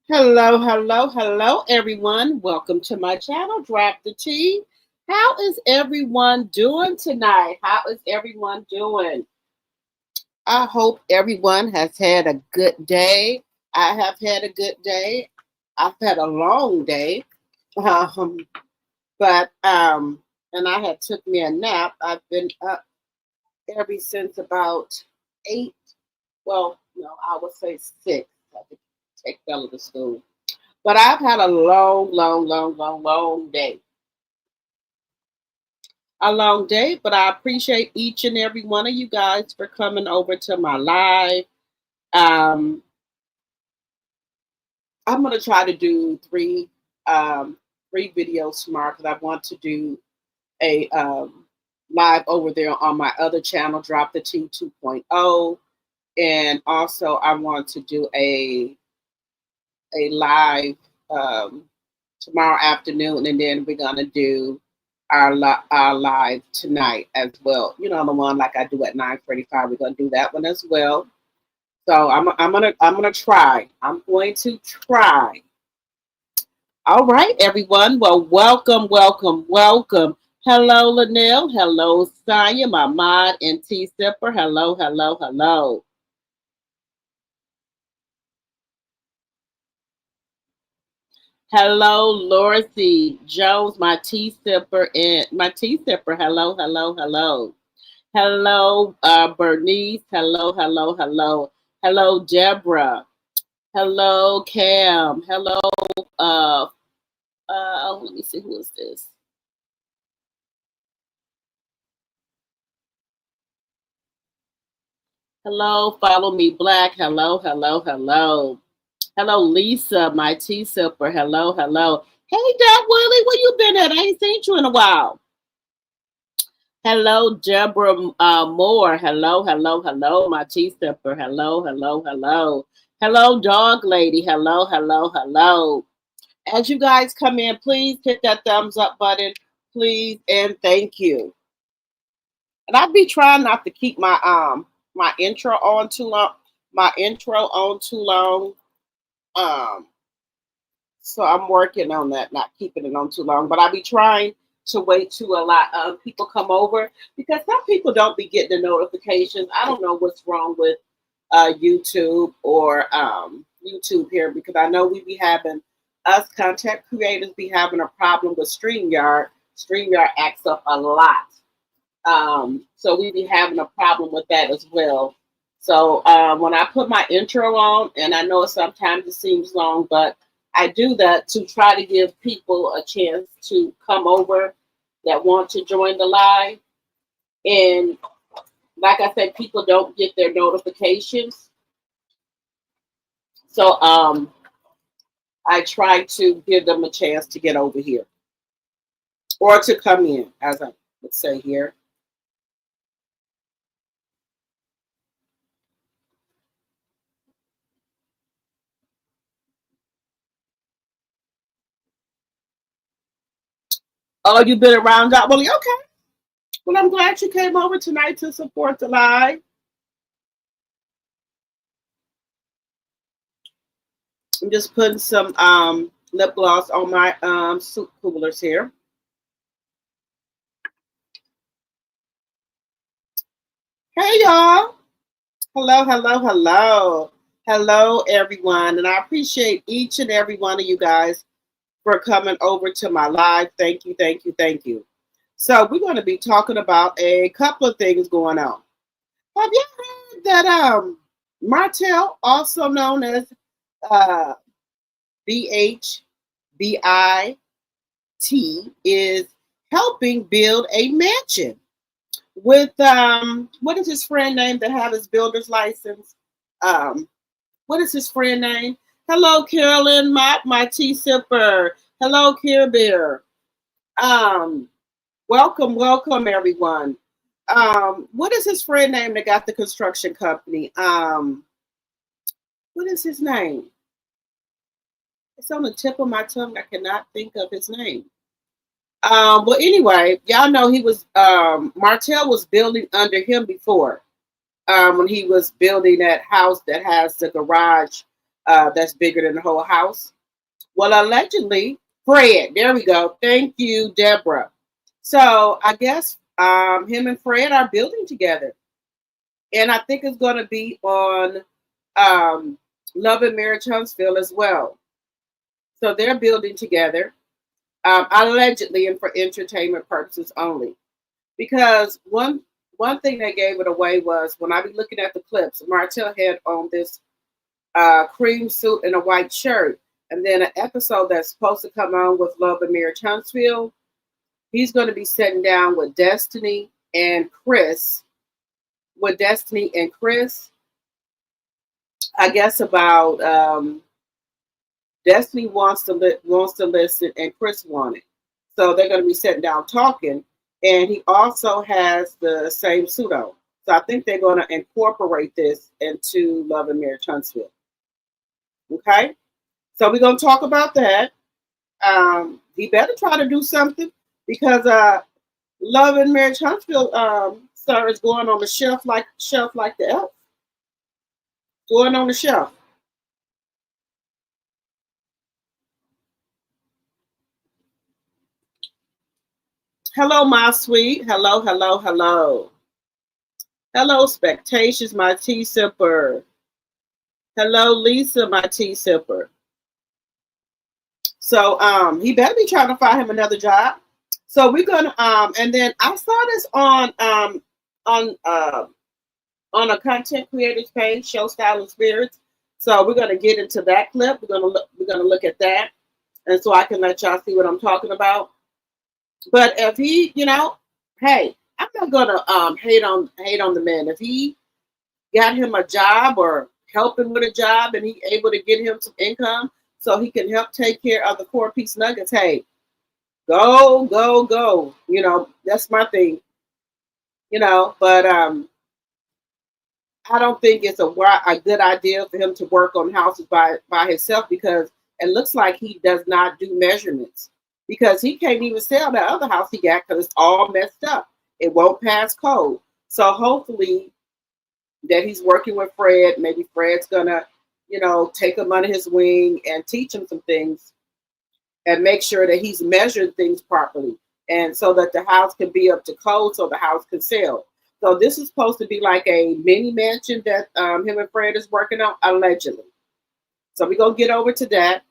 Hello, hello, hello, everyone. Welcome to my channel, Drop the Tea. How is everyone doing tonight? How is everyone doing? I hope everyone has had a good day. I have had a good day. I've had a long day, um, but and I had took me a nap. I've been up ever since about 8. Well, no, I would say 6. I had to take Bella to school. But I've had a long day. A long day, but I appreciate each and every one of you guys for coming over to my live. Um, I'm gonna try to do three videos tomorrow because I want to do a live over there on my other channel, Drop the T 2.0, and also I want to do a live um, tomorrow afternoon, and then we're gonna do our live tonight as well. You know, the one like I do at 9:45. We're gonna do that one as well. So I'm gonna try. I'm going to try. All right, everyone. Well, welcome. Hello, Linnell. Hello, Sonia, my mod, and T Sipper. Hello. Hello, Lorcy Jones, my tea sipper, and my tea sipper. Hello. Hello, Bernice. Hello, Deborah. Hello, Cam. Hello, uh, let me see who is this. Hello, follow me, Black. Hello. Hello, Lisa, my tea sipper. Hello. Hey, Dad Willie, where you been at? I ain't seen you in a while. Hello, Deborah Moore. Hello, my tea sipper. Hello. Hello, dog lady. Hello. As you guys come in, please hit that thumbs up button, please, and thank you. And I'd be trying not to keep my intro on too long. Um, so I'm working on that, not keeping it on too long. But I'll be trying to wait till a lot of people come over because some people don't be getting the notifications. I don't know what's wrong with YouTube or YouTube here because I know we be having us content creators be having a problem with StreamYard. StreamYard acts up a lot. So we be having a problem with that as well. So when I put my intro on, and I know sometimes it seems long, but I do that to try to give people a chance to come over that want to join the live. And like I said, people don't get their notifications. So I try to give them a chance to get over here or to come in, as I would say here. Oh, you've been around that? Well, okay. Well, I'm glad you came over tonight to support the live. I'm just putting some lip gloss on my soup coolers here. Hey, y'all. Hello, everyone. And I appreciate each and every one of you guys for coming over to my live. Thank you. So we're going to be talking about a couple of things going on. Have you heard that Martell, also known as uh, BHBIT, is helping build a mansion with what is his friend name that have his builder's license? What is his friend name? Hello, Carolyn Mott, my tea sipper. Hello, Care Bear. Um, welcome everyone. What is his friend name that got the construction company? What is his name? It's on the tip of my tongue. I cannot think of his name. Well, anyway, y'all know he was Martell was building under him before when he was building that house that has the garage that's bigger than the whole house. Well, allegedly, Fred, there we go. Thank you, Deborah. So I guess him and Fred are building together. And I think it's going to be on um, Love and Marriage Huntsville as well. So they're building together, allegedly, and for entertainment purposes only. Because one thing that gave it away was when I be looking at the clips, Martell had on this cream suit and a white shirt. And then an episode that's supposed to come on with Love and Marriage Huntsville, he's going to be sitting down with Destiny and Chris. With Destiny and Chris, I guess about Destiny wants to listen and Chris wanted. So they're going to be sitting down talking. And he also has the same suit on. So I think they're going to incorporate this into Love and Marriage Huntsville. Okay? So we're going to talk about that. He better try to do something because Love and Marriage Huntsville star is going on the shelf like the elf. Going on the shelf. Hello, my sweet. Hello, hello, hello. Hello, Spectations, my tea sipper. Hello, Lisa, my tea sipper. So he better be trying to find him another job. So we're gonna and then I saw this on a content creators page, Show Style and Spirits. So we're gonna get into that clip. We're gonna look at that, and so I can let y'all see what I'm talking about. But if he, hey, I'm not gonna hate on the man. If he got him a job or help him with a job and he able to get him some income so he can help take care of the core piece nuggets, hey, go, go, go. That's my thing. But I don't think it's a good idea for him to work on houses by himself because it looks like he does not do measurements because he can't even sell that other house he got because it's all messed up. It won't pass code. So hopefully that he's working with Fred. Maybe Fred's gonna, take him under his wing and teach him some things and make sure that he's measured things properly and so that the house can be up to code so the house can sell. So this is supposed to be like a mini mansion that him and Fred is working on, allegedly. So we're going to get over to that.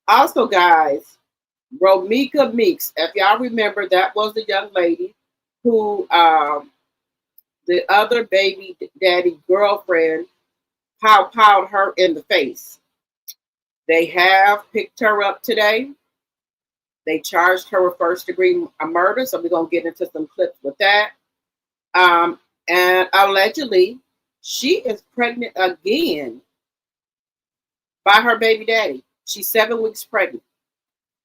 Also, guys, Romika Meeks, if y'all remember, that was the young lady who the other baby daddy girlfriend powed her in the face. They have picked her up today. They charged her with first-degree murder, so we're going to get into some clips with that. And allegedly, she is pregnant again by her baby daddy. She's 7 weeks pregnant.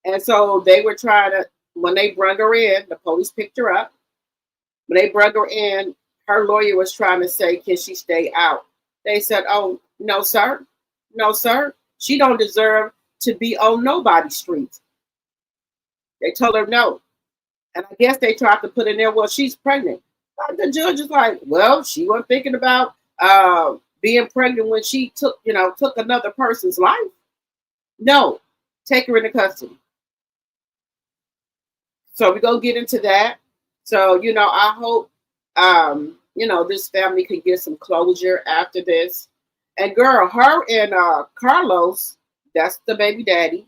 And so they were trying to, when they brought her in, the police picked her up. When they brought her in, her lawyer was trying to say, can she stay out? They said, oh, no, sir. No, sir. She don't deserve to be on nobody's streets. They told her no. And I guess they tried to put in there, well, she's pregnant. The judge is like, well, she wasn't thinking about being pregnant when she took another person's life. No, take her into custody. So we're going to get into that. So, I hope, this family could get some closure after this. And girl, her and Carlos, that's the baby daddy,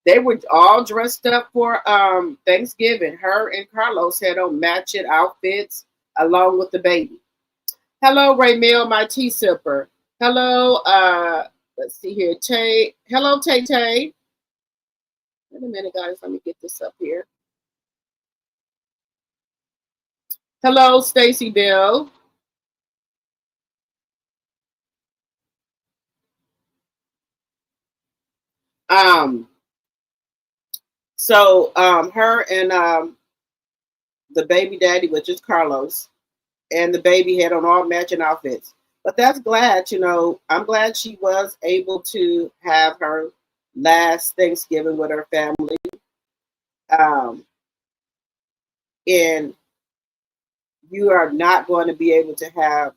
they were all dressed up for Thanksgiving. Her and Carlos had on matching outfits along with the baby. Hello, Raymel, my tea sipper. Hello, let's see here, Tay. Hello, Tay Tay. Wait a minute, guys. Let me get this up here. Hello, Stacy Bill. So her and the baby daddy, which is Carlos, and the baby had on all matching outfits. But that's glad, I'm glad she was able to have her last Thanksgiving with her family. And you are not going to be able to have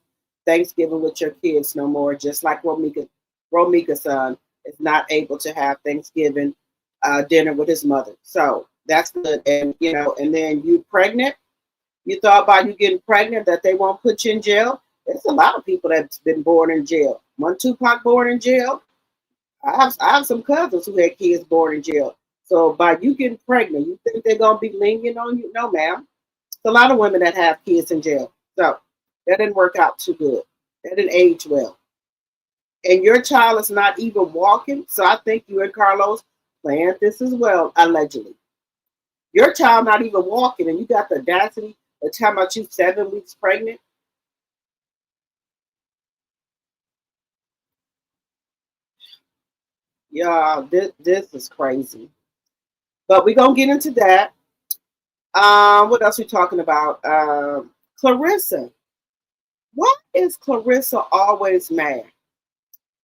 Thanksgiving with your kids no more, just like Romika Romika's son, is not able to have Thanksgiving dinner with his mother. So that's good. And and then you pregnant. You thought about you getting pregnant that they won't put you in jail. There's a lot of people that's been born in jail. One Tupac born in jail. I have some cousins who had kids born in jail. So by you getting pregnant, you think they're gonna be lenient on you? No, ma'am. There's a lot of women that have kids in jail. So that didn't work out too good. That didn't age well. And your child is not even walking. So I think you and Carlos planned this as well, allegedly. Your child not even walking, and you got the audacity to tell about you 7 weeks pregnant. Yeah, this is crazy. But we're gonna get into that. What else we talking about? Clarissa. Why is Clarissa always mad?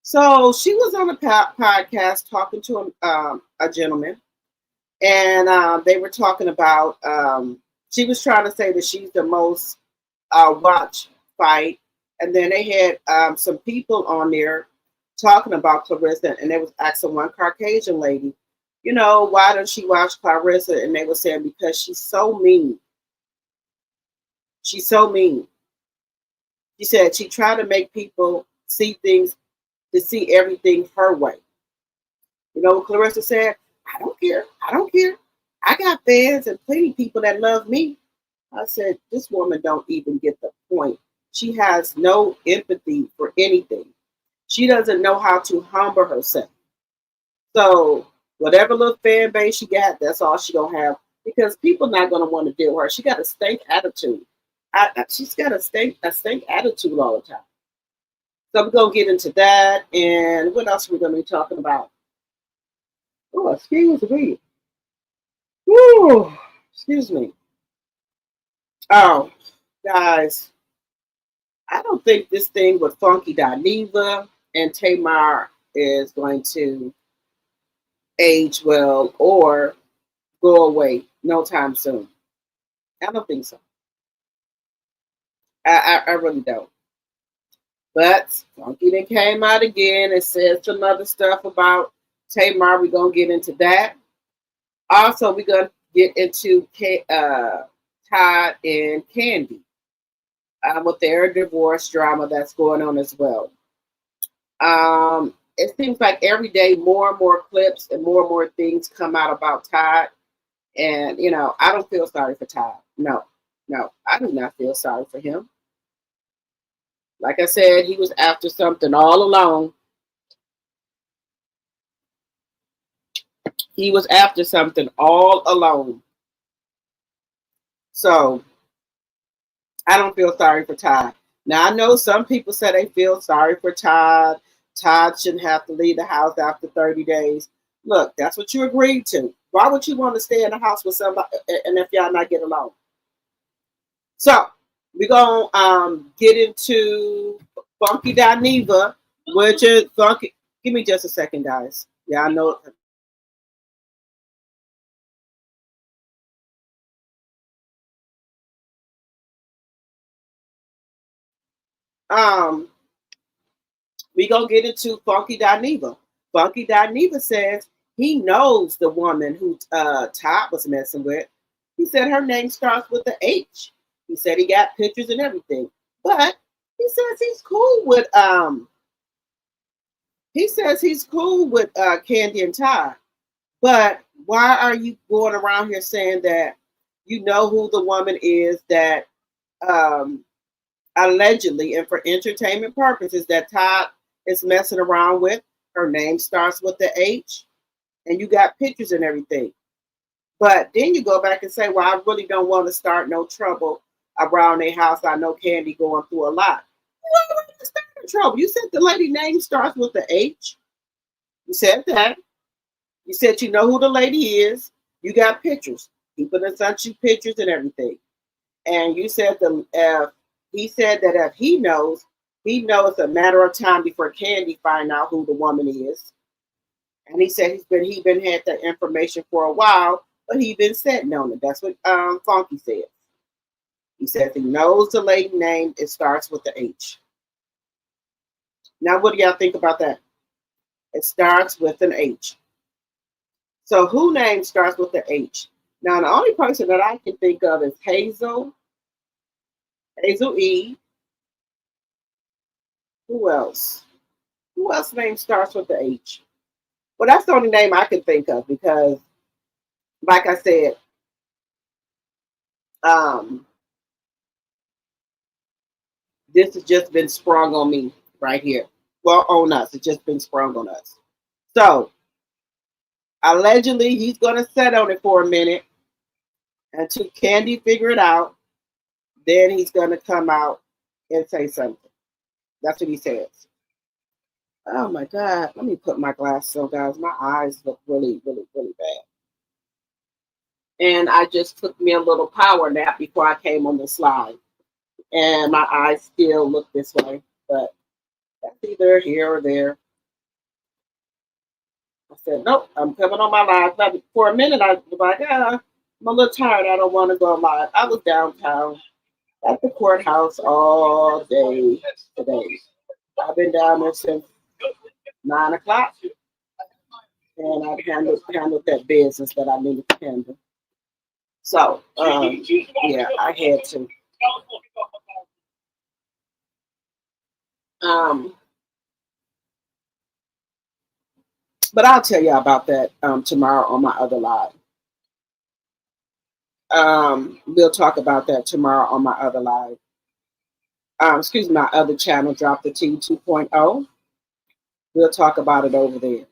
So she was on a podcast talking to a gentleman, and they were talking about. She was trying to say that she's the most watch fight, and then they had some people on there talking about Clarissa, and they was asking one Caucasian lady, why does she watch Clarissa? And they were saying because she's so mean. She's so mean. She said she tried to make people see things, to see everything her way. You know what Clarissa said? I don't care. I don't care. I got fans and plenty of people that love me. I said, this woman don't even get the point. She has no empathy for anything. She doesn't know how to humble herself. So whatever little fan base she got, that's all she gonna have because people not gonna want to deal with her. She got a stank attitude. She's got a stank attitude all the time. So we're gonna get into that, and what else are we gonna be talking about? Oh, excuse me. Woo, excuse me. Oh, guys, I don't think this thing with Funky Dineva and Tamar is going to age well or go away no time soon. I don't think so. I really don't. But Funky then came out again and said some other stuff about Tamar. We're going to get into that. Also, we're going to get into Todd and KANDI with their divorce drama that's going on as well. It seems like every day more and more clips and more things come out about Todd. And, I don't feel sorry for Todd. No, I do not feel sorry for him. Like I said, he was after something all along. He was after something all alone. So I don't feel sorry for Todd. Now I know some people say they feel sorry for Todd. Todd shouldn't have to leave the house after 30 days. Look, that's what you agreed to. Why would you want to stay in the house with somebody and if y'all not get along? So we're gonna get into Funky Dineva, which is Funky. Give me just a second, guys. Yeah, I know. Um, we gonna get into Funky Dineva. Funky Dineva says he knows the woman who Todd was messing with. He said her name starts with the H. He said he got pictures and everything, but he says he's cool with KANDI and Todd. But why are you going around here saying that you know who the woman is that um, allegedly and for entertainment purposes that Todd is messing around with? Her name starts with the H, and you got pictures and everything. But then you go back and say, well, I really don't want to start no trouble around their house. I know KANDI going through a lot. You don't want to start no trouble. You said the lady name starts with the H. You said that. You said you know who the lady is. You got pictures. People that sent you pictures and everything. And you said he said that if he knows a matter of time before KANDI find out who the woman is. And he said he been had that information for a while, but he been sitting on it. That's what Funky said. He says he knows the lady name. It starts with the H. Now, what do y'all think about that? It starts with an H. So who name starts with the H? Now, the only person that I can think of is Hazel E. Who else? Who else name starts with the H? Well, that's the only name I can think of because, like I said, um, this has just been sprung on me right here. Well, on us. It's just been sprung on us. So, allegedly, he's going to sit on it for a minute until KANDI figure it out. Then he's going to come out and say something. That's what he says. Oh my God. Let me put my glasses on, guys. My eyes look really, really, really bad. And I just took me a little power nap before I came on the slide. And my eyes still look this way. But that's either here or there. I said, nope, I'm coming on my live. For a minute, I was like, I'm a little tired. I don't want to go live. I was downtown at the courthouse all day today. I've been down there since 9 o'clock. And I've handled that business that I needed to handle. So, yeah, I had to. But I'll tell you about that tomorrow on my other live. We'll talk about that tomorrow on my other live. Excuse me, my other channel, Drop the Tea 2.0. We'll talk about it over there.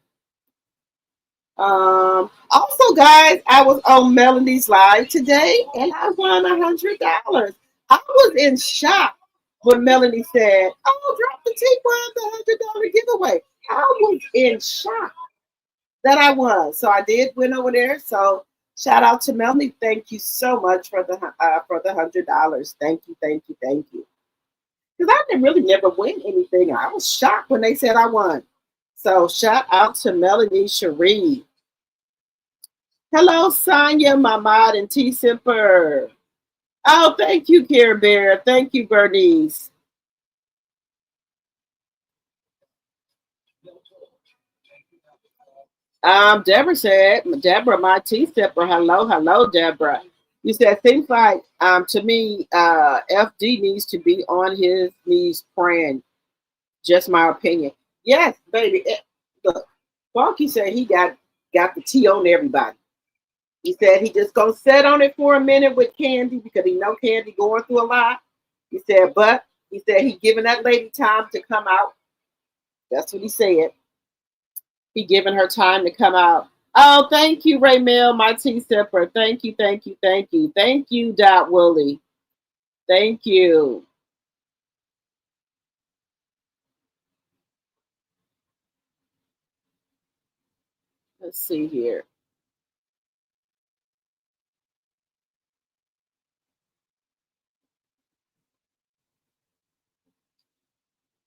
Also, guys, I was on Melanie's live today and I won $100. I was in shock when Melanie said, "Oh, Drop the Tea won the $100 giveaway." I was in shock that I won. So I did win over there. So shout out to Melanie. Thank you so much for the $100. Thank you, thank you, thank you. Because I didn't really never win anything. I was shocked when they said I won. So shout out to Melanie Cherie. Hello, Sonia, Mamad, and T Simper. Oh, thank you, Care Bear. Thank you, Bernice. Deborah said, Deborah, my T Simper. Hello, hello, Deborah. You said things like, to me, FD needs to be on his knees praying. Just my opinion. Yes, baby. Look, Funky said he got the tea on everybody. He said he just gonna sit on it for a minute with KANDI because he know KANDI going through a lot. He said, but he said he giving that lady time to come out. That's what he said. He giving her time to come out. Oh, thank you, Raymel, my tea sipper. Thank you, thank you, thank you. Thank you, Dot Wooly. Thank you. Let's see here.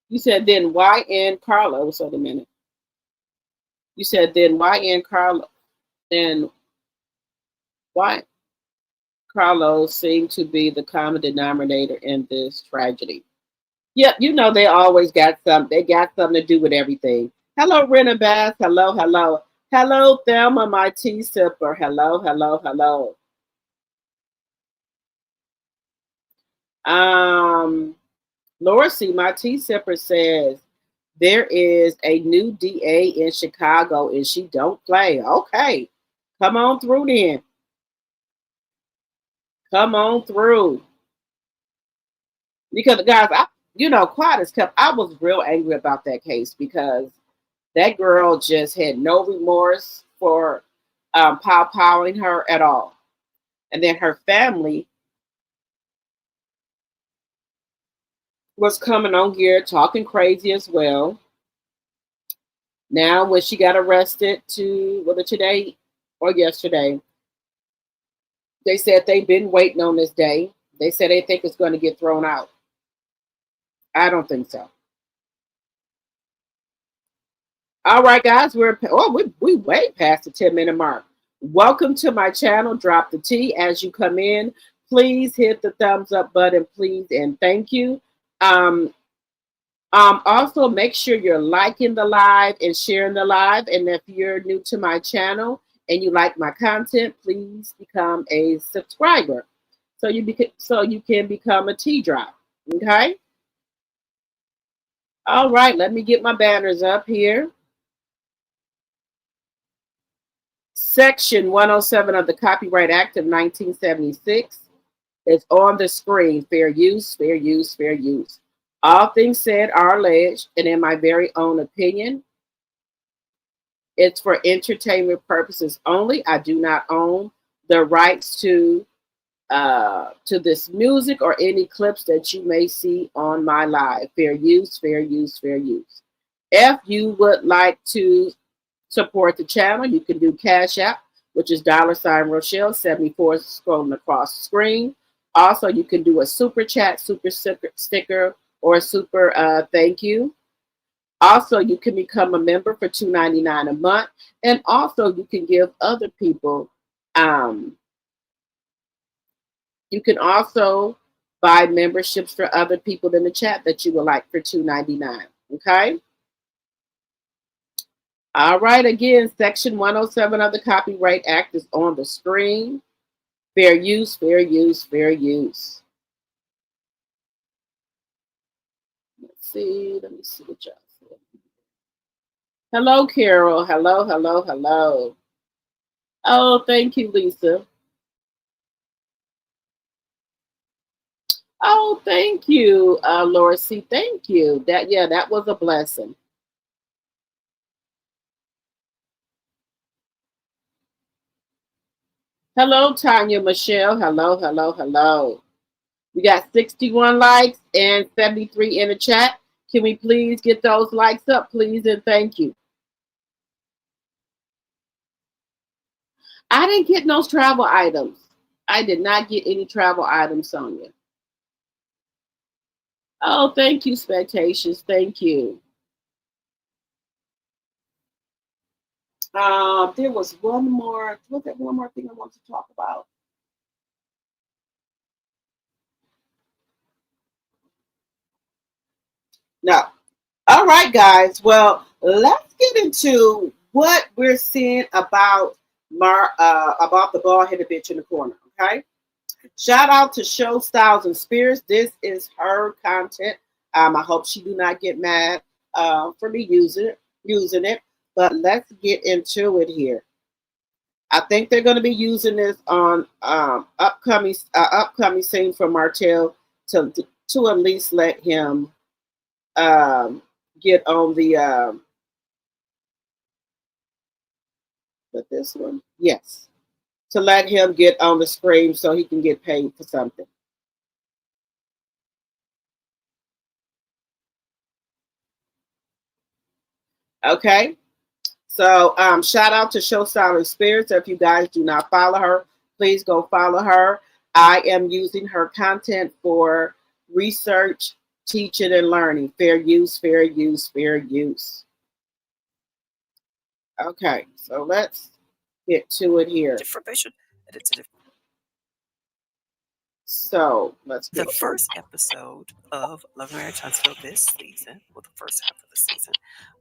You said then YN Carlos. Wait a minute. You said then YN Carlos. Then why Carlos seemed to be the common denominator in this tragedy. Yep, you know they always got some. They got something to do with everything. Hello, Rena Bass. Hello, hello, hello, Thelma, my tea sipper. Hello, hello, hello. Laura C, my tea sipper says there is a new DA in Chicago and she don't play. Okay, come on through then. Come on through. Because guys, quiet as kept. I was real angry about that case because that girl just had no remorse for pow-powing her at all. And then her family was coming on here talking crazy as well. Now, when she got arrested whether today or yesterday, they said they've been waiting on this day. They said they think it's going to get thrown out. I don't think so. All right, guys, we way past the 10-minute mark. Welcome to my channel, Drop the Tea. As you come in, please hit the thumbs up button, please, and thank you. Also, make sure you're liking the live and sharing the live. And if you're new to my channel and you like my content, please become a subscriber so you can become a T drop. Okay. All right. Let me get my banners up here. Section 107 of the Copyright Act of 1976 is on the screen. Fair use, fair use, fair use. All things said are alleged, and in my very own opinion, it's for entertainment purposes only. I do not own the rights to this music or any clips that you may see on my live. Fair use, fair use, fair use. If you would like to support the channel, you can do Cash App, which is $Rochelle 74 scrolling across the screen. Also, you can do a super chat, super sticker, or a super thank you. Also, you can become a member for $2.99 a month. And also, you can give other people, you can also buy memberships for other people in the chat that you would like for $2.99. Okay? All right, again, Section 107 of the Copyright Act is on the screen. Fair use, fair use, fair use. Let me see what y'all said. Hello, Carol. Hello, hello, hello. Oh, thank you, Lisa. Oh, thank you, Laura C. Thank you. That was a blessing. Hello, Tanya Michelle. Hello, hello, hello. We got 61 likes and 73 in the chat. Can we please get those likes up, please, and thank you. I didn't get those travel items. I did not get any travel items, Sonia. Oh, thank you, Spectations. Thank you. There was one more. Was there one more thing I want to talk about? No. All right, guys. Well, let's get into what we're seeing about about the bald-headed bitch in the corner. Okay. Shout out to Show Styles and Spirits. This is her content. I hope she do not get mad for me using it. But let's get into it here. I think they're going to be using this on upcoming scene for Martell to at least let him get on the but this one, yes, to let him get on the screen so he can get paid for something. Okay. So shout out to Show Silent Spirits. If you guys do not follow her, please go follow her. I am using her content for research, teaching, and learning. Fair use, fair use, fair use. Okay, so let's get to it here. So let's get the first episode of Love Marriage Huntsville this season, well, the first half of the season.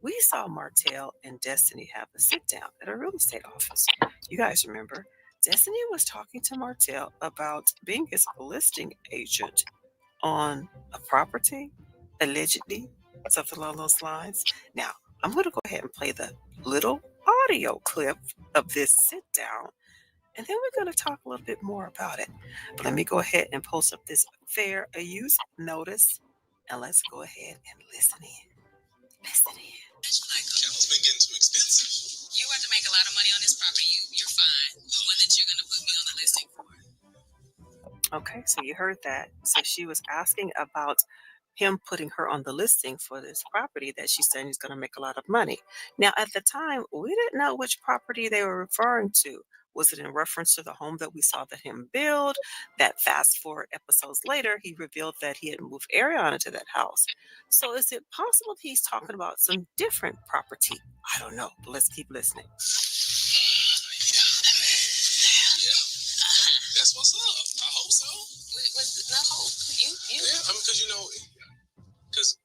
We saw Martell and Destiny have a sit down at a real estate office. You guys remember? Destiny was talking to Martell about being his listing agent on a property, allegedly, something along those lines. Now, I'm going to go ahead and play the little audio clip of this sit down, and then we're going to talk a little bit more about it. But let me go ahead and post up this fair use notice, and let's go ahead and listen in. Listen in. Capital's been getting too expensive. You have to make a lot of money on this property. You're fine. The one that you're going to put me on the listing for. Okay, so you heard that. So she was asking about him putting her on the listing for this property that she's saying he's going to make a lot of money. Now, at the time, we didn't know which property they were referring to. Was it in reference to the home that we saw that him build? That fast forward episodes later, he revealed that he had moved Ariana to that house. So is it possible he's talking about some different property? I don't know, but let's keep listening. That's what's up. I hope so. What's the hope? Yeah, I mean, because because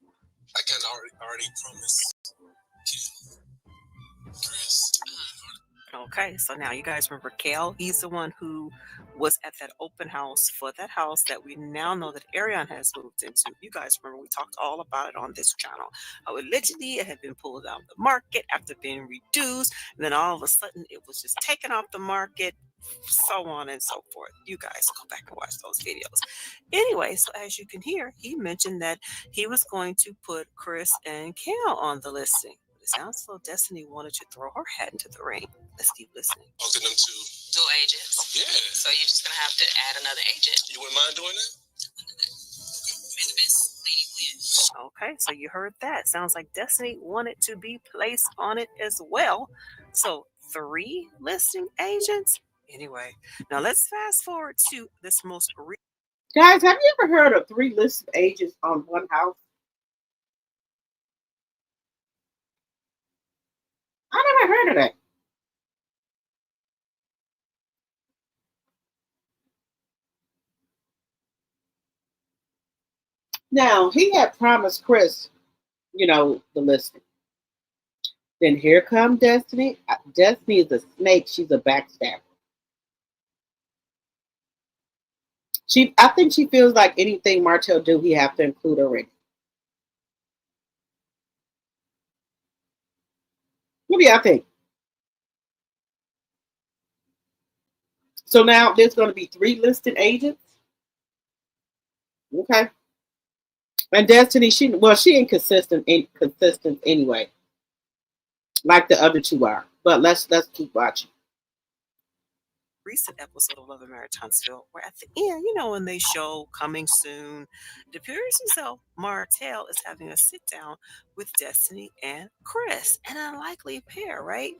I kind of already promised Chris. Okay, so now you guys remember Kel? He's the one who was at that open house for that house that we now know that Ariane has moved into. You guys remember we talked all about it on this channel. How allegedly it had been pulled out of the market after being reduced, and then all of a sudden it was just taken off the market, so on and so forth. You guys go back and watch those videos. Anyway, so as you can hear, he mentioned that he was going to put Chris and Kel on the listing. It sounds as though Destiny wanted to throw her hat into the ring. Let's keep listening. Talking them to dual agents. Yeah. So you're just gonna have to add another agent. You wouldn't mind doing that? May the best lady win. Okay, so you heard that. Sounds like Destiny wanted to be placed on it as well. So 3 listing agents. Anyway, now let's fast forward to this most Guys, have you ever heard of 3 listed agents on one house? I never heard of that. Now, he had promised Chris, the listing. Then here comes Destiny. Destiny is a snake. She's a backstabber. I think she feels like anything Martell do, he have to include her in. What do y'all think? So now there's going to be 3 listed agents. Okay. And Destiny, she inconsistent anyway, like the other 2 are. But let's keep watching. Recent episode of Love and Marriage Huntsville, where at the end, when they show coming soon, it appears as though Martell is having a sit down with Destiny and Chris, an unlikely pair, right?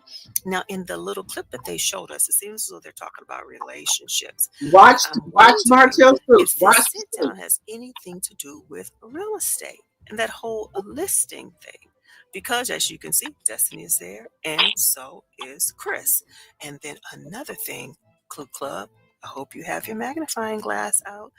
Now, in the little clip that they showed us, it seems as though they're talking about relationships. Watch Martell's food. If this sit down has anything to do with real estate and that whole listing thing. Because as you can see, Destiny is there, and so is Chris. And then another thing, Clue Club, I hope you have your magnifying glass out.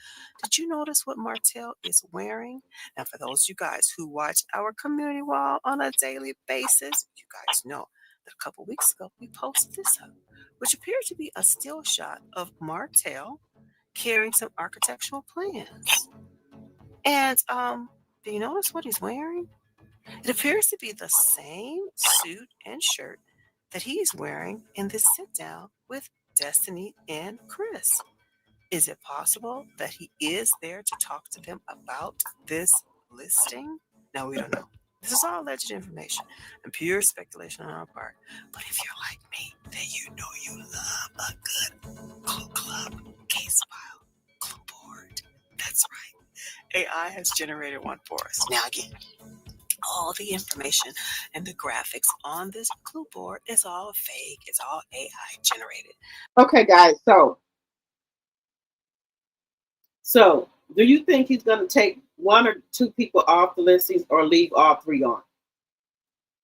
Did you notice what Martell is wearing? Now, for those of you guys who watch our community wall on a daily basis, you guys know that a couple weeks ago we posted this up, which appears to be a still shot of Martell carrying some architectural plans. And do you notice what he's wearing? It appears to be the same suit and shirt that he's wearing in this sit down with Destiny and Chris. Is it possible that he is there to talk to them about this listing? No, we don't know. This is all alleged information and pure speculation on our part. But if you're like me, then you know you love a good Clue Club case file, clue board. That's right. AI has generated one for us. Now again, all the information and the graphics on this clue board is all fake. It's all AI generated. Okay, guys. So do you think he's going to take 1 or 2 people off the listings or leave all 3 on?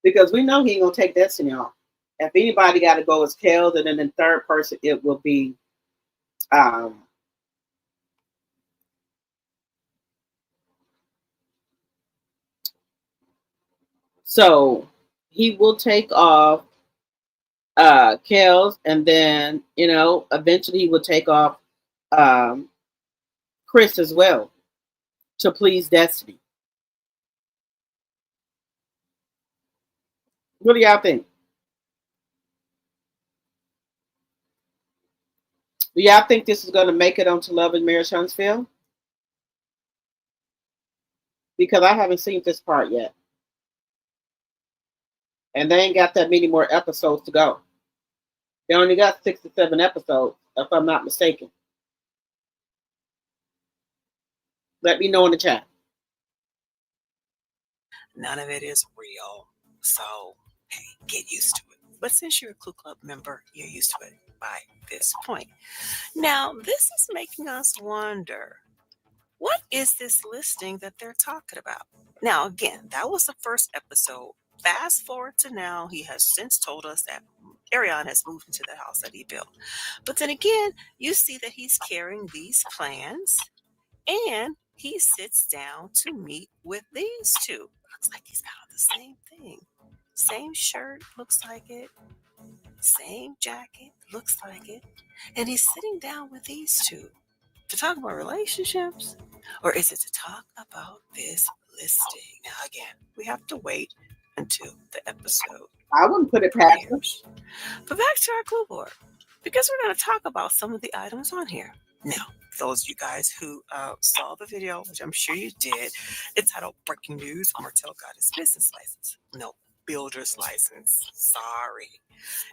Because we know he ain't going to take Destiny off. If anybody got to go, it's Kels, and then the third person, it will be so he will take off Kels, and then eventually he will take off Chris as well to please Destiny. What do y'all think? Do y'all think this is going to make it onto Love and Marriage Huntsville? Because I haven't seen this part yet. And they ain't got that many more episodes to go. They only got 6 to 7 episodes, if I'm not mistaken. Let me know in the chat. None of it is real. So, hey, get used to it. But since you're a Clue Club member, you're used to it by this point. Now, this is making us wonder, what is this listing that they're talking about? Now, again, that was the first episode. Fast forward to now, he has since told us that Ariane has moved into the house that he built. But then again, you see that he's carrying these plans, and he sits down to meet with these 2. looks like he's got on the same thing. Same shirt, looks like it. Same jacket, looks like it. And he's sitting down with these two to talk about relationships? Or is it to talk about this listing? Now, again, we have to wait until the episode I wouldn't put it past them. premieres. But back to our clue board, because we're going to talk about some of the items on here. Now, those of you guys who saw the video, which I'm sure you did, it's titled Breaking News, Martell got his business license. No, builder's license. Sorry.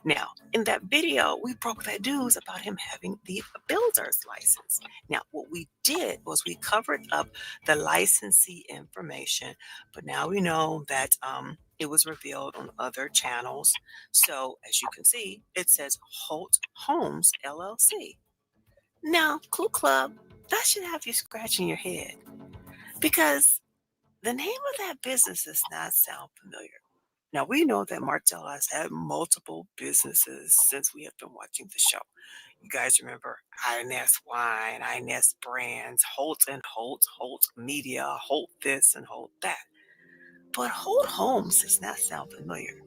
Now, in that video, we broke that news about him having the builder's license. Now, what we did was we covered up the licensee information, but now we know that it was revealed on other channels. So, as you can see, it says Holt Homes LLC. Now, Clue Club, that should have you scratching your head because the name of that business does not sound familiar. Now, we know that Martell has had multiple businesses since we have been watching the show. You guys remember INS Wine, INS Brands, Holt and Holt, Holt Media, Holt this and Holt that. But Holt Homes does not sound familiar.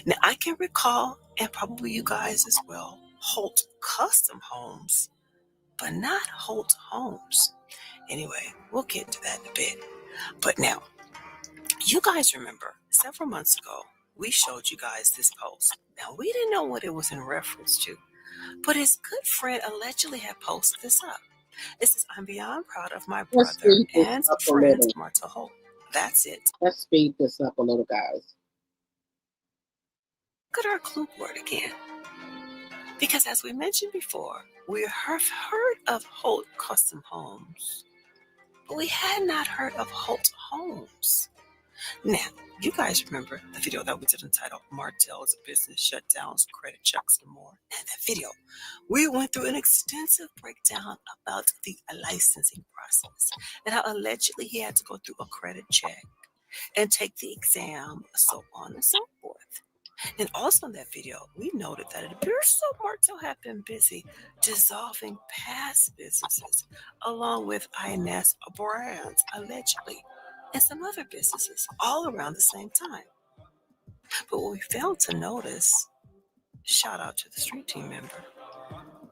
Now, I can recall, and probably you guys as well, Holt Custom Homes, but not Holt Homes. Anyway, we'll get to that in a bit. But now, you guys remember several months ago, we showed you guys this post. Now, we didn't know what it was in reference to, but his good friend allegedly had posted this up. It says, I'm beyond proud of my Let's brother speed this and up a friend, little. Martell Holt. That's it. Let's speed this up a little, guys. Look at our clue board again. Because as we mentioned before, we have heard of Holt Custom Homes, but we had not heard of Holt Homes. Now, you guys remember the video that we did entitled Martell's Business Shutdowns, Credit Checks, and More? In that video, we went through an extensive breakdown about the licensing process and how allegedly he had to go through a credit check and take the exam, so on and so forth. And also in that video, we noted that it appears Martell had been busy dissolving past businesses along with INS Brands, allegedly, and some other businesses all around the same time. But what we failed to notice, shout out to the street team member,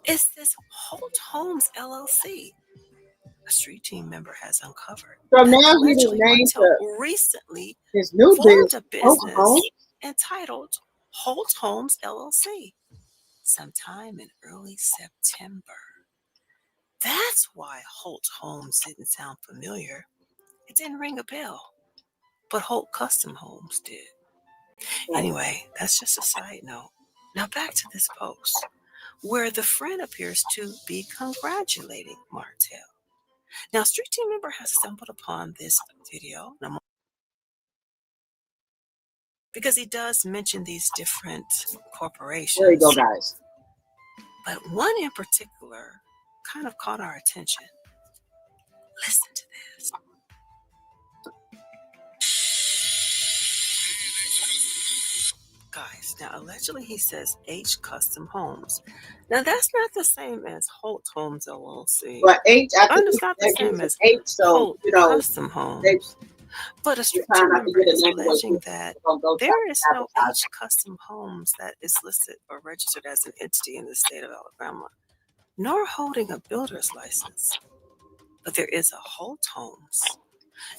is this Holt Homes LLC. A street team member has uncovered. So now he Allegedly, named Martell recently his new formed a business, Holt business Homes. entitled Holt Homes LLC sometime in early September. That's why Holt Homes didn't sound familiar. It didn't ring a bell, but Holt Custom Homes did. Anyway, that's just a side note. Now back to this post, where the friend appears to be congratulating Martell. Now, street team member has stumbled upon this video because he does mention these different corporations. There you go, guys. But one in particular kind of caught our attention. Listen to this. Guys, now allegedly he says H Custom Homes. Now that's not the same as Holt Homes LLC. But H, I And think it's not the same as H, so Holt you know, Custom Homes. But a street trying team not to member get is it anyway, alleging so that go there is no advertise. H Custom Homes that is listed or registered as an entity in the state of Alabama, nor holding a builder's license. But there is a Holt Homes.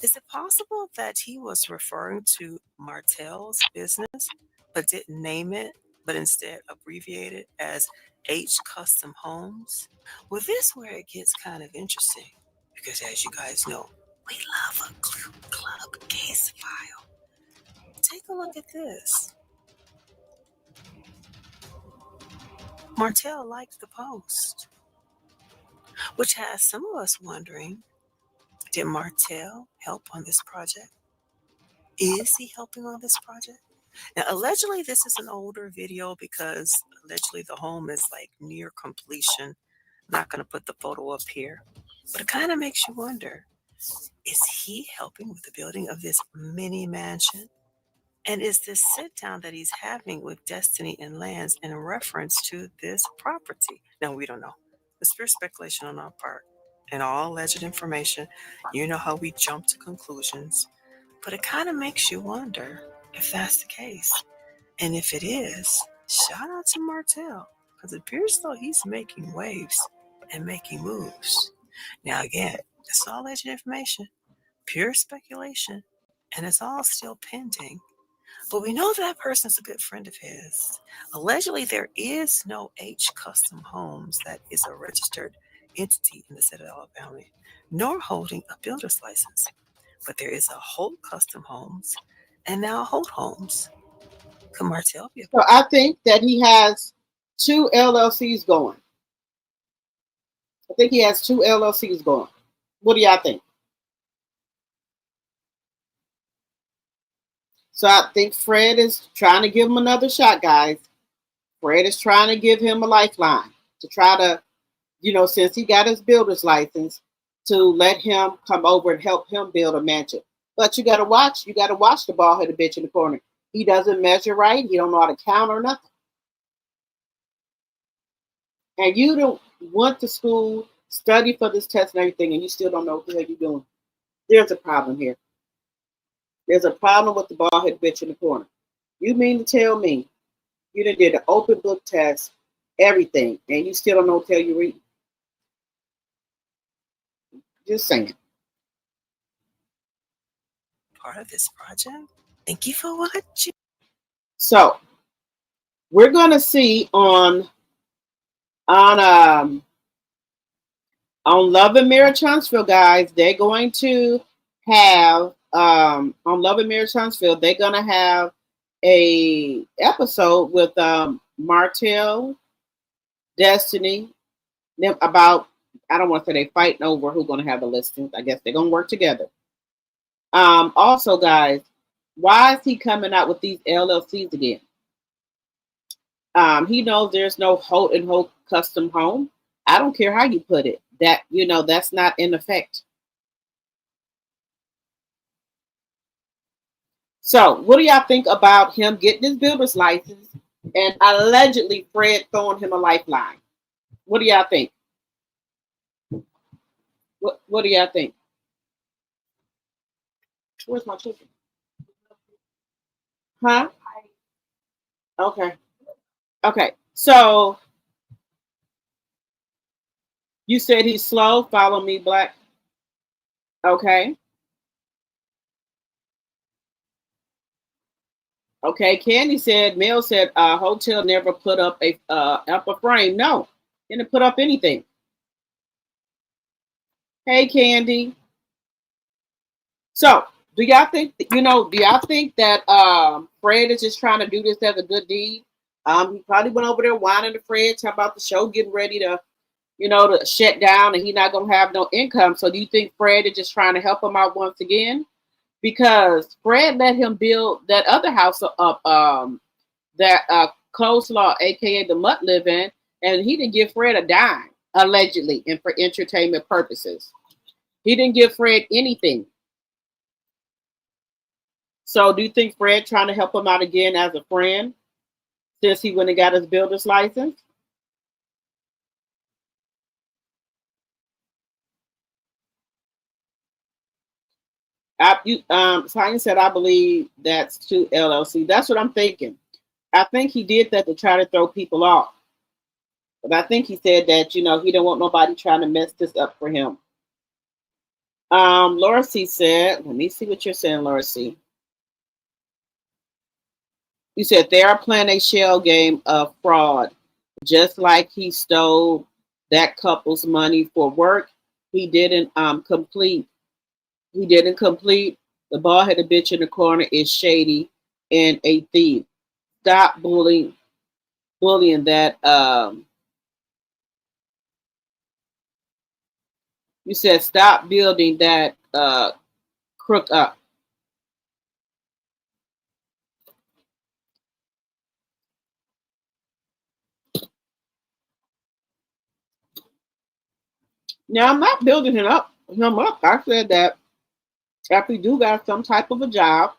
Is it possible that he was referring to Martell's business, but didn't name it, but instead abbreviated as H Custom Homes? Well, this is where it gets kind of interesting, because as you guys know, we love a Clue Club case file. Take a look at this. Martell liked the post, which has some of us wondering, did Martell help on this project? Is he helping on this project? Now, allegedly, this is an older video because allegedly the home is like near completion. I'm not going to put the photo up here, but it kind of makes you wonder, is he helping with the building of this mini mansion? And is this sit down that he's having with Destiny and Lance in reference to this property? Now, we don't know. It's pure speculation on our part. And all alleged information, you know how we jump to conclusions. But it kind of makes you wonder if that's the case. And if it is, shout out to Martell, because it appears though he's making waves and making moves. Now again, it's all alleged information, pure speculation, and it's all still pending. But we know that person's a good friend of his. Allegedly, there is no H Custom Homes that is a registered entity in the state of Alabama, nor holding a builder's license. But there is a Holt Custom Homes and now Holt Homes. Could Martell be a So I think that he has 2 LLCs going. I think he has 2 LLCs going. What do y'all think? So I think Fred is trying to give him another shot, guys. Fred is trying to give him a lifeline to try to, since he got his builder's license, to let him come over and help him build a mansion. But you got to watch the bald-headed bitch in the corner. He doesn't measure right. He don't know how to count or nothing. And you don't went to school, study for this test and everything, and you still don't know what the hell you're doing. There's a problem here. There's a problem with the bald-headed bitch in the corner. You mean to tell me you done did an open book test, everything, and you still don't know what the hell you read? Just saying. part of this project? Thank you for watching. So we're gonna see on Love and Marriage Huntsville, guys. They're going to have on Love and Marriage Huntsville, they're gonna have a episode with Martell, Destiny, them about, I don't want to say they fighting over who's gonna have the listings. I guess they're gonna work together. Also, guys, why is he coming out with these LLCs again? He knows there's no Holt and Holt custom home. I don't care how you put it. That, that's not in effect. So what do y'all think about him getting his builder's license and allegedly Fred throwing him a lifeline? What do y'all think? What do y'all think? Where's my chicken? Huh? Okay. Okay. So you said he's slow. Follow me, Black. Okay. Okay. Candy said, Mel said, hotel never put up a upper frame. No, didn't put up anything. Hey, Candy. So do y'all think, do y'all think that Fred is just trying to do this as a good deed? He probably went over there whining to Fred, talking about the show getting ready to, to shut down and he's not going to have no income. So do you think Fred is just trying to help him out once again? Because Fred let him build that other house up, that Coleslaw, aka the Mutt, live in, and he didn't give Fred a dime, allegedly, and for entertainment purposes. He didn't give Fred anything. So do you think Fred trying to help him out again as a friend since he went and got his builder's license? Simon said, I believe that's 2 LLC. That's what I'm thinking. I think he did that to try to throw people off. But I think he said that, he don't want nobody trying to mess this up for him. Laura C said, let me see what you're saying, Laura C. You said they are playing a shell game of fraud. Just like he stole that couple's money for work, he didn't complete. He didn't complete. The bald-headed bitch in the corner is shady and a thief. Stop bullying that. You said stop building that crook up. Now I'm not building him up. I said that if he do got some type of a job,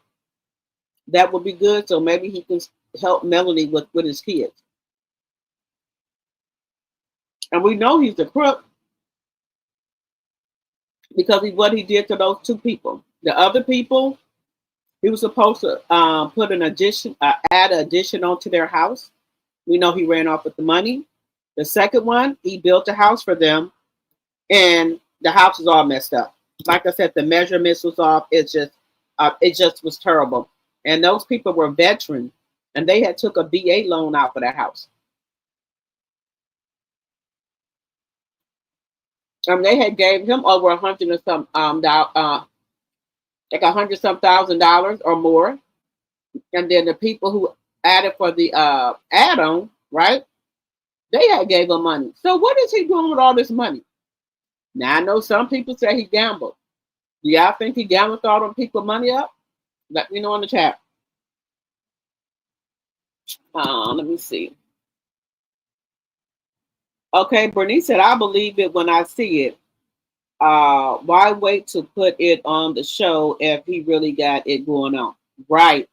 that would be good. So maybe he can help Melanie with his kids. And we know he's a crook because of what he did to those 2 people. The other people, He was supposed to put an addition, add an addition onto their house. We know he ran off with the money. The second one, he built a house for them, and the house is all messed up. Like I said, the measurements was off. It just was terrible. And those people were veterans, and they had took a VA loan out for that house. They had gave him over 100 or some like 100 some $1,000 or more, and then the people who added for the add-on, right? They had gave him money. So what is he doing with all this money? Now I know some people say he gambled. Do y'all think he gambled with all them people money up? Let me know in the chat. Let me see. Okay, Bernice said, I believe it when I see it. Why wait to put it on the show if he really got it going on? Right.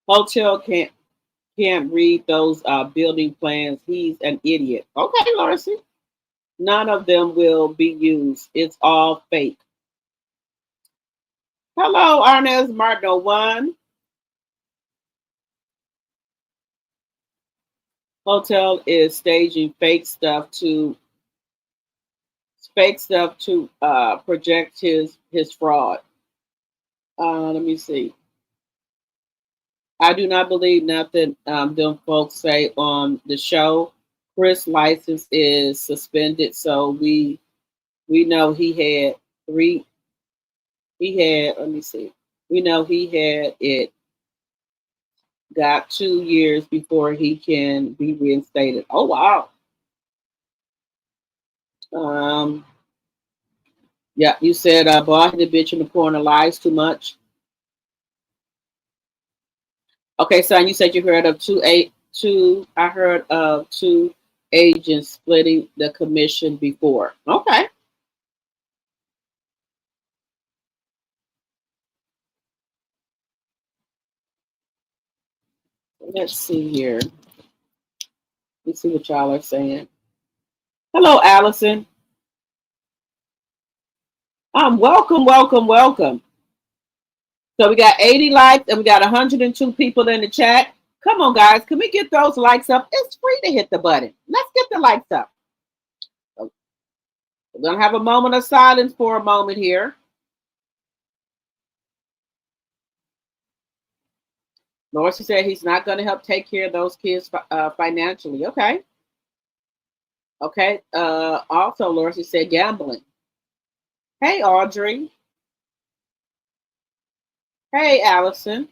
Hotel can't read those building plans. He's an idiot. Okay, Larcy. None of them will be used. It's all fake. Hello, Arnez Martin 1. Hotel is staging fake stuff to project his fraud. Let me see. I do not believe nothing them folks say on the show. Chris' license is suspended, so we know he had three. He had, let me see. We know he had it got 2 years before he can be reinstated. Oh wow. Yeah, you said boy, the bitch in the corner lies too much. Okay, son, you said you heard of I heard of two agents splitting the commission before. Okay. Let's see here. Let's see what y'all are saying. Hello, Allison. Welcome, welcome, welcome. So we got 80 likes and we got 102 people in the chat. Come on, guys. Can we get those likes up? It's free to hit the button. Let's get the likes up. So we're going to have a moment of silence for a moment here. Lorcy said he's not going to help take care of those kids financially. Okay. Okay. Also, Lorcy said gambling. Hey, Audrey. Hey, Allison.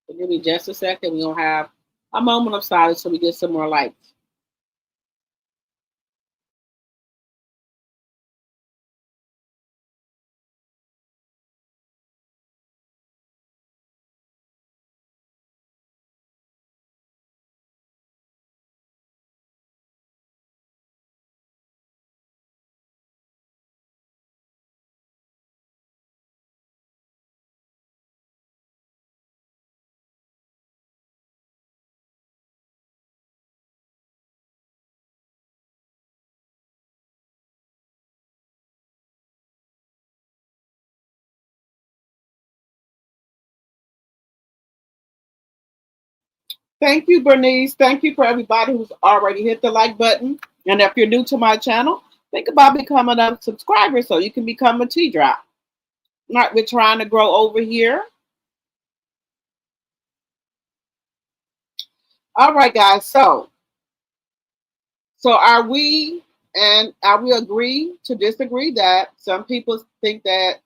So give me just a second. We're going to have a moment of silence so we get some more likes. Thank you, Bernice. Thank you for everybody who's already hit the like button. And if you're new to my channel, think about becoming a subscriber so you can become a T-Drop. Right, we're trying to grow over here. All right, guys. So are we agree to disagree that some people think that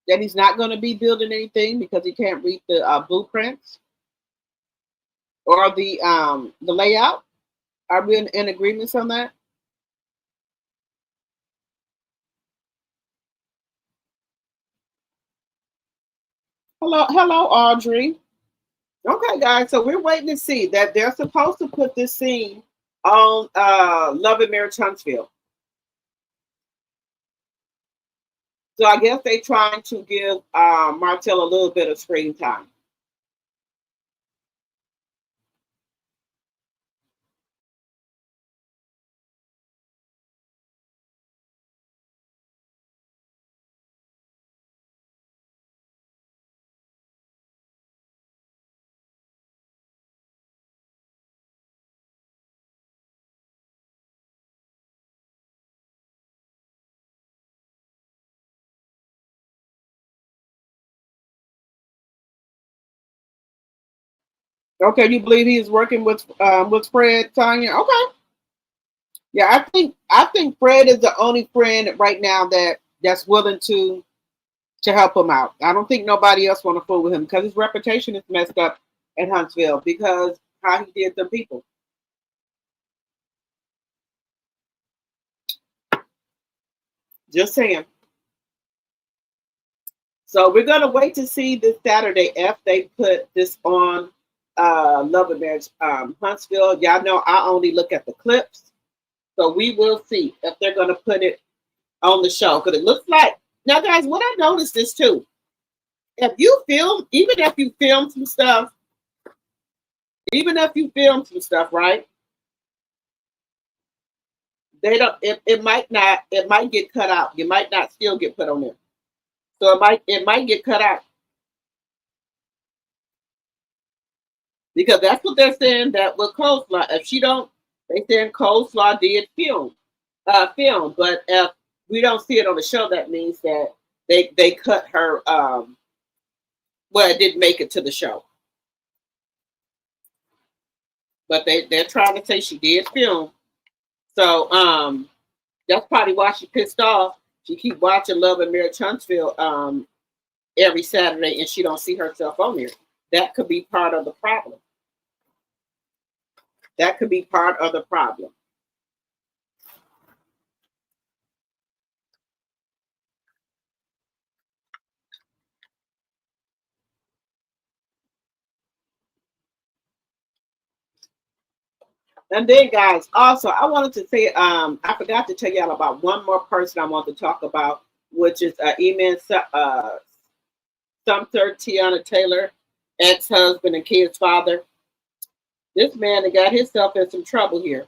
that he's not going to be building anything because he can't read the blueprints or the layout? Are we in agreement on that? Hello, Audrey. Okay, guys. So we're waiting to see that they're supposed to put this scene on Love and Marriage Huntsville. So I guess they're trying to give Martell a little bit of screen time. Okay, you believe he is working with Fred, Tanya? Okay. Yeah, I think Fred is the only friend right now that's willing to help him out. I don't think nobody else want to fool with him because his reputation is messed up in Huntsville because how he did the people. Just saying. So we're gonna wait to see this Saturday if they put this on Love and Marriage Huntsville. Y'all know I only look at the clips, so we will see if they're gonna put it on the show because it looks like now, guys. What I noticed is too, if you film, even if you film some stuff, right? They don't. It might not. It might get cut out. You might not still get put on there. So it might get cut out because that's what they're saying that with coleslaw. If she don't, they saying coleslaw did film. But if we don't see it on the show, that means that they cut her. Well, it didn't make it to the show, but they're trying to say she did film. So that's probably why she pissed off. She keep watching Love and Marriage Huntsville every Saturday, and she don't see herself on there. That could be part of the problem. That could be part of the problem. And then, guys, also I wanted to say, I forgot to tell y'all about one more person I want to talk about, which is Eman Sumter Tiana Taylor, ex-husband and kid's father. This man that got himself in some trouble here.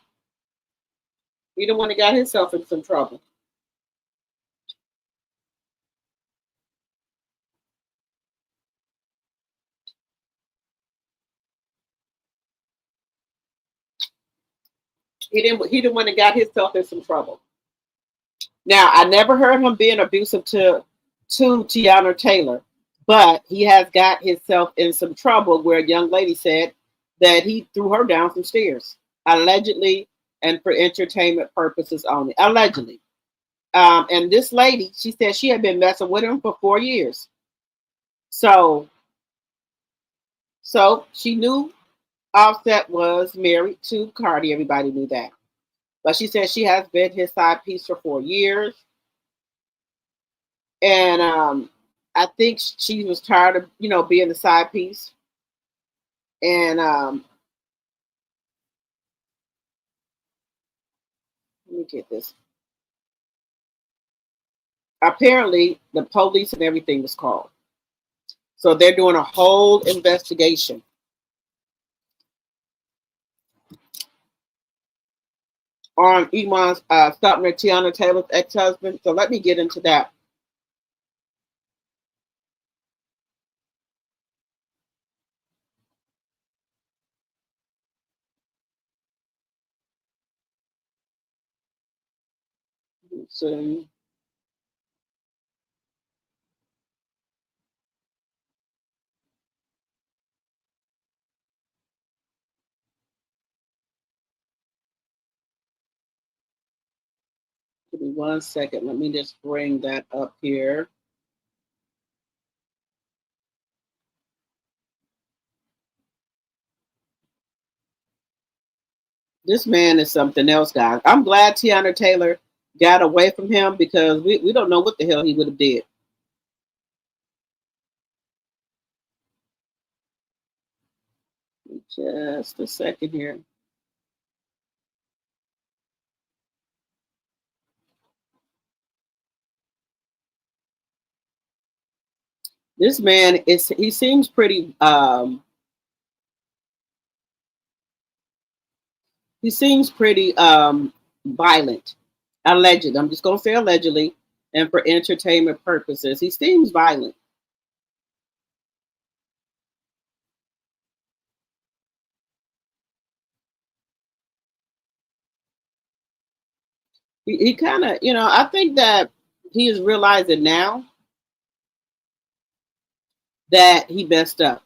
He the one that got himself in some trouble. He the one that got himself in some trouble. Now, I never heard him being abusive to Tiana Taylor, but he has got himself in some trouble where a young lady said that he threw her down some stairs, allegedly, and for entertainment purposes only. Allegedly. And this lady, she said she had been messing with him for 4 years. So, so she knew Offset was married to Cardi. Everybody knew that. But she said she has been his side piece for 4 years. And I think she was tired of, being the side piece. And let me get this. Apparently, the police and everything was called. So they're doing a whole investigation on Iman's Sumner Tiana Taylor's ex-husband. So let me get into that. So, give me 1 second. Let me just bring that up here. This man is something else, guys. I'm glad Tiana Taylor got away from him because we don't know what the hell he would have did. Just a second here. This man he seems pretty violent. Alleged. I'm just gonna say allegedly, and for entertainment purposes. He seems violent. He kind of, I think that he is realizing now that he messed up.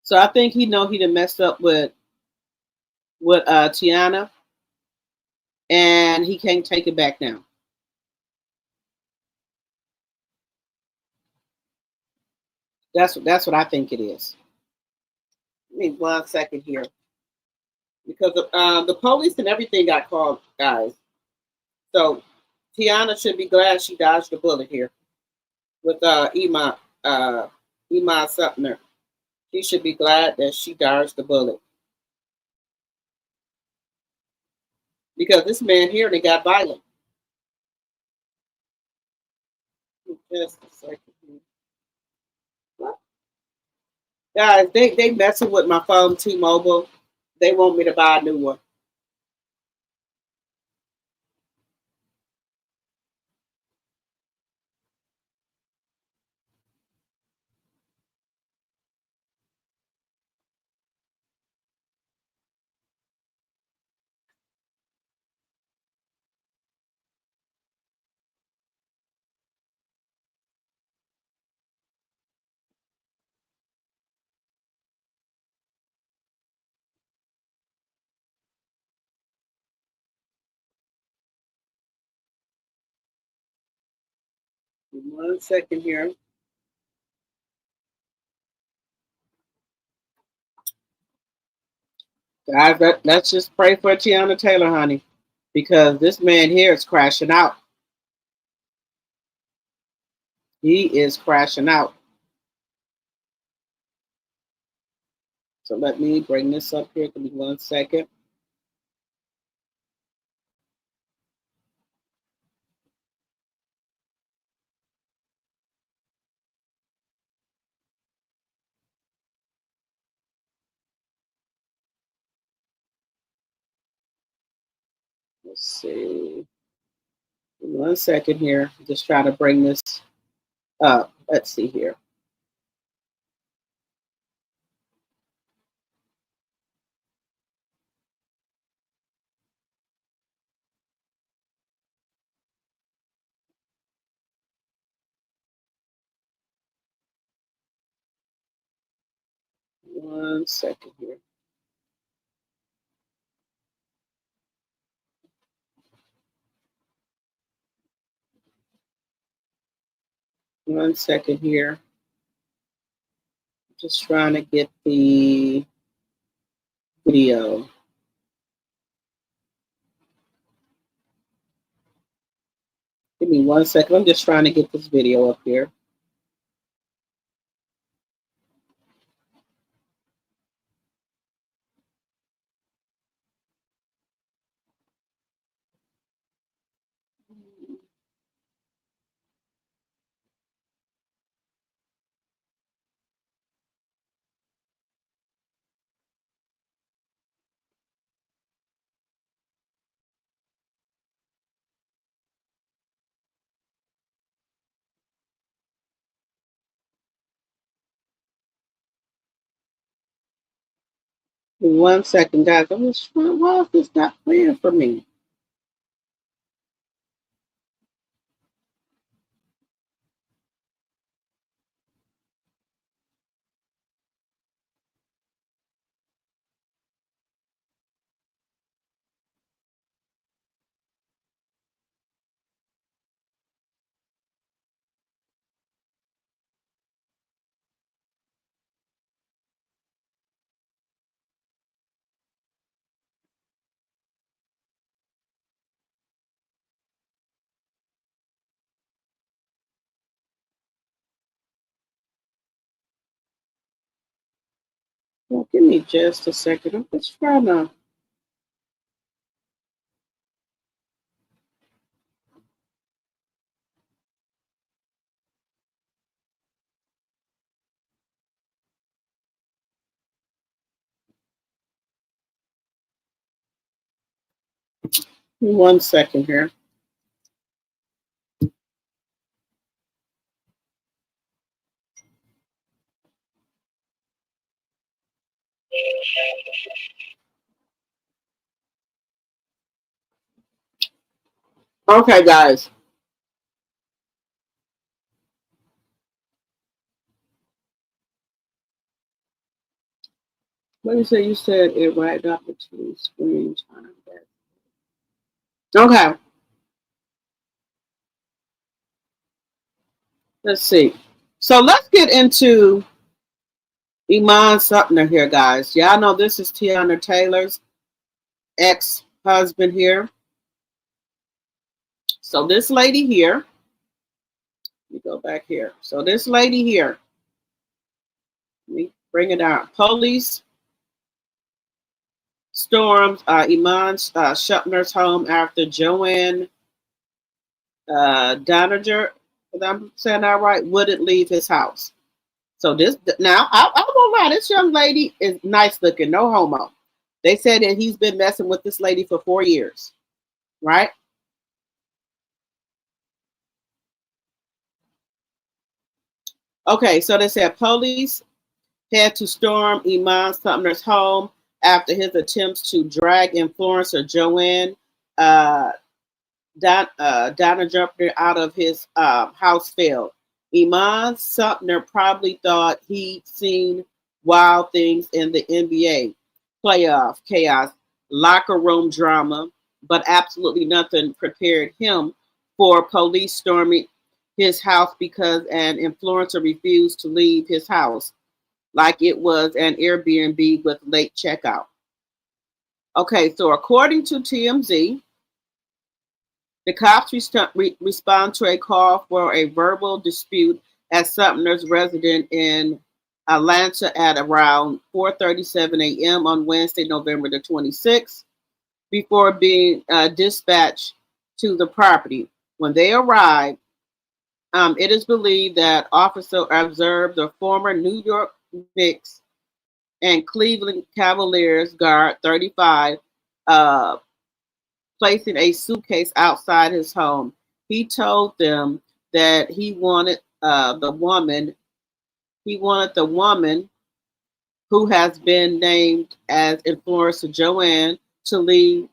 So I think he know he done messed up with Tiana, and he can't take it back now. That's what I think it is. Give me 1 second here, because the police and everything got called, guys. So Tiana should be glad she dodged a bullet here with Iman Sumner. She should be glad that she dodged the bullet, because this man here, they got violent. Just a second. What? Guys, they messing with my phone, T-Mobile. They want me to buy a new one. 1 second here. Guys, let's just pray for Tiana Taylor, honey, because this man here is crashing out. He is crashing out. So let me bring this up here. Give me 1 second. Let's see. 1 second here. Just try to bring this up. Let's see here. One second here. One second here. Just trying to get the video. Give me 1 second. I'm just trying to get this video up here. Give me 1 second, guys. I'm just trying. Why is this not playing for me? Well, give me just a second. I'm just trying to. Give me 1 second here. Okay, guys. What you say? You said it right up to screen time. Okay, let's see. So let's get into Iman Sumner here, guys. Y'all know this is Tiana Taylor's ex-husband here. So this lady here, let me go back here. So this lady here, let me bring it out. Police stormed Iman Sumner's home after Joanne Doniger, if I'm saying that right, wouldn't leave his house. So this now, I won't lie, this young lady is nice looking, no homo. They said that he's been messing with this lady for 4 years, right? Okay, so they said police had to storm Iman Sumner's home after his attempts to drag influencer Joanne uh, Donna Jumper out of his house failed. Iman Sumner probably thought he'd seen wild things in the NBA playoff chaos, locker room drama, but absolutely nothing prepared him for police storming his house because an influencer refused to leave his house like it was an Airbnb with late checkout. Okay, so according to TMZ, the cops respond to a call for a verbal dispute at Sumner's residence in Atlanta at around 4:37 a.m. on Wednesday, November the 26th, before being dispatched to the property. When they arrived, it is believed that officers observed the former New York Knicks and Cleveland Cavaliers guard 35 uh, placing a suitcase outside his home. He told them that he wanted the woman who has been named as influencer Joanne to leave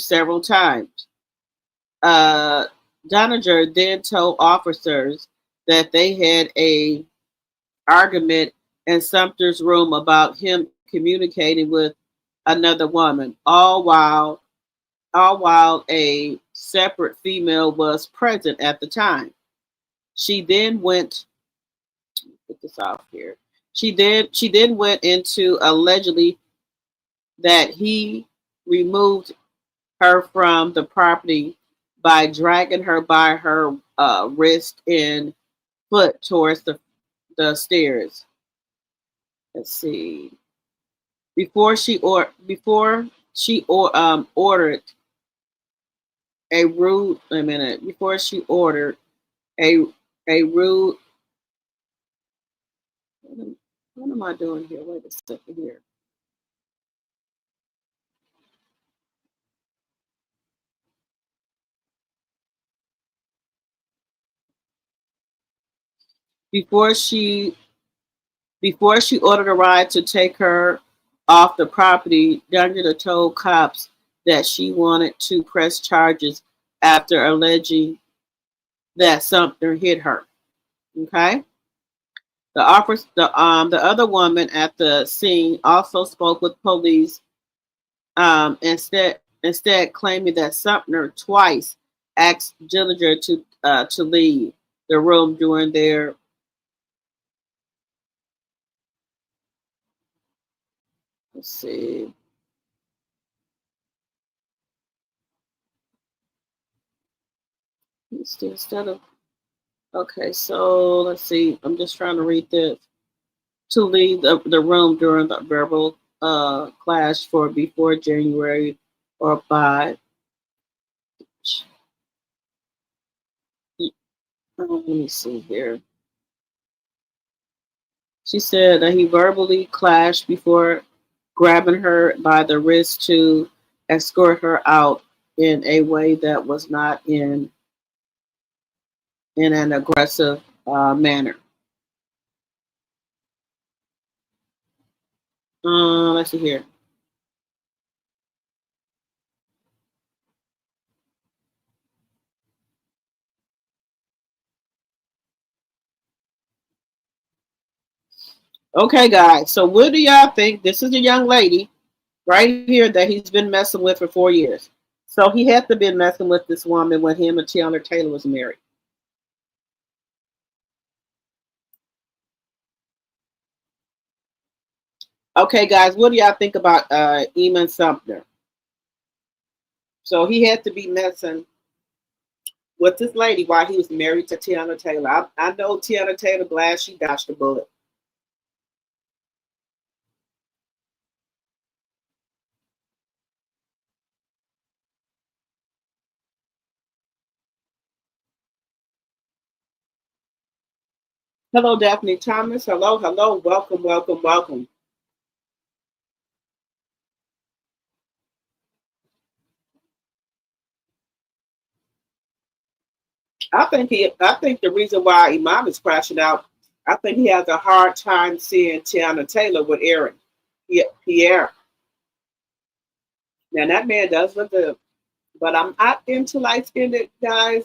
several times. Uh, Doninger then told officers that they had a argument in Sumter's room about him communicating with another woman, all while a separate female was present at the time. She then went put this off here. She then went into allegedly that he removed her from the property by dragging her by her wrist and foot towards the stairs. Let's see. Ordered a rude a minute before she ordered a a rude what am I doing here? Wait a second here. Before she before she ordered a ride to take her off the property, Daniela told cops that she wanted to press charges after alleging that Sumter hit her. Okay. The other woman at the scene also spoke with police, instead claiming that Sumter twice asked Dillinger to leave the room during their. Let's see. Instead of okay, so let's see. I'm just trying to read this. To leave the room during the verbal clash for before January or by. Let me see here. She said that he verbally clashed before grabbing her by the wrist to escort her out in a way that was not in an aggressive manner. Let's see here. Okay, guys. So what do y'all think? This is a young lady right here that he's been messing with for 4 years. So he had to been messing with this woman when him and Tiana Taylor was married. Okay, guys, what do y'all think about Eamon Sumner? So he had to be messing with this lady while he was married to Tiana Taylor. I know Tiana Taylor glad she dodged the bullet. Hello, Daphne Thomas. Hello, hello. Welcome, welcome, welcome. I think the reason why Imam is crashing out, I think he has a hard time seeing Tiana Taylor with Aaron. Pierre. Now that man does look good. But I'm not into light skinned guys.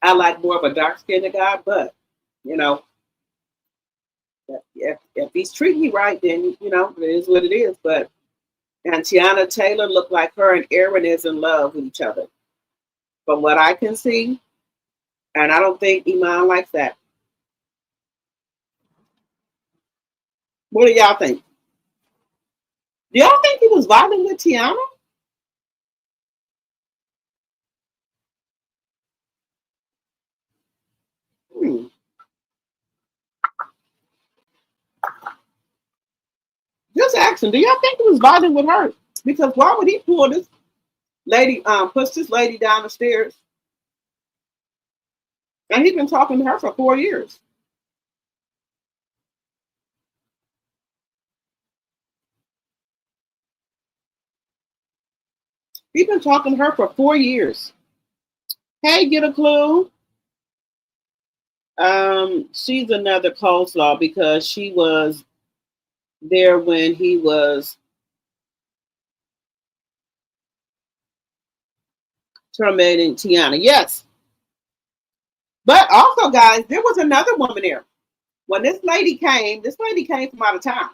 I like more of a dark skinned guy, but you know, if he's treating me right, then you know, it is what it is. But and Tiana Taylor looked like her and Aaron is in love with each other. From what I can see, and I don't think Iman likes that. What do y'all think? Do y'all think he was vibing with Tiana? Hmm. Just asking, do y'all think he was vibing with her? Because why would he pull this lady, push this lady down the stairs? And he's been talking to her for 4 years. He's been talking to her for 4 years. Hey, get a clue. She's another coleslaw because she was there when he was terminating Tiana. Yes. But also, guys, there was another woman there. When this lady came from out of town.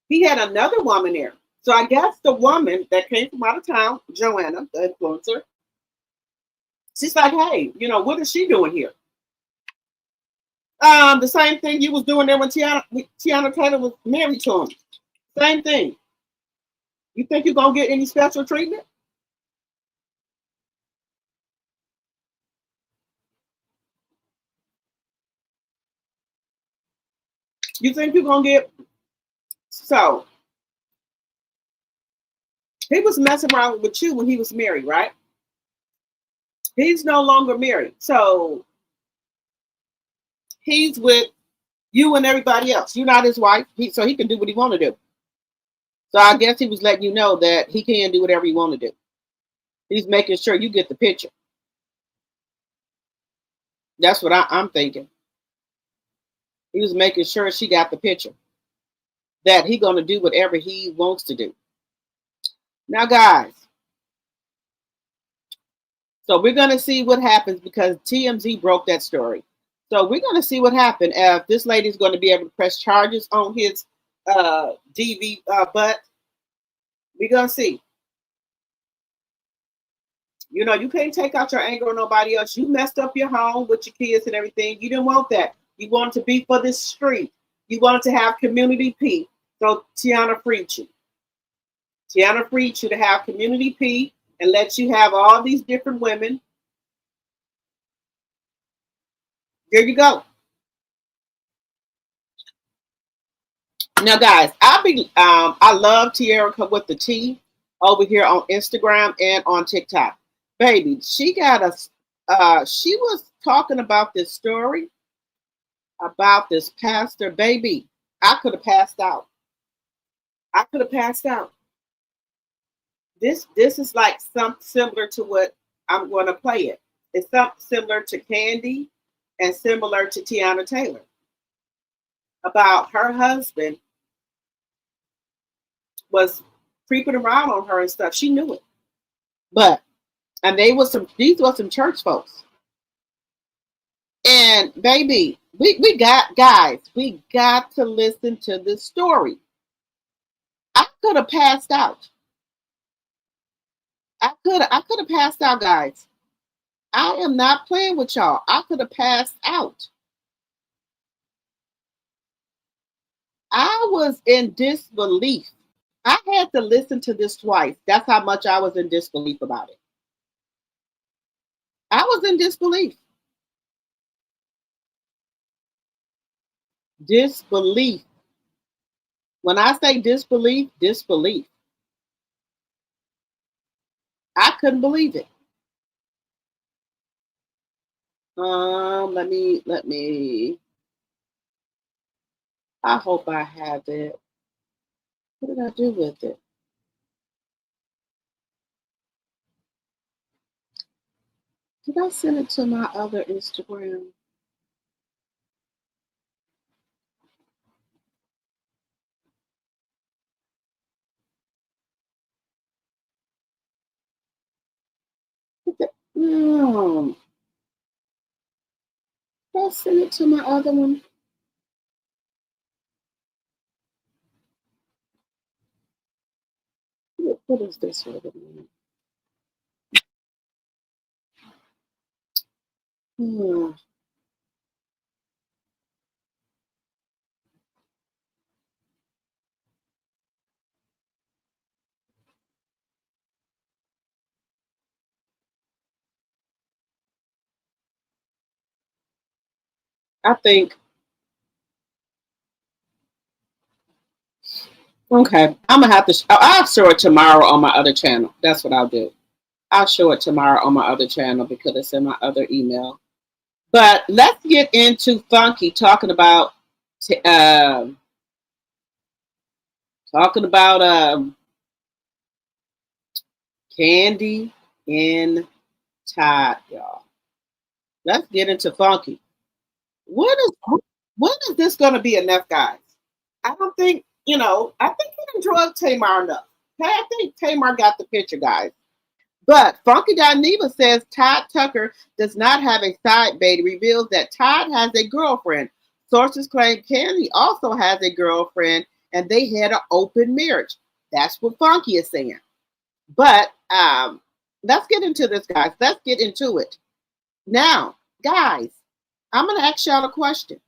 He had another woman there. So I guess the woman that came from out of town, Joanna, the influencer, she's like, hey, you know, what is she doing here? The same thing you was doing there when Tiana Taylor was married to him. Same thing. You think you're gonna get any special treatment? You think you're gonna get so he was messing around with you when he was married, right? He's no longer married. So he's with you and everybody else. You're not his wife. So he can do what he want to do. So I guess he was letting you know that he can do whatever he want to do. He's making sure you get the picture. That's what I'm thinking. He was making sure she got the picture. That he gonna do whatever he wants to do. Now, guys, so we're gonna see what happens because TMZ broke that story. So we're gonna see what happens if this lady's gonna be able to press charges on his DV butt. We're gonna see. You know, you can't take out your anger on nobody else. You messed up your home with your kids and everything. You didn't want that. You wanted to be for this street. You wanted to have community peace. So Tiana freed you. Tiana freed you to have community peace and let you have all these different women. There you go. Now, guys, I love Tierra with the T over here on Instagram and on TikTok. Baby, she got us. She was talking about this story about this pastor. Baby, I could have passed out. I could have passed out. This is like something similar to what I'm going to play it. It's something similar to KANDI and similar to Tiana Taylor about her husband was creeping around on her and stuff. She knew it, but and these were some church folks, And baby, we got guys, we got to listen to this story. I could have passed out. I could have passed out, guys. I am not playing with y'all. I could have passed out. I was in disbelief. I had to listen to this twice. That's how much I was in disbelief about it. I was in disbelief. Disbelief. When I say disbelief, disbelief. I couldn't believe it. Let me. I hope I have it. What did I do with it? Did I send it to my other Instagram? No. Did I send it to my other one? What is this other one? I think. Okay, I'm gonna have to. I'll show it tomorrow on my other channel. That's what I'll do. I'll show it tomorrow on my other channel because it's in my other email. But let's get into Funky talking about talking about Kandi and Todd, y'all. Let's get into Funky. When is this going to be enough, guys? I don't think I think he didn't drug Tamar enough. Okay, I think Tamar got the picture, guys. But Funky.Neva says Todd Tucker does not have a side baby, reveals that Todd has a girlfriend. Sources claim Kandi also has a girlfriend and they had an open marriage. That's what Funky is saying. But let's get into this, guys. Let's get into it. Now, guys, I'm going to ask y'all a question.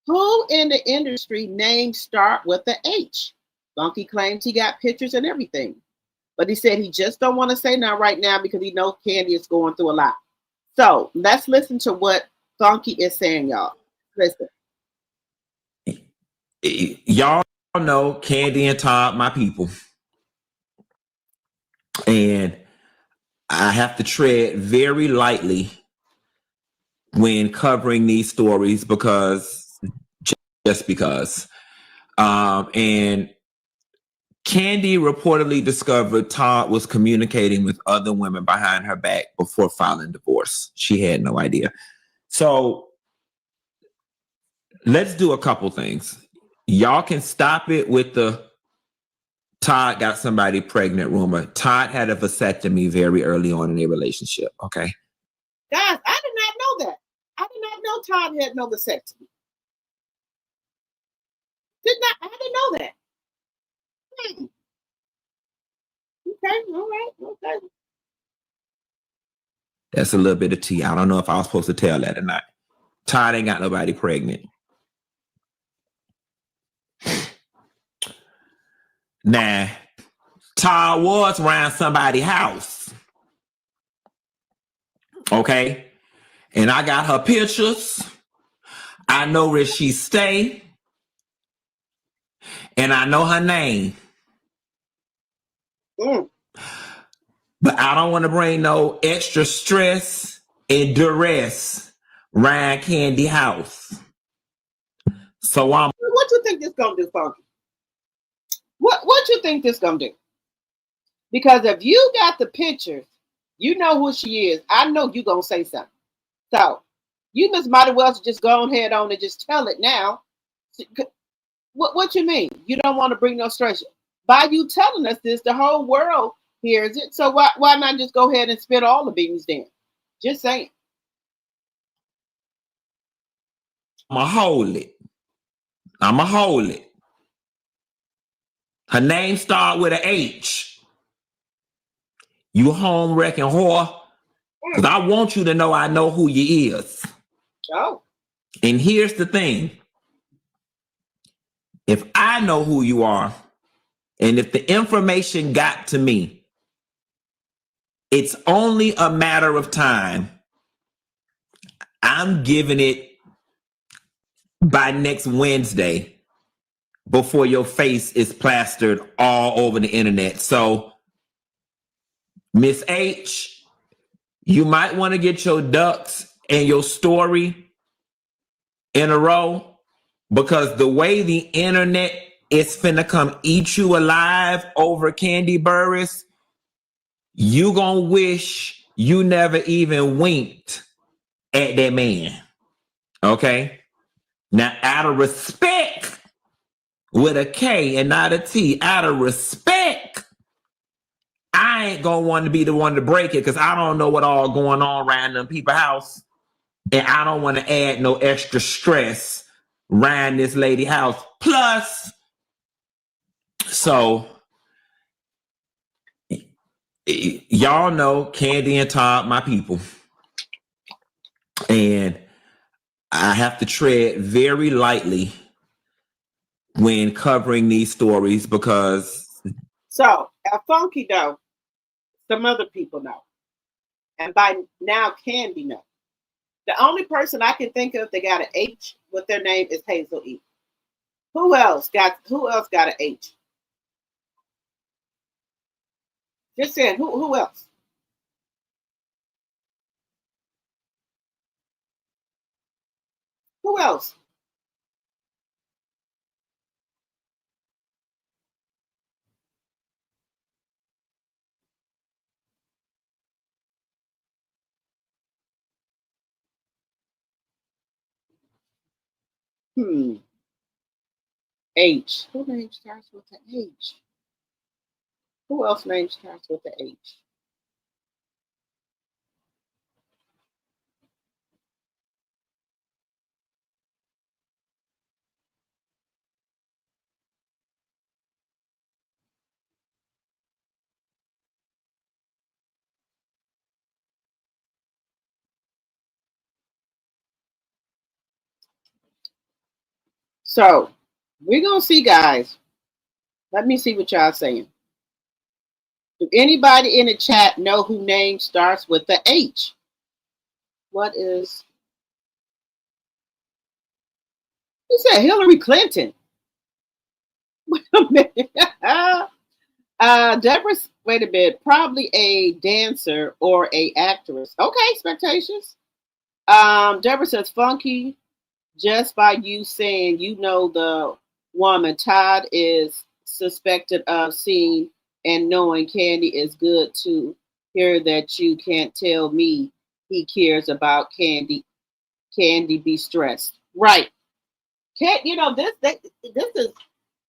Who in the industry names start with the H? Funky claims he got pictures and everything. But he said he just don't want to say now right now because he knows Kandi is going through a lot. So let's listen to what Funky is saying, y'all. Listen. Y'all know Kandi and Todd, my people. And I have to tread very lightly when covering these stories because just because. And Kandi reportedly discovered Todd was communicating with other women behind her back before filing divorce. She had no idea. So let's do a couple things. Y'all can stop it with the Todd got somebody pregnant rumor. Todd had a vasectomy very early on in their relationship. Okay. Guys, I did not know that. I did not know Todd had no vasectomy. I didn't know that. Okay, all right, okay. That's a little bit of tea. I don't know if I was supposed to tell that or not. Todd ain't got nobody pregnant. Nah, Todd was around somebody's house. Okay. And I got her pictures. I know where she stay. And I know her name. But I don't want to bring no extra stress and duress around Kandi house. So I'm. What you think this gonna do, Funky? What you think this gonna do? Because if you got the pictures, you know who she is. I know you gonna say something. So you might as well just go ahead on and just tell it now. What you mean? You don't want to bring no stress. By you telling us this, the whole world hears it. So why not just go ahead and spit all the beans then? Just saying. I'ma hold it. I'ma hold it. Her name start with a H. You home wrecking whore. Because I want you to know I know who you is. Oh. And here's the thing. If I know who you are, and if the information got to me, it's only a matter of time. I'm giving it by next Wednesday before your face is plastered all over the internet. So, Miss H, you might want to get your ducks and your story in a row, because the way the internet is finna come eat you alive over Kandi Burruss, you gonna wish you never even winked at that man. Okay? Now, out of respect, with a K and not a T, out of respect, I ain't gonna want to be the one to break it, because I don't know what all going on around them people's house. And I don't want to add no extra stress around this lady house. Plus, so y'all know Kandi and Todd, my people. And I have to tread very lightly when covering these stories, because So, Funky though, some other people know. And by now, Kandi know. The only person I can think of that got an H with their name is Hazel E. Who else got an H? Just saying, who else? Who else? H. Who name starts with the H? Who else name starts with the H? So we're gonna see, guys. Let me see what y'all saying. Do anybody in the chat know who name starts with the H? What is? You said Hillary Clinton. Wait a minute. Deborah, wait a minute. Probably a dancer or a actress. Okay, expectations. Deborah says Funky. Just by you saying you know the woman, Todd is suspected of seeing and knowing Kandi is good to hear that you can't tell me he cares about Kandi. Kandi be stressed. Right. Can't this is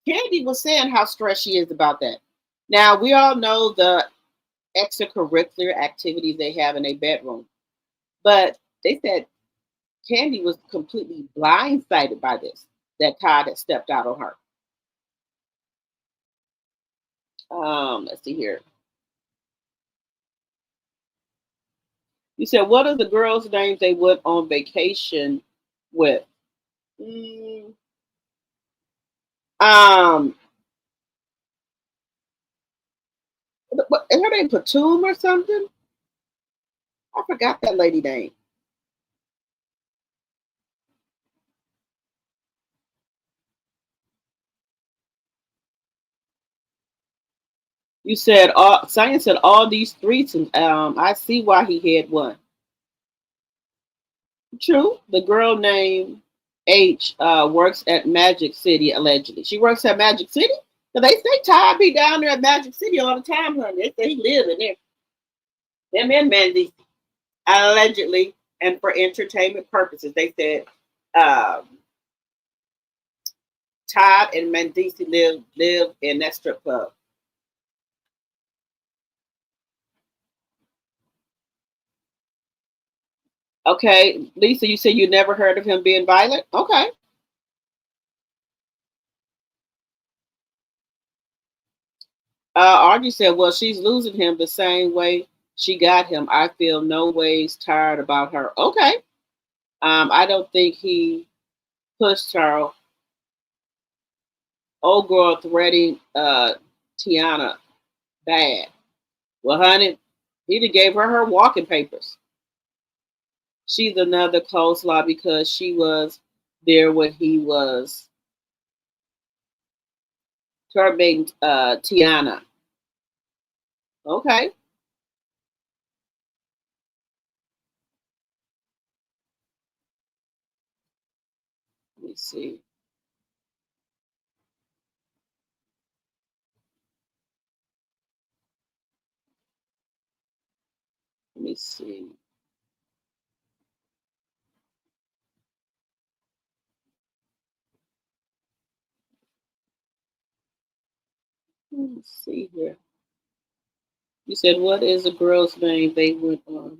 Kandi was saying how stressed she is about that. Now we all know the extracurricular activities they have in a bedroom. But they said Kandi was completely blindsided by this, that Todd had stepped out on her. Let's see here. You said, what are the girls' names they went on vacation with? Is her name Patum or something? I forgot that lady name. You said Science said all these threesomes. I see why he had one. True. The girl named H works at Magic City, allegedly. She works at Magic City? So they say Todd be down there at Magic City all the time, honey. They say he live in there. Them and Mandy, allegedly, and for entertainment purposes. They said Todd and Mendici live in that strip club. Okay, Lisa, you said you never heard of him being violent? Okay. Audrey said, well, she's losing him the same way she got him. I feel no ways tired about her. Okay. I don't think he pushed her. Old girl threatening Tiana bad. Well, honey, he done gave her walking papers. She's another coleslaw because she was there when he was terminating Tiana. Okay. Let me see. Let me see. Let me see here. You said, what is the girl's name they went on?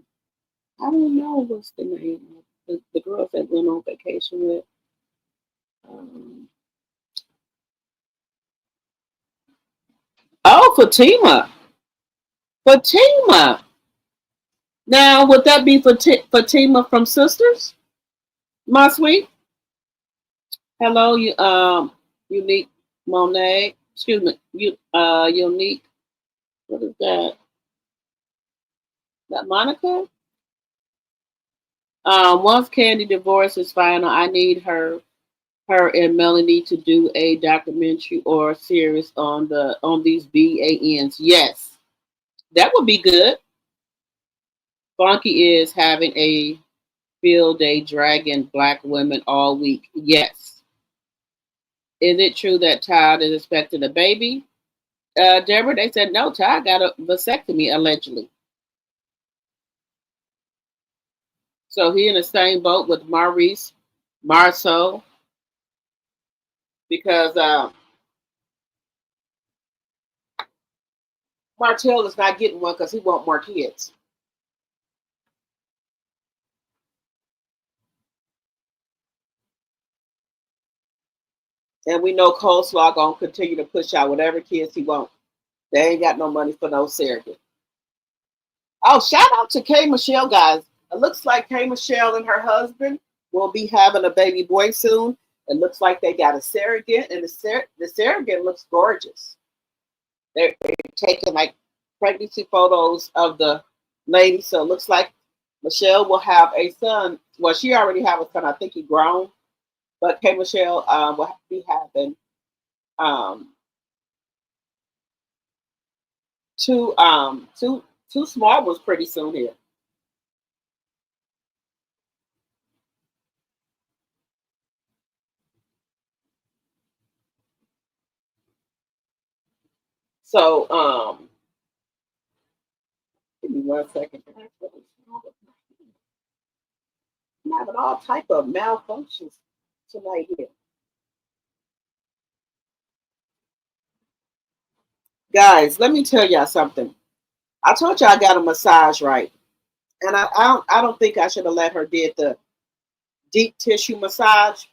I don't know what's the name of the girls that went on vacation with. Um, oh, Fatima. Fatima. Now, would that be Fatima from Sisters? My sweet. Hello, you unique Monet. Excuse me, unique. What is that? That Monica? Once Candy divorce is final, I need her and Melanie to do a documentary or series on these BANs. Yes, that would be good. Funky is having a field day dragging black women all week. Yes. Is it true that Todd is expecting a baby? Deborah, they said no. Todd got a vasectomy allegedly, so he in the same boat with Maurice Marceau because Martell is not getting one because he want more kids. And we know Coleslaw gonna continue to push out whatever kids he wants. They ain't got no money for no surrogate. Oh, shout out to K Michelle, guys. It looks like K Michelle and her husband will be having a baby boy soon. It looks like they got a surrogate, and the surrogate looks gorgeous. They're taking like pregnancy photos of the lady, so it looks like Michelle will have a son. Well, she already have a son. I think he grown, but K Michelle will be having um, two small ones pretty soon here. So give me 1 second. I'm having all type of malfunctions tonight here. Guys, let me tell y'all something. I told you I got a massage right. And I don't think I should have let her did the deep tissue massage.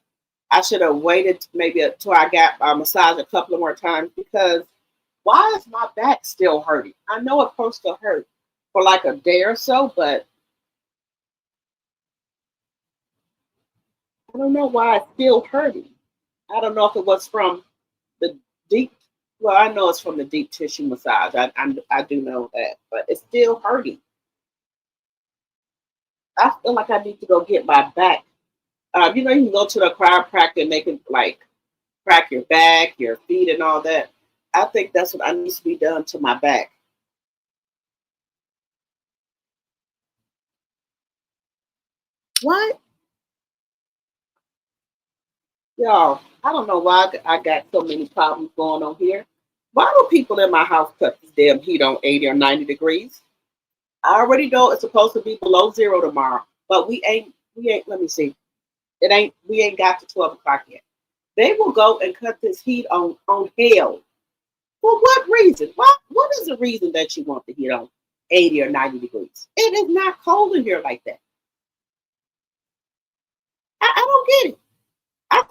I should have waited maybe until I got a massage a couple of more times because why is my back still hurting? I know it's supposed to hurt for like a day or so, but I don't know why it's still hurting. I don't know if it was from the deep. Well, I know it's from the deep tissue massage. I do know that, but it's still hurting. I feel like I need to go get my back. You can go to the chiropractor and they can like crack your back, your feet, and all that. I think that's what I needs to be done to my back. What? Y'all, I don't know why I got so many problems going on here. Why do people in my house cut this damn heat on 80 or 90 degrees? I already know it's supposed to be below zero tomorrow, but we ain't, let me see. We ain't got to 12 o'clock yet. They will go and cut this heat on hell. For what reason? What is the reason that you want the heat on 80 or 90 degrees? It is not cold in here like that. I don't get it. I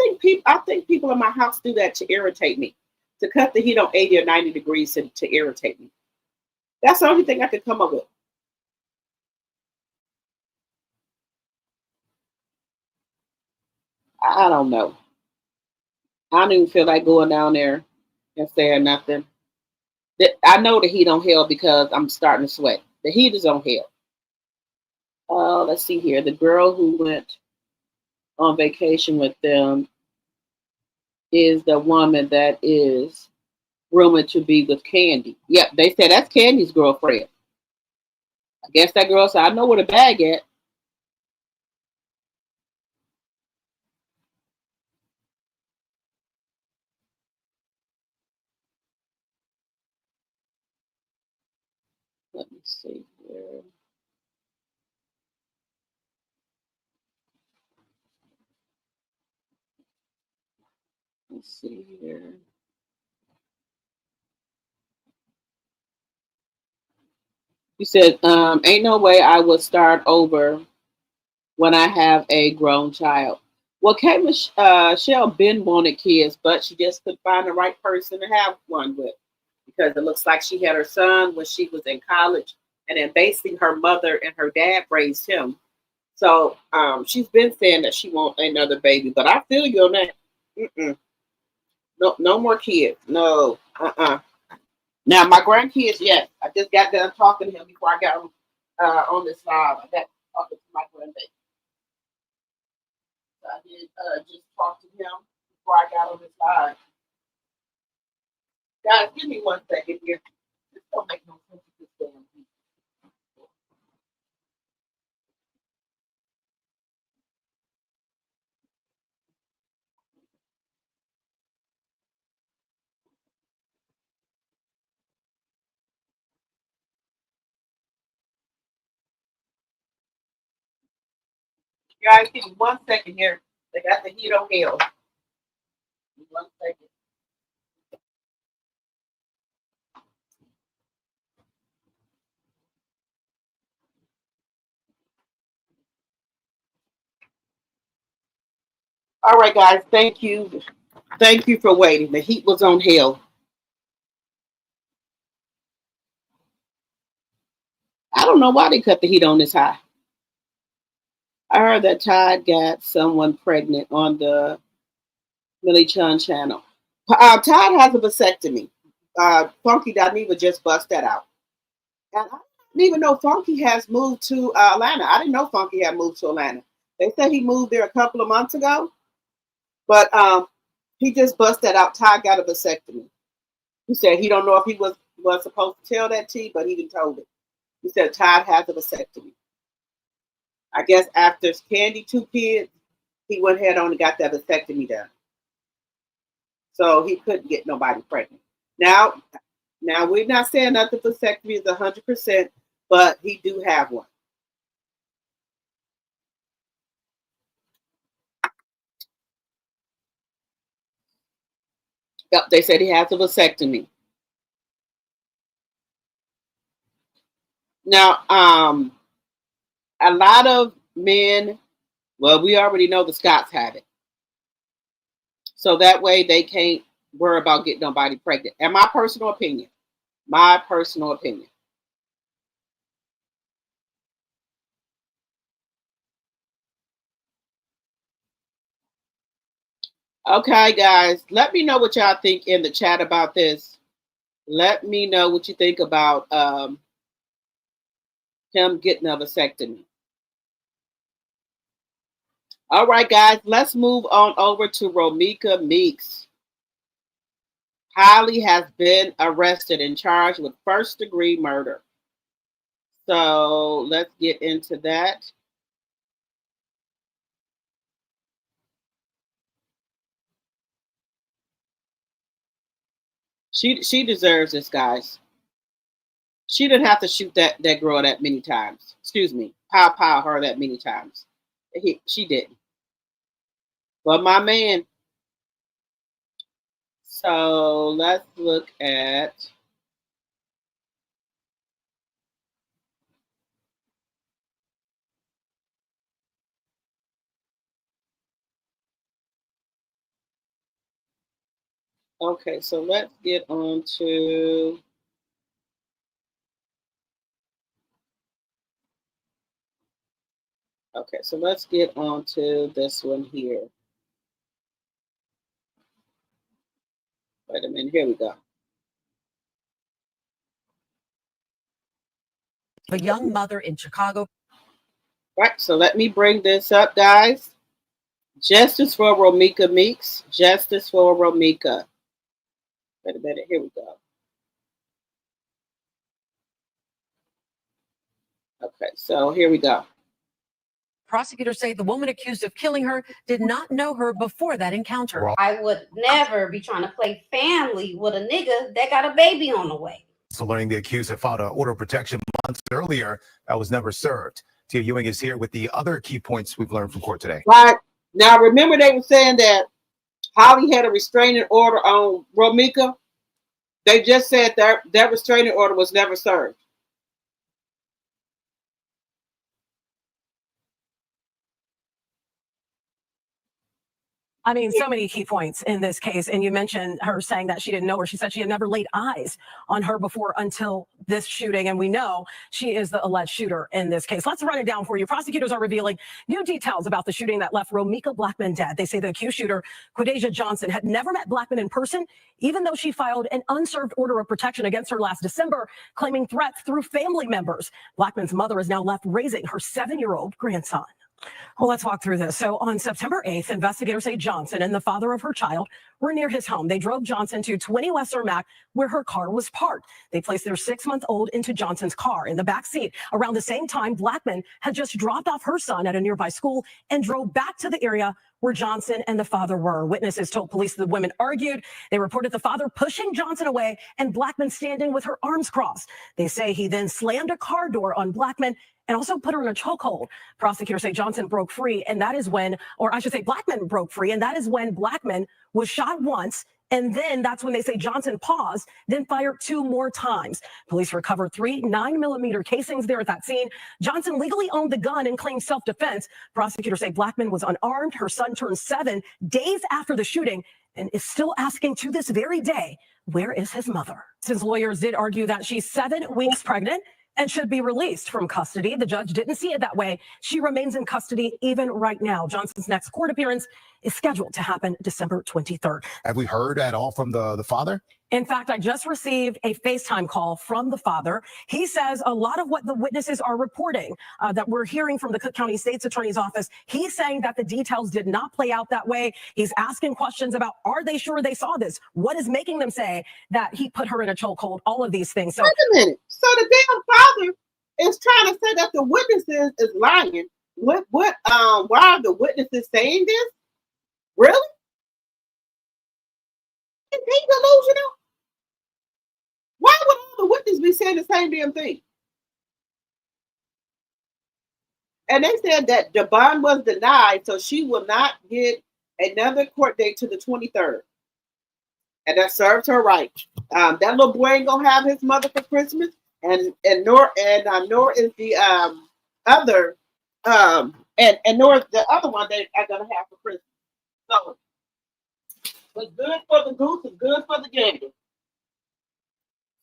think people in my house do that to irritate me, to cut the heat on 80 or 90 degrees to irritate me. That's the only thing I could come up with. I don't know. I don't even feel like going down there and saying nothing. I know the heat on hell because I'm starting to sweat. The heat is on hell. Let's see here. The girl who went on vacation with them is the woman that is rumored to be with KANDI. Yep, they said that's KANDI's girlfriend. I guess that girl said, I know where the bag at. Let me see here. Let's see here. You said, ain't no way I would start over when I have a grown child. Well, Kate Michelle been wanted kids, but she just couldn't find the right person to have one with because it looks like she had her son when she was in college, and then basically her mother and her dad raised him. So she's been saying that she wants another baby, but I feel you on that. Mm-mm. No, no more kids. No. Now my grandkids, yes. I just got done talking to him before I got on this live. I got talking to my grandbaby. So I did just talk to him before I got on this live. Guys, give me 1 second here. This don't make no sense with this damn thing. Guys, give me 1 second here. They got the heat on hell. 1 second. All right, guys. Thank you. Thank you for waiting. The heat was on hell. I don't know why they cut the heat on this high. I heard that Todd got someone pregnant on the Millie Chun channel. Todd has a vasectomy. Funky Dineva just bust that out. And I didn't even know Funky has moved to Atlanta. I didn't know Funky had moved to Atlanta. They said he moved there a couple of months ago, but he just bust that out. Todd got a vasectomy. He said he don't know if he was supposed to tell that T, but he didn't told it. He said Todd has a vasectomy. I guess after KANDI 2 kids, he went ahead on and got that vasectomy done. So he couldn't get nobody pregnant. Now we're not saying that the vasectomy is 100%, but he do have one. Yep, they said he has a vasectomy. Now, a lot of men, well, we already know the Scots have it. So that way they can't worry about getting nobody pregnant. And my personal opinion. My personal opinion. Okay, guys, let me know what y'all think in the chat about this. Let me know what you think about him getting a vasectomy. All right, guys, let's move on over to Romika Meeks. Holly has been arrested and charged with first-degree murder. So let's get into that. She deserves this, guys. She didn't have to shoot that girl that many times. Excuse me, pow her that many times. She didn't. But my man. So let's look at. Okay, so let's get on to. Okay, so let's get on to this one here. Wait a minute, here we go. A young mother in Chicago. Right, so let me bring this up, guys. Justice for Romika Meeks. Justice for Romika. Wait a minute, here we go. Okay, so here we go. Prosecutors say the woman accused of killing her did not know her before that encounter. I would never be trying to play family with a nigga that got a baby on the way. So learning the accused had filed an order of protection months earlier that was never served. Tia Ewing is here with the other key points we've learned from court today. Right. Now, remember they were saying that Holly had a restraining order on Romika? They just said that restraining order was never served. I mean, so many key points in this case. And you mentioned her saying that she didn't know her. She said she had never laid eyes on her before until this shooting. And we know she is the alleged shooter in this case. Let's run it down for you. Prosecutors are revealing new details about the shooting that left Romika Blackman dead. They say the accused shooter, Quadeja Johnson, had never met Blackman in person, even though she filed an unserved order of protection against her last December, claiming threats through family members. Blackman's mother is now left raising her 7-year-old grandson. Well, let's walk through this. So on September 8th, investigators say Johnson and the father of her child were near his home. They drove Johnson to 20 West Cermak, where her car was parked. They placed their 6-month-old into Johnson's car in the back seat. Around the same time, Blackman had just dropped off her son at a nearby school and drove back to the area where Johnson and the father were. Witnesses told police the women argued. They reported the father pushing Johnson away and Blackman standing with her arms crossed. They say he then slammed a car door on Blackman and also put her in a chokehold. Prosecutors say Johnson broke free, and that is when, or I should say Blackman broke free, and that is when Blackman was shot once, and then that's when they say Johnson paused, then fired 2 more times. Police recovered 3 9mm casings there at that scene. Johnson legally owned the gun and claimed self-defense. Prosecutors say Blackman was unarmed. Her son turned 7 days after the shooting and is still asking to this very day, where is his mother? Since lawyers did argue that she's 7 weeks pregnant and should be released from custody, the judge didn't see it that way. She remains in custody even right now. Johnson's next court appearance is scheduled to happen December 23rd. Have we heard at all from the father? In fact, I just received a FaceTime call from the father. He says a lot of what the witnesses are reporting that we're hearing from the Cook County State's Attorney's Office, he's saying that the details did not play out that way. He's asking questions about, are they sure they saw this? What is making them say that he put her in a chokehold? All of these things. So wait a minute. So the damn father is trying to say that the witnesses is lying. Why are the witnesses saying this? Really? Is he delusional? Why would all the witnesses be saying the same damn thing? And they said that the bond was denied, so she will not get another court date to the 23rd. And that serves her right. That little boy ain't gonna have his mother for Christmas, and nor is the other nor the other one they are gonna have for Christmas. So what's good for the goose is good for the gander.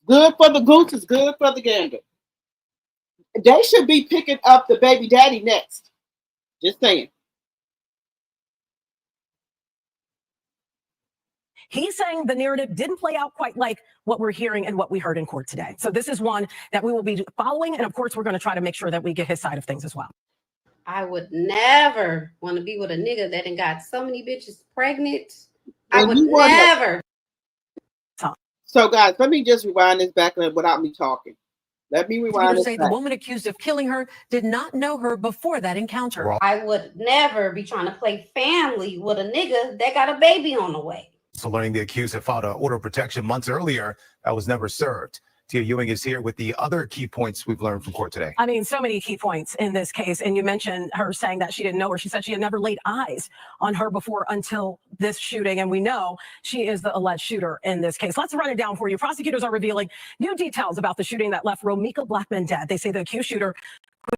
Good for the goose is good for the gander. They should be picking up the baby daddy next. Just saying. he's saying the narrative didn't play out quite like what we're hearing and what we heard in court today. So this is one that we will be following. And of course, we're going to try to make sure that we get his side of things as well. I would never want to be with a nigga that done got so many bitches pregnant. I would never. So guys, let me just rewind this back without me talking. Let me rewind this back. The woman accused of killing her did not know her before that encounter. I would never be trying to play family with a nigga that got a baby on the way. So learning the accused had filed an order of protection months earlier that was never served. Tia Ewing is here with the other key points we've learned from court today. I mean, so many key points in this case. And you mentioned her saying that she didn't know her. She said she had never laid eyes on her before until this shooting. And we know she is the alleged shooter in this case. Let's run it down for you. Prosecutors are revealing new details about the shooting that left Romika Blackman dead. They say the accused shooter,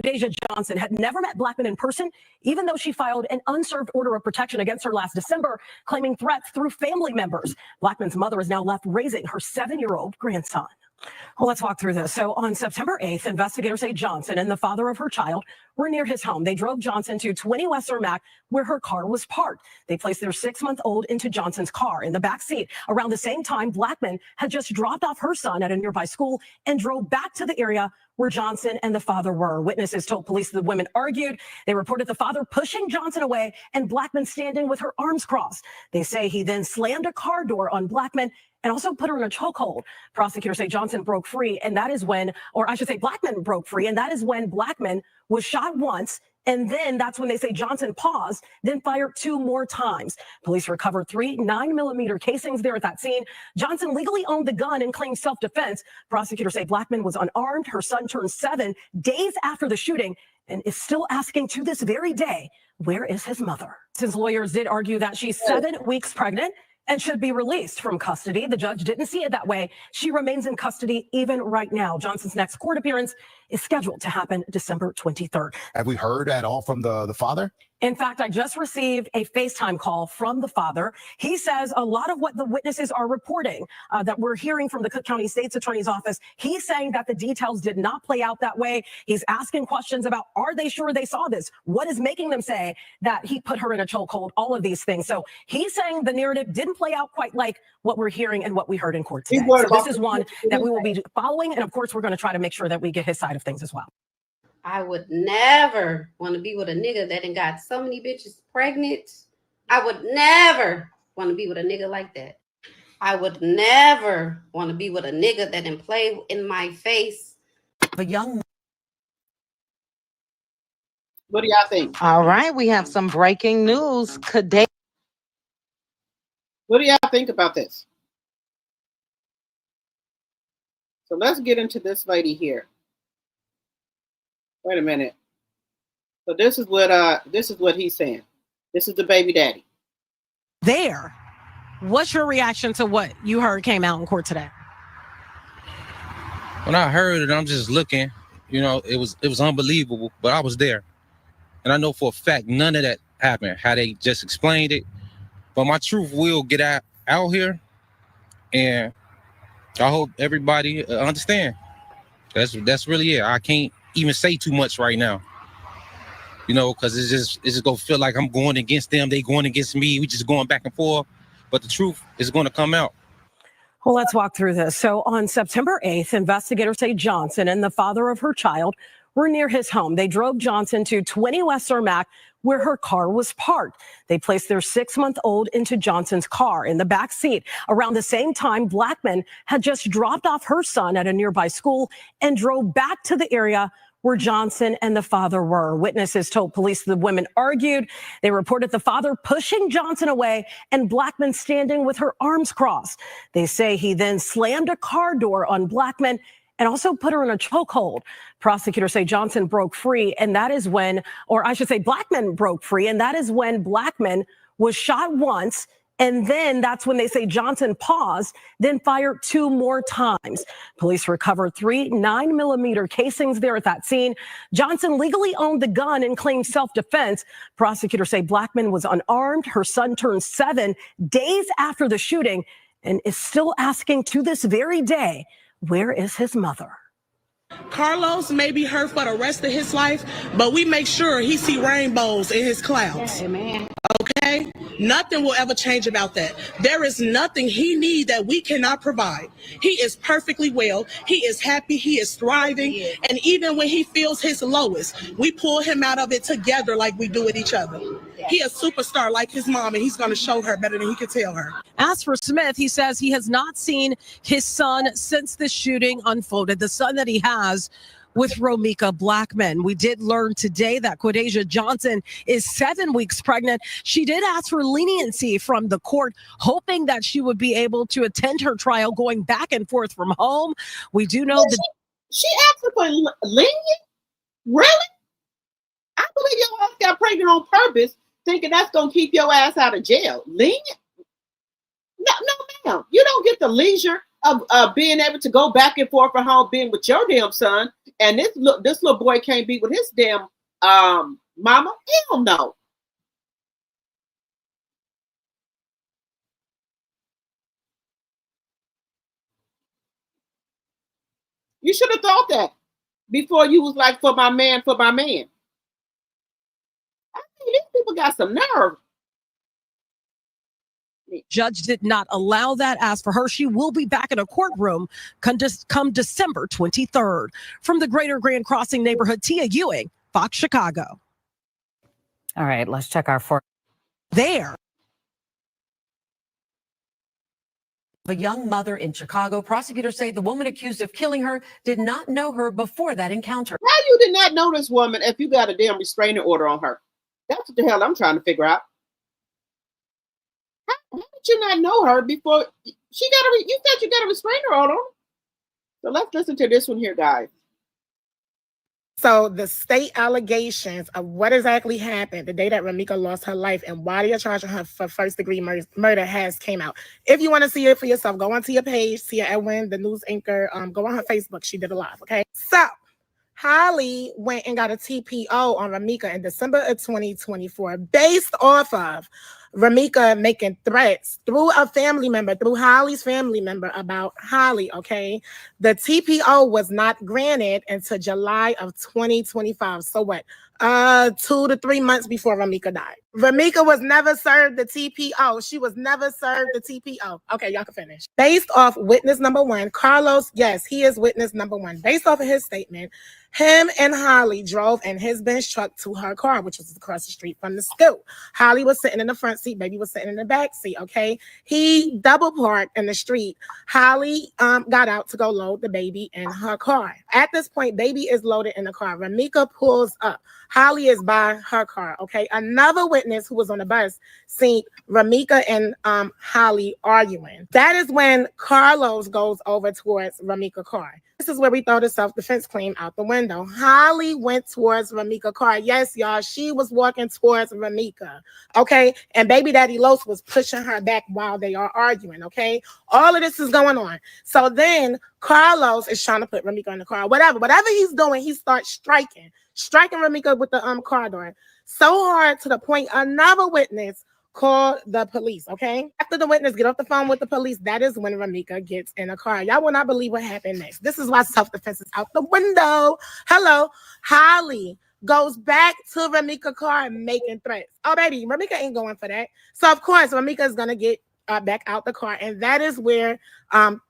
KANDI Johnson had never met Blackman in person, even though she filed an unserved order of protection against her last December, claiming threats through family members. Blackman's mother is now left raising her 7-year-old grandson. Well, let's walk through this. So on September 8th, investigators say Johnson and the father of her child were near his home. They drove Johnson to 20 West Cermak, where her car was parked. They placed their 6-month-old into Johnson's car in the back seat. Around the same time, Blackman had just dropped off her son at a nearby school and drove back to the area where Johnson and the father were. Witnesses told police the women argued. They reported the father pushing Johnson away and Blackman standing with her arms crossed. They say he then slammed a car door on Blackman and also put her in a chokehold. Prosecutors say Johnson broke free, and that is when, or I should say Blackman broke free, and that is when Blackman was shot once, and then that's when they say Johnson paused, then fired 2 more times. Police recovered 3 9mm casings there at that scene. Johnson legally owned the gun and claimed self-defense. Prosecutors say Blackman was unarmed. Her son turned 7 days after the shooting and is still asking to this very day, where is his mother? His lawyers did argue that she's 7 weeks pregnant and should be released from custody. The judge didn't see it that way. She remains in custody even right now. Johnson's next court appearance is scheduled to happen December 23rd. Have we heard at all from the father? In fact, I just received a FaceTime call from the father. He says a lot of what the witnesses are reporting that we're hearing from the Cook County State's Attorney's Office, he's saying that the details did not play out that way. He's asking questions about, are they sure they saw this? What is making them say that he put her in a chokehold? All of these things. So he's saying the narrative didn't play out quite like what we're hearing and what we heard in court today. So this is one that we will be following. And of course, we're going to try to make sure that we get his side of things as well. I would never want to be with a nigga that done got so many bitches pregnant. I would never want to be with a nigga like that. I would never want to be with a nigga that done play in my face. The young. What do y'all think? All right, we have some breaking news. KANDI. What do y'all think about this? So let's get into this lady here. Wait a minute. So this is what he's saying. This is the baby daddy. There. What's your reaction to what you heard came out in court today? When I heard it, I'm just looking, you know, it was unbelievable, but I was there. And I know for a fact none of that happened, how they just explained it. But my truth will get out here, and I hope everybody understand. That's really it. I can't even say too much right now, you know, because it's just gonna feel like I'm going against them, they going against me, we just going back and forth, but the truth is going to come out. Well, let's walk through this. So on September 8th, investigators say Johnson and the father of her child were near his home. They drove Johnson to 20 West Cermak, where her car was parked. They placed their 6-month-old into Johnson's car in the back seat. Around the same time, Blackman had just dropped off her son at a nearby school and drove back to the area where Johnson and the father were. Witnesses told police the women argued. They reported the father pushing Johnson away and Blackman standing with her arms crossed. They say he then slammed a car door on Blackman and also put her in a chokehold. Prosecutors say Johnson broke free, and that is when, or I should say Blackman broke free, and that is when Blackman was shot once, and then that's when they say Johnson paused, then fired 2 more times. Police recovered 3 9mm casings there at that scene. Johnson legally owned the gun and claimed self-defense. Prosecutors say Blackman was unarmed. Her son turned 7 days after the shooting and is still asking to this very day, where is his mother? Carlos may be hurt for the rest of his life, but we make sure he see rainbows in his clouds. Amen. Okay? Nothing will ever change about that. There is nothing he needs that we cannot provide. He is perfectly well. He is happy. He is thriving. And even when he feels his lowest, we pull him out of it together like we do with each other. He a superstar like his mom, and he's going to show her better than he can tell her. As for Smith, he says he has not seen his son since the shooting unfolded, the son that he has with Romika Blackman. We did learn today that KANDI Johnson is 7 weeks pregnant. She did ask for leniency from the court, hoping that she would be able to attend her trial going back and forth from home. We do know that she asked for lenient? Really? I believe your ass got pregnant on purpose, thinking that's going to keep your ass out of jail. Lenient? No, ma'am. You don't get the leisure of being able to go back and forth from home, being with your damn son. And this little boy can't be with his damn mama. Hell no. You should have thought that before you was like, for my man, for my man. I mean, these people got some nerve. Judge did not allow that. As for her, she will be back in a courtroom come December 23rd. From the Greater Grand Crossing neighborhood, Tia Ewing, Fox Chicago. All right, let's check our there. A young mother in Chicago. Prosecutors say the woman accused of killing her did not know her before that encounter. How you did not know this woman if you got a damn restraining order on her? That's what the hell I'm trying to figure out. How did you not know her before she got a? You said you got a restraining order on her. So let's listen to this one here, guys. So the state allegations of what exactly happened the day that Ramika lost her life and why they are charging her for first-degree murder has came out. If you want to see it for yourself, go onto your page, Tia Edwin, the news anchor. Go on her Facebook. She did a live, okay? So Holly went and got a TPO on Ramika in December of 2024 based off of Ramika making threats through a family member, through Holly's family member about Holly, okay? The TPO was not granted until July of 2025. So what? 2 to 3 months before Ramika died. Ramika was never served the TPO. She was never served the TPO. Okay, y'all can finish. Based off witness number 1, Carlos, yes, he is witness number 1. Based off of his statement, him and Holly drove in his Benz truck to her car, which was across the street from the school. Holly was sitting in the front seat. Baby was sitting in the back seat, okay? He double parked in the street. Holly got out to go load the baby in her car. At this point, baby is loaded in the car. Ramika pulls up. Holly is by her car, okay? Another witness who was on the bus seen Ramika and Holly arguing. That is when Carlos goes over towards Ramika's car. This is where we throw the self-defense claim out the window. Holly went towards Ramika's car. Yes, y'all, she was walking towards Ramika, okay? And baby daddy Los was pushing her back while they are arguing, okay? All of this is going on. So then Carlos is trying to put Ramika in the car. Whatever he's doing, he starts striking Ramika with the car door so hard to the point another witness called the police, okay? After the witness get off the phone with the police, that is when Ramika gets in a car. Y'all will not believe what happened next. This is why self-defense is out the window. Hello. Holly goes back to Ramika's car making threats. Oh, baby, Ramika ain't going for that. So, of course, Ramika is going to get back out the car, and that is where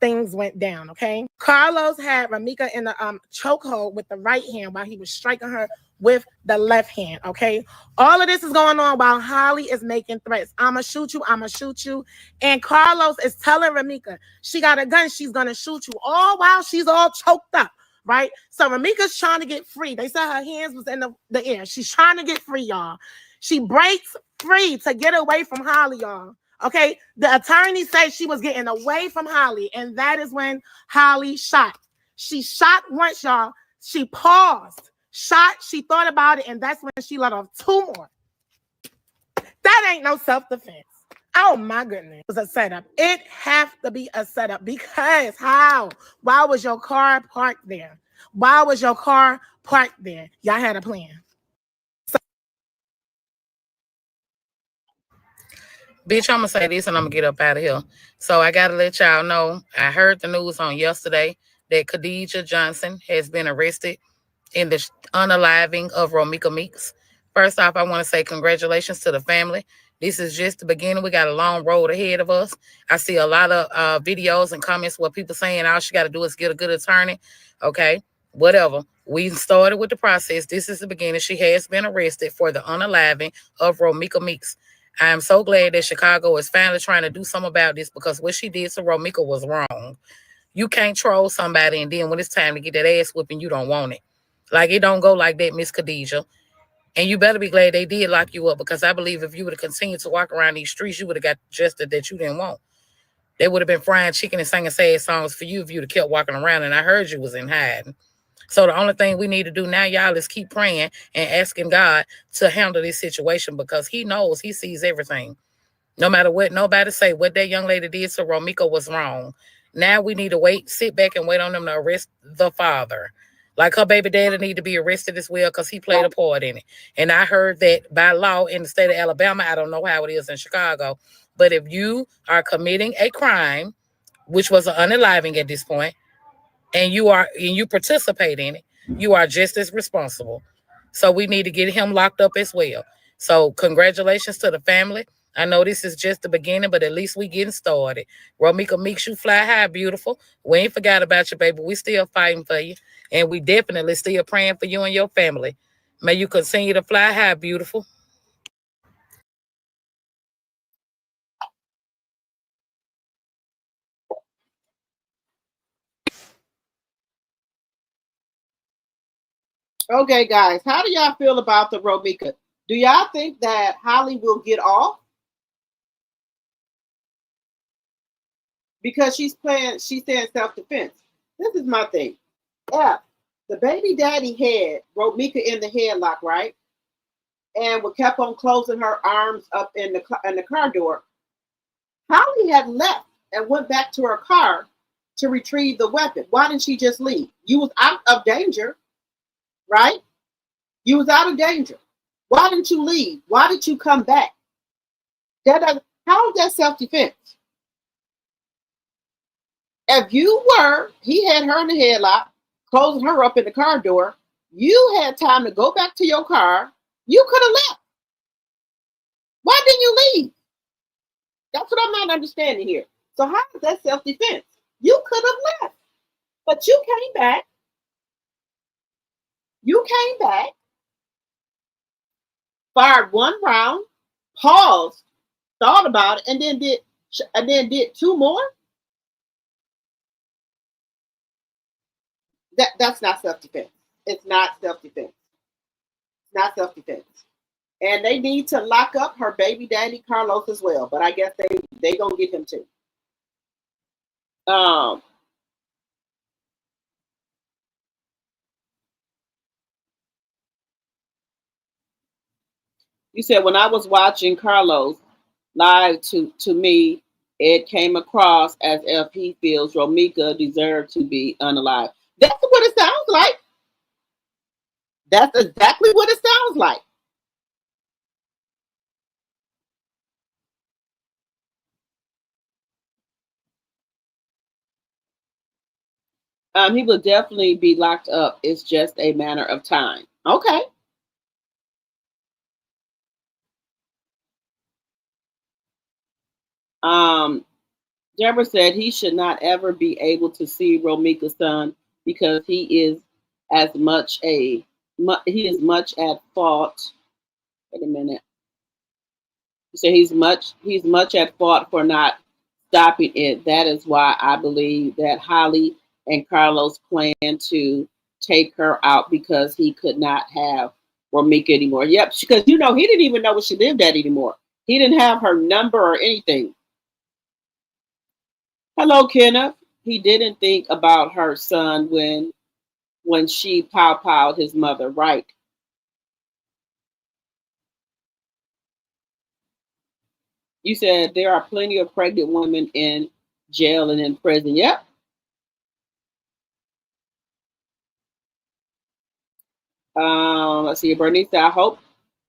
things went down, okay? Carlos had Ramika in the chokehold with the right hand while he was striking her with the left hand, okay? All of this is going on while Holly is making threats. I'ma shoot you, I'ma shoot you. And Carlos is telling Ramika she got a gun, she's gonna shoot you, all while she's all choked up, right? So Ramika's trying to get free. They said her hands was in the air. She's trying to get free, y'all. She breaks free to get away from Holly, y'all. Okay, the attorney said she was getting away from Holly, and that is when Holly shot. She shot once, y'all. She paused, shot, she thought about it, and that's when she let off 2 more. That ain't no self-defense. Oh my goodness. It was a setup. It have to be a setup because how? Why was your car parked there? Why was your car parked there? Y'all had a plan. Bitch, I'm going to say this and I'm going to get up out of here. So I got to let y'all know, I heard the news on yesterday that Khadijah Johnson has been arrested in the unaliving of Ramika Meeks. First off, I want to say congratulations to the family. This is just the beginning. We got a long road ahead of us. I see a lot of videos and comments where people saying all she got to do is get a good attorney. Okay, whatever. We started with the process. This is the beginning. She has been arrested for the unaliving of Ramika Meeks. I am so glad that Chicago is finally trying to do something about this because what she did to Ramika was wrong. You can't troll somebody and then when it's time to get that ass whooping, you don't want it. Like, it don't go like that, Miss Khadijah. And you better be glad they did lock you up because I believe if you would have continued to walk around these streets, you would have got justice that you didn't want. They would have been frying chicken and singing sad songs for you if you'd have kept walking around, and I heard you was in hiding. So the only thing we need to do now, y'all, is keep praying and asking God to handle this situation because he knows, he sees everything. No matter what nobody say, what that young lady did to Ramika was wrong. Now we need to wait, sit back and wait on them to arrest the father. Like her baby daddy need to be arrested as well because he played a part in it. And I heard that by law in the state of Alabama, I don't know how it is in Chicago, but if you are committing a crime, which was an unaliving at this point, and you participate in it, you are just as responsible. So we need to get him locked up as well. So congratulations to the family. I know this is just the beginning, but at least we getting started. Romika Meeks, you fly high, beautiful. We ain't forgot about you, baby. We still fighting for you. And we definitely still praying for you and your family. May you continue to fly high, beautiful. Okay, guys, how do y'all feel about the Romika? Do y'all think that Holly will get off? Because she's saying self-defense. This is my thing. Yeah, the baby daddy had Romika in the headlock, right? And we kept on closing her arms up in the car door. Holly had left and went back to her car to retrieve the weapon. Why didn't she just leave? You was out of danger, right? You was out of danger. Why didn't you leave? Why did you come back? How is that self-defense? If he had her in the headlock, closing her up in the car door, you had time to go back to your car. You could have left. Why didn't you leave? That's what I'm not understanding here. So how is that self-defense? You could have left, but you came back. You came back, fired one round, paused, thought about it, and then did two more. That's not self-defense. It's not self-defense. It's not self-defense. And they need to lock up her baby daddy Carlos as well. But I guess they gonna get him too. You said when I was watching Carlos live, to me, it came across as if he feels Romika deserved to be unalive. That's what it sounds like. That's exactly what it sounds like. He will definitely be locked up. It's just a matter of time. Okay. Deborah said he should not ever be able to see Romika's son because he is much at fault. Wait a minute. So he's much at fault for not stopping it. That is why I believe that Holly and Carlos planned to take her out because he could not have Romika anymore. Yep, because he didn't even know where she lived at anymore. He didn't have her number or anything. Hello, Kenneth. He didn't think about her son when she pow-powed his mother, right? You said there are plenty of pregnant women in jail and in prison. Yep. Let's see. Bernice said, I hope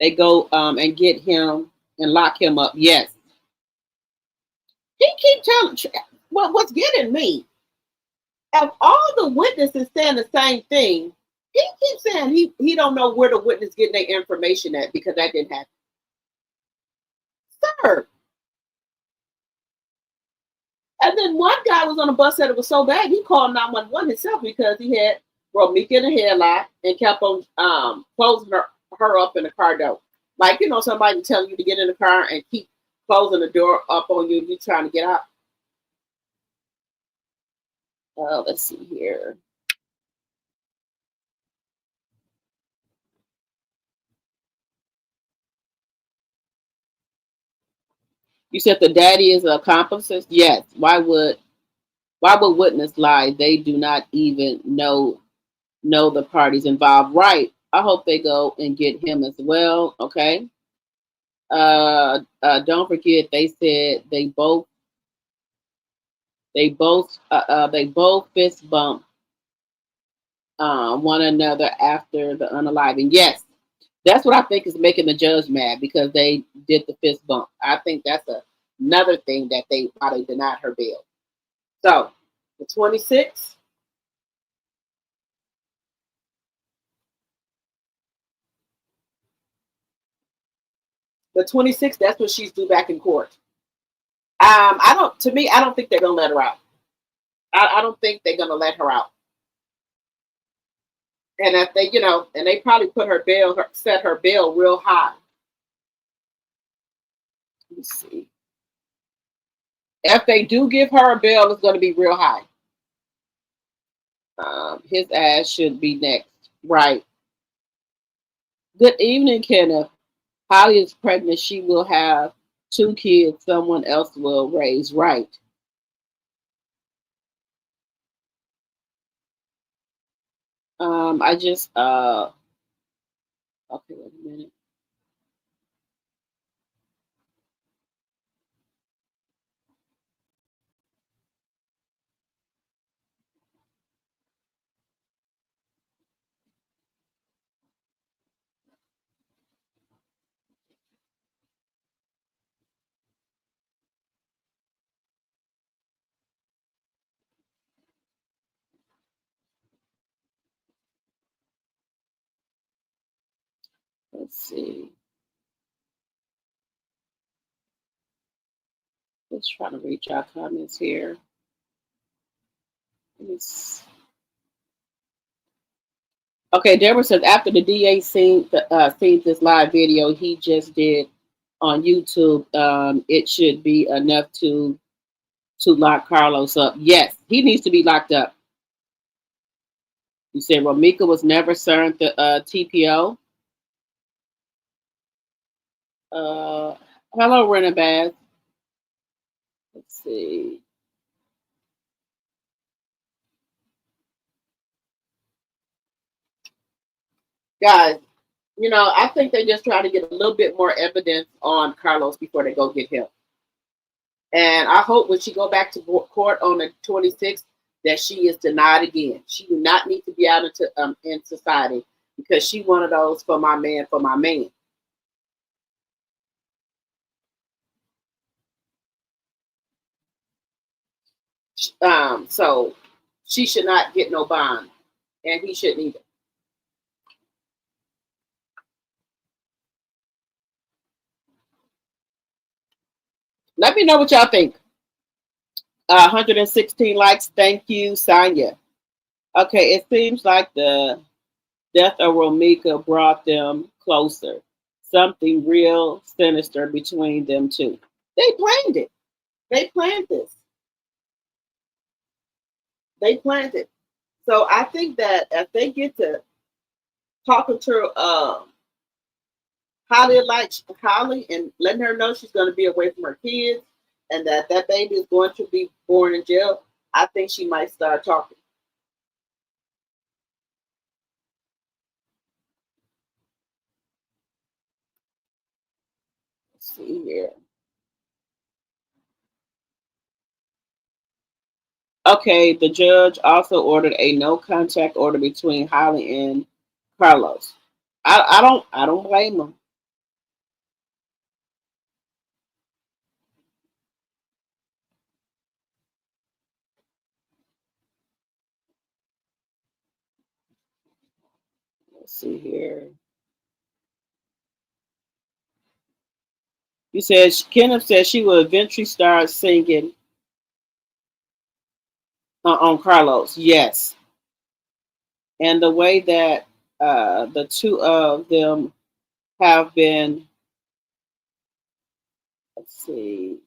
they go and get him and lock him up. Yes. He keeps telling. Well, what's getting me? If all the witnesses saying the same thing, he keeps saying he don't know where the witness getting their information at because that didn't happen. Sir. And then one guy was on a bus that it was so bad he called 911 himself because he had Romika in the headlock and kept on closing her up in the car door. Like, somebody telling you to get in the car and keep closing the door up on you if you're trying to get out. Let's see here. You said the daddy is an accomplice? Yes. Why would witness lie? They do not even know the parties involved. Right. I hope they go and get him as well. Okay. Don't forget they said they both fist bump one another after the unaliving. Yes, that's what I think is making the judge mad because they did the fist bump. I think that's another thing that why they denied her bail. So the 26th. The 26th, that's when she's due back in court. I don't. To me, I don't think they're gonna let her out. I don't think they're gonna let her out. And if they, and they probably put set her bail real high. Let me see. If they do give her a bail, it's going to be real high. His ass should be next. Right. Good evening, Kenneth. Holly is pregnant. She will have 2 kids. Someone else will raise. Right. I just okay, wait a minute. Let's see. Let's try to reach our comments here. Okay, Deborah says after the DA seen this live video he just did on YouTube, it should be enough to lock Carlos up. Yes, he needs to be locked up. You said Romika was never served the TPO. Hello, Renabaz. Let's see. Guys, I think they just try to get a little bit more evidence on Carlos before they go get him. And I hope when she go back to court on the 26th that she is denied again. She do not need to be out into in society because she one of those for my man, for my man. So she should not get no bond, and he shouldn't either. Let me know what y'all think. 116 likes. Thank you, Sanya. Okay, it seems like the death of Romika brought them closer. Something real sinister between them two. They planned it. They planned this. They planned it. So I think that if they get to talking to Holly and letting her know she's going to be away from her kids and that baby is going to be born in jail, I think she might start talking. Let's see here. Okay, the judge also ordered a no contact order between Holly and Carlos. I don't blame them. Let's see here. You said Kenneth said she will eventually start singing on Carlos. Yes, and the way that the two of them have been. Let's see.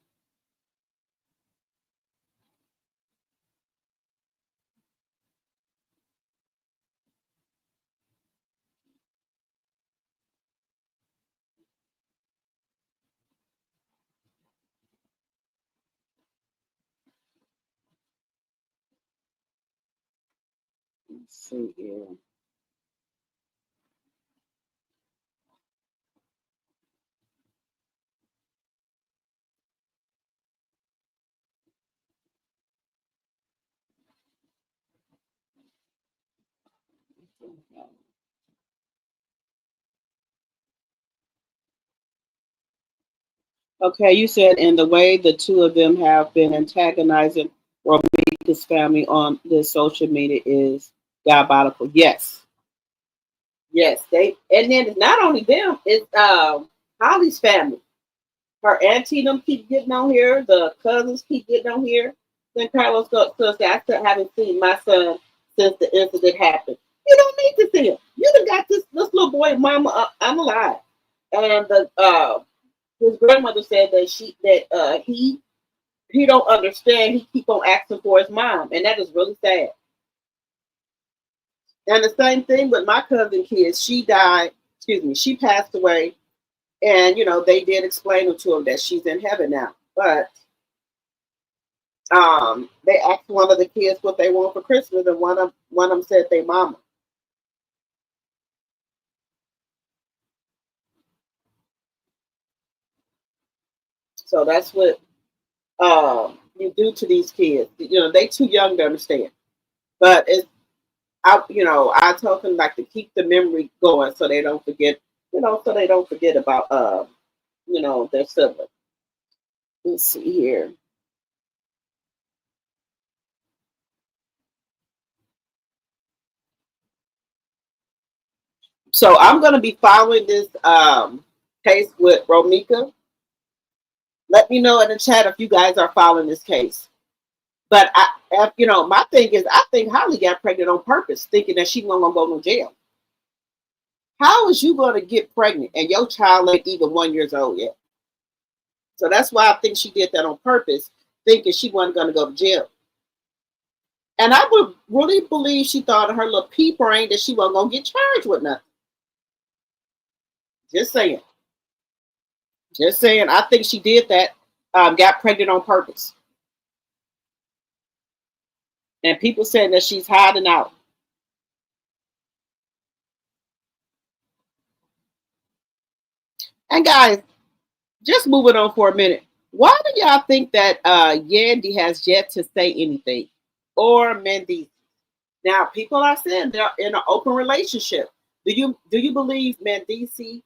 Let's see here. Okay, you said in the way the two of them have been antagonizing Romika's family on the social media is diabolical. Yes, yes, they, and then it's not only them, it's Holly's family. Her auntie them keep getting on here, the cousins keep getting on here. Then Carlos goes to say, I still haven't seen my son since the incident happened. You don't need to see him. You done got this little boy, mama, I'm alive. And the his grandmother said that he don't understand. He keep on asking for his mom, and that is really sad. And the same thing with my cousin kids. She died. Excuse me. She passed away, and they did explain to him that she's in heaven now. But they asked one of the kids what they want for Christmas, and one of them said they mama. So that's what you do to these kids. They too young to understand. But I told them like to keep the memory going so they don't forget. So they don't forget about their sibling. Let's see here. So I'm going to be following this case with Romika. Let me know in the chat if you guys are following this case. But my thing is, I think Holly got pregnant on purpose, thinking that she wasn't gonna go to jail. How is you going to get pregnant and your child ain't even 1 year old yet? So that's why I think she did that on purpose, thinking she wasn't going to go to jail. And I would really believe she thought in her little pea brain that she wasn't going to get charged with nothing. Just saying. Just saying. I think she did that, got pregnant on purpose. And people saying that she's hiding out. And guys, just moving on for a minute. Why do y'all think that Yandy has yet to say anything? Or Mendy? Now, people are saying they're in an open relationship. Do you believe Mendici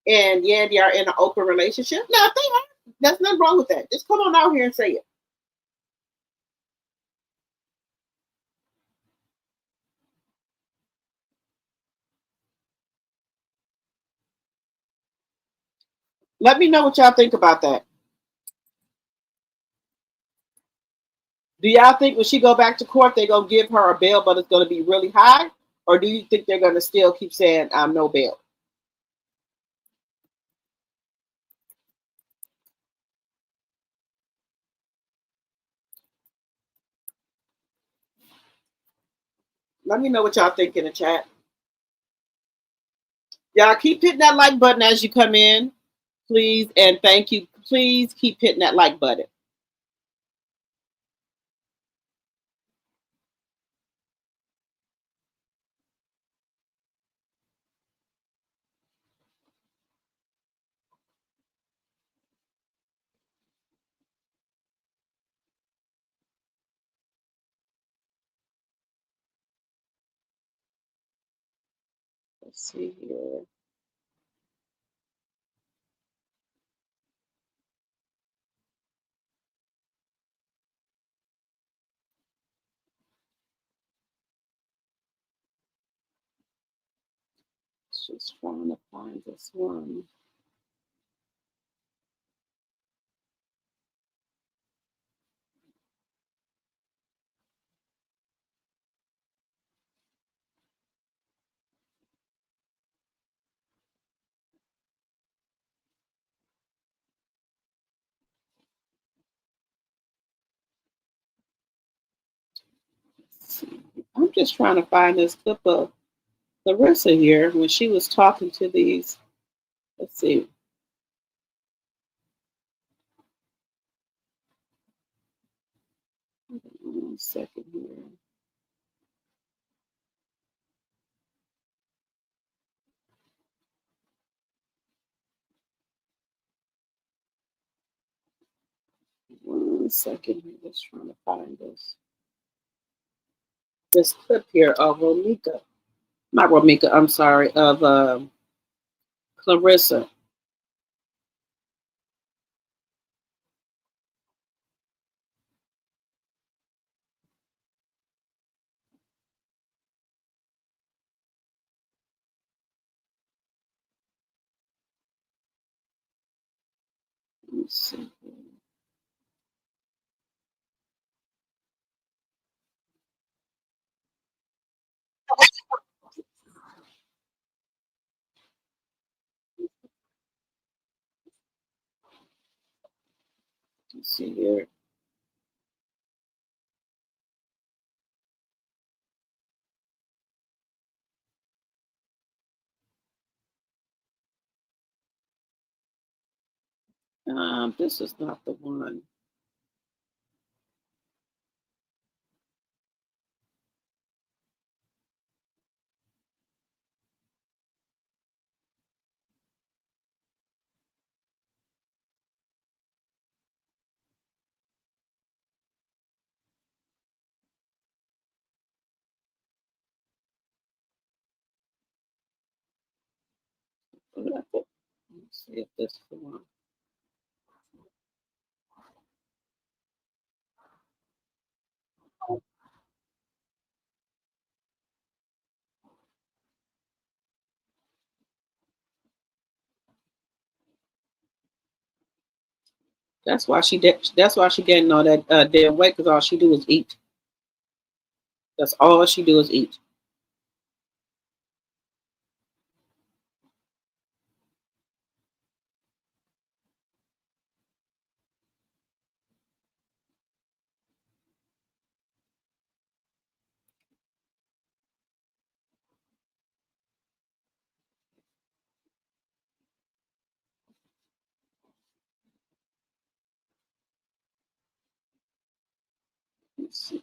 and Yandy are in an open relationship? No, if they are, there's nothing wrong with that. Just come on out here and say it. Let me know what y'all think about that. Do y'all think when she go back to court, they're going to give her a bail, but it's going to be really high? Or do you think they're going to still keep saying no bail? Let me know what y'all think in the chat. Y'all keep hitting that like button as you come in, please. And thank you. Please keep hitting that like button. Let's see here. Just trying to find this one. I'm just trying to find this clip of Clarissa here when she was talking to these. Let's see. One second here. One second here. Just trying to find this clip here of Romika. not Romika, I'm sorry, of Clarissa. Let me see. Let's see here. This is not the one. Let's see if this is the one. That's why she did. That's why she getting all that dead weight because all she do is eat. That's all she do is eat. Let's see.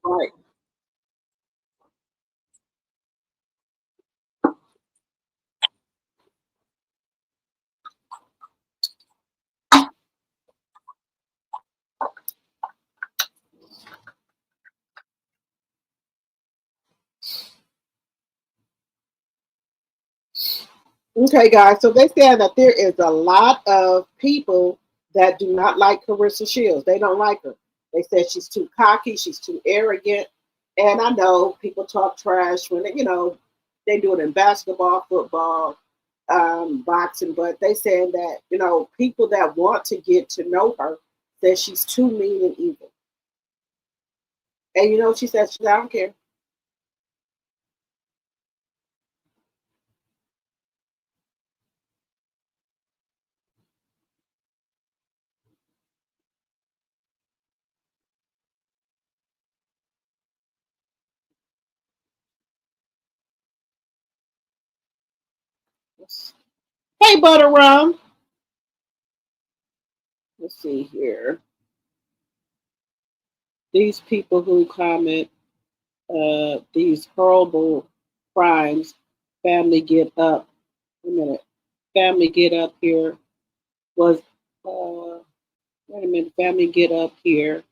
Right. Okay, guys. So they said that there is a lot of people that do not like Clarissa Shields. They don't like her. They said she's too cocky, she's too arrogant. And I know people talk trash when they do it in basketball, football, boxing, but they saying that people that want to get to know her said she's too mean and evil. And she said, I don't care. Hey, Butter Rum. Let's see here. These people who comment these horrible crimes, family get up. A minute. Family get up here was, wait a minute. Family get up here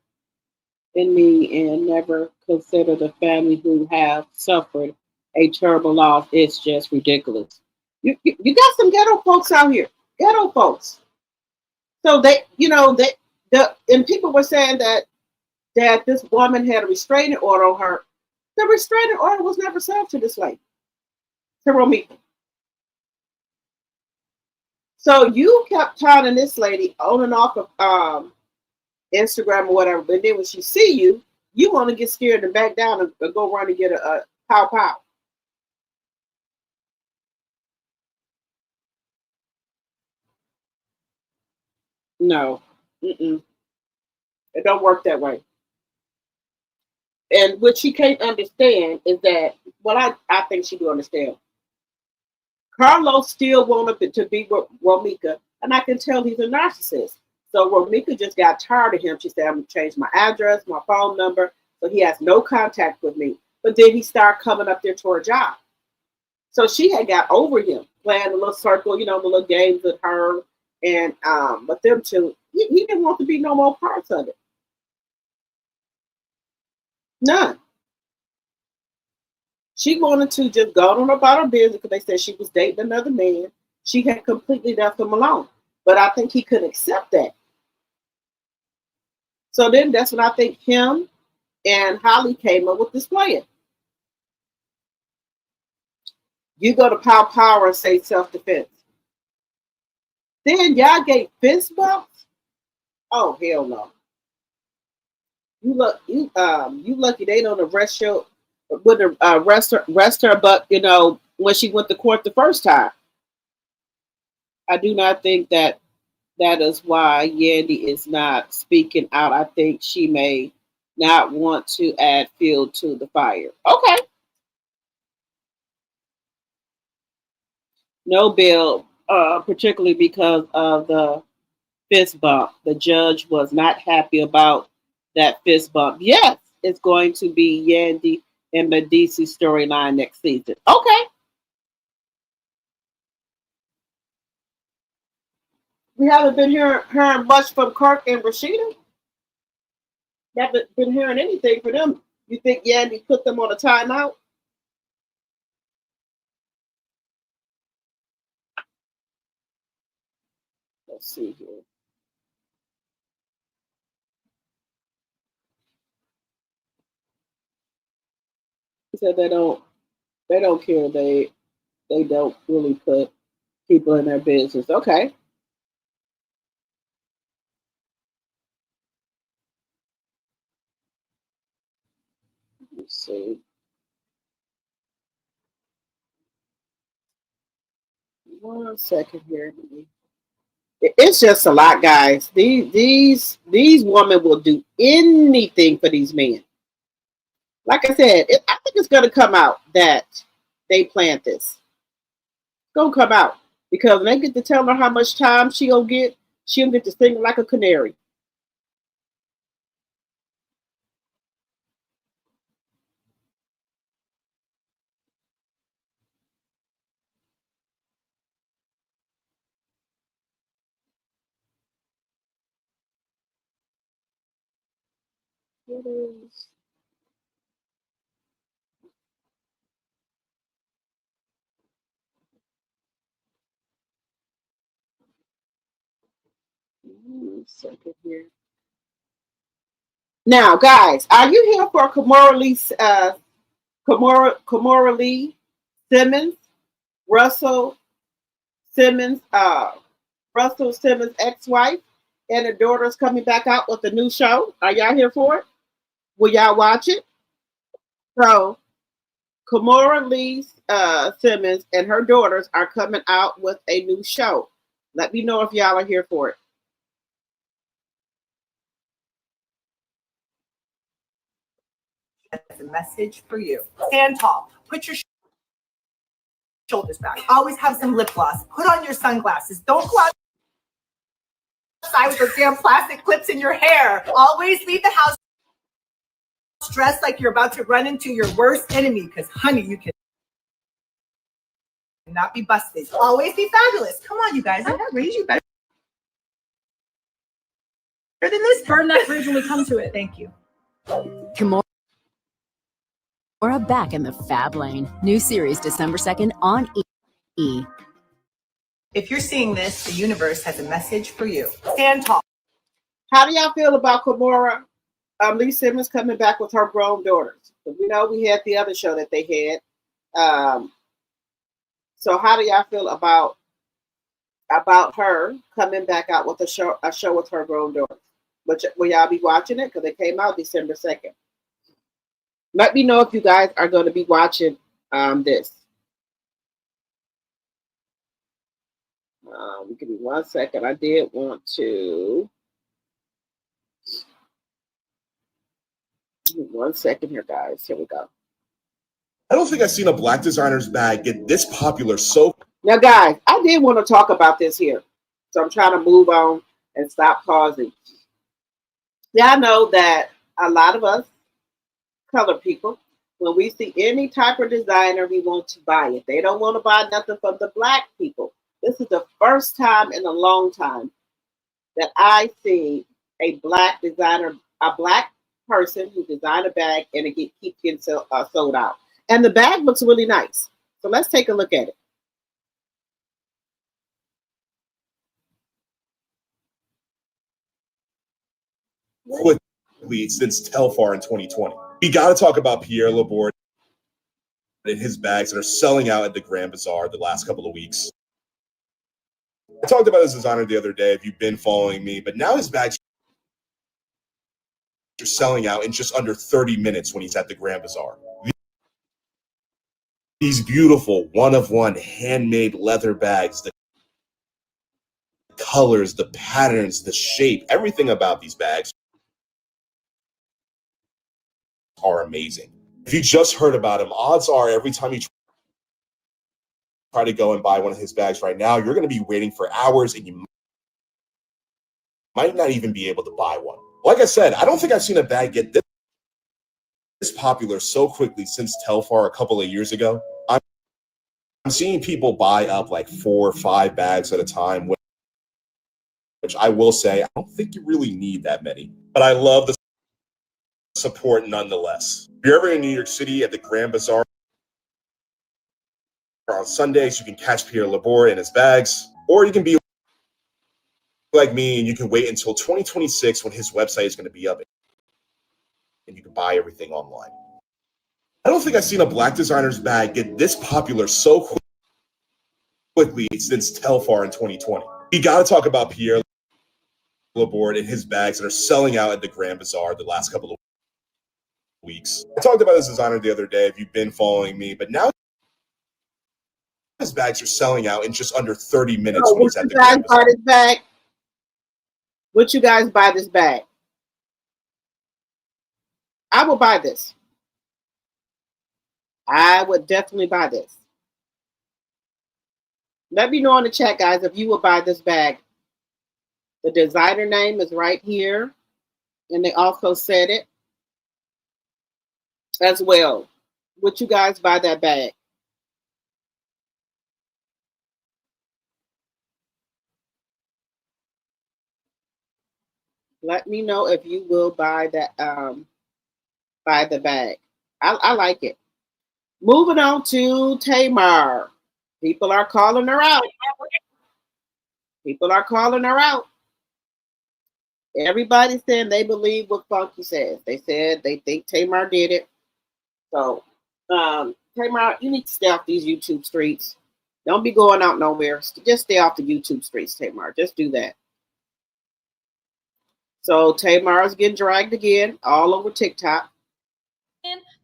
in me and never consider the family who have suffered a terrible loss. It's just ridiculous. You got some ghetto folks out here. Ghetto folks. So and people were saying that this woman had a restraining order on her. The restraining order was never served to this lady, to Romika. So you kept taunting this lady on and off of Instagram or whatever, but then when she see you, you want to get scared and back down and go run and get a pow pow. No, it don't work that way. And what she can't understand is that, well, I think she do understand. Carlos still wanted to be with Romika, and I can tell he's a narcissist. So Romika just got tired of him. She said, I'm going to change my address, my phone number, so he has no contact with me. But then he started coming up there to her job. So she had got over him, playing a little circle, the little games with her. And but them two, he didn't want to be no more parts of it. None. She wanted to just go on about her business because they said she was dating another man. She had completely left him alone. But I think he couldn't accept that. So then that's when I think him and Holly came up with this plan. You go to Power and say self-defense. Then y'all gave fist bumps? Oh, hell no. You lucky they don't arrest you. Wouldn't arrest her, but when she went to court the first time. I do not think that is why Yandy is not speaking out. I think she may not want to add fuel to the fire. Okay. No bill, particularly because of the fist bump. The judge was not happy about that fist bump. Yes, it's going to be Yandy and Medici storyline next season. Okay. We haven't been hearing much from Kirk and Rashida. Haven't been hearing anything from them. You think Yandy put them on a timeout? Let's see here. He said they don't care. They don't really put people in their business. Okay. Let's see. One second here. It's just a lot, guys. These women will do anything for these men. Like I said, I think it's going to come out that they planned this. It's going to come out because when they get to tell her how much time she'll get to sing like a canary. Second here. Now, guys, are you here for Kimora Lee Simmons, Russell Simmons, ex-wife, and her daughter's coming back out with a new show? Are y'all here for it? Will y'all watch it? So, Kimora Lee Simmons and her daughters are coming out with a new show. Let me know if y'all are here for it. That's a message for you. Stand tall. Put your shoulders back. Always have some lip gloss. Put on your sunglasses. Don't go outside with those damn plastic clips in your hair. Always leave the house dressed like you're about to run into your worst enemy, because, honey, you can not be busted. Always be fabulous. Come on, you guys. I have raised you better than this. Burn that bridge when we come to it. Thank you. Kimora back in the Fab Lane. New series December 2nd on E! If you're seeing this, the universe has a message for you. Stand tall. How do y'all feel about Kimora Lee Simmons coming back with her grown daughters? We know we had the other show that they had. So how do y'all feel about her coming back out with a show with her grown daughters? Will y'all be watching it? Because it came out December 2nd. Let me know if you guys are going to be watching this. Give me 1 second. I did want to. Give me 1 second here, guys. Here we go. I don't think I've seen a black designer's bag get this popular so. Now, guys, I did want to talk about this here. So I'm trying to move on and stop pausing. Y'all know that a lot of us colored people, when we see any type of designer, we want to buy it. They don't want to buy nothing from the black people. This is the first time in a long time that I see a black designer, a black person who designed a bag and it keeps getting sold out. And the bag looks really nice. So let's take a look at it. Quickly since Telfar in 2020. We got to talk about Pierre Laborde and his bags that are selling out at the Grand Bazaar the last couple of weeks. I talked about his designer the other day if you've been following me, but now his bags are selling out in just under 30 minutes when he's at the Grand Bazaar. These beautiful one-of-one handmade leather bags, the colors, the patterns, the shape, everything about these bags are amazing. If you just heard about him, odds are every time you try to go and buy one of his bags right now, you're going to be waiting for hours and you might not even be able to buy one. Like I said, I don't think I've seen a bag get this popular so quickly since Telfar a couple of years ago. I'm seeing people buy up like 4 or 5 bags at a time, which I will say, I don't think you really need that many. But I love the support nonetheless. If you're ever in New York City at the Grand Bazaar on Sundays, you can catch Pierre Laborde and his bags, or you can be like me and you can wait until 2026 when his website is going to be up and you can buy everything online. I don't think I've seen a black designer's bag get this popular so quickly since Telfar in 2020. We got to talk about Pierre Laborde and his bags that are selling out at the Grand Bazaar the last couple of weeks. I talked about his designer the other day if you've been following me, but now his bags are selling out in just under 30 minutes when he's at the Grand Bazaar. This bag? Would you guys buy this bag? I will buy this. I would definitely buy this. Let me know in the chat, guys, if you would buy this bag. The designer name is right here. And they also said it as well. Would you guys buy that bag? Let me know if you will buy that by the bag. I like it. Moving on to Tamar. People are calling her out. People are calling her out. Everybody's saying they believe what Funky says. They said they think Tamar did it. So, Tamar, you need to stay off these YouTube streets. Don't be going out nowhere. Just stay off the YouTube streets, Tamar. Just do that. So Tamar's getting dragged again all over TikTok.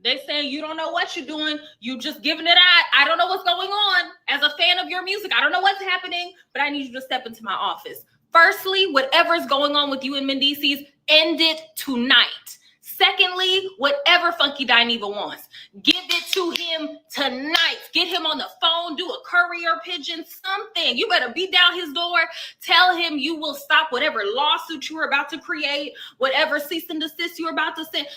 They saying you don't know what you're doing. You just giving it out. I don't know what's going on. As a fan of your music, I don't know what's happening, but I need you to step into my office. Firstly, whatever's going on with you and Mendices, end it tonight. Secondly, whatever Funky Dineva wants, give it to him tonight. Get him on the phone, do a courier pigeon, something. You better beat down his door. Tell him you will stop whatever lawsuit you're about to create, whatever cease and desist you're about to send.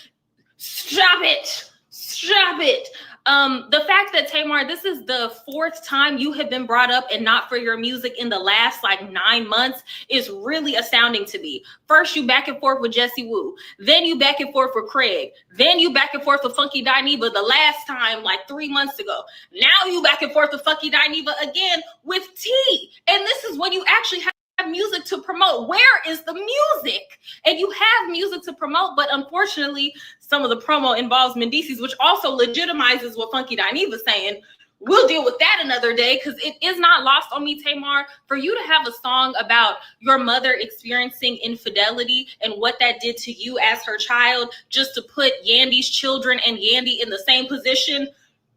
Stop it. Stop it. The fact that Tamar, this is the 4th time you have been brought up and not for your music in the last like 9 months is really astounding to me. First, you back and forth with Jesse Wu. Then you back and forth with Craig. Then you back and forth with Funky Dineva the last time, like 3 months ago. Now you back and forth with Funky Dineva again with T. And this is when you actually have music to promote. Where is the music? And you have music to promote, but unfortunately, some of the promo involves Mendices, which also legitimizes what Funky Dineva is saying. We'll deal with that another day because it is not lost on me, Tamar, for you to have a song about your mother experiencing infidelity and what that did to you as her child, just to put Yandy's children and Yandy in the same position.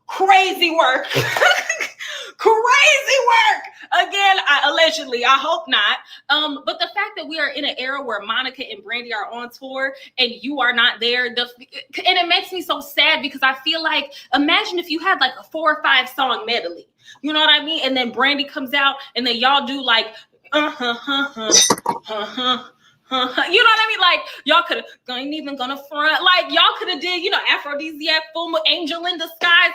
Crazy work. Crazy work. Again, allegedly, I hope not. But the fact that we are in an era where Monica and Brandy are on tour and you are not there, and it makes me so sad because I feel like, imagine if you had like a 4 or 5 song medley, you know what I mean? And then Brandy comes out and then y'all do like, you know what I mean? Like y'all could have ain't even gonna front. Like y'all could have did, Aphrodisiac, Full Moon, Angel in Disguise,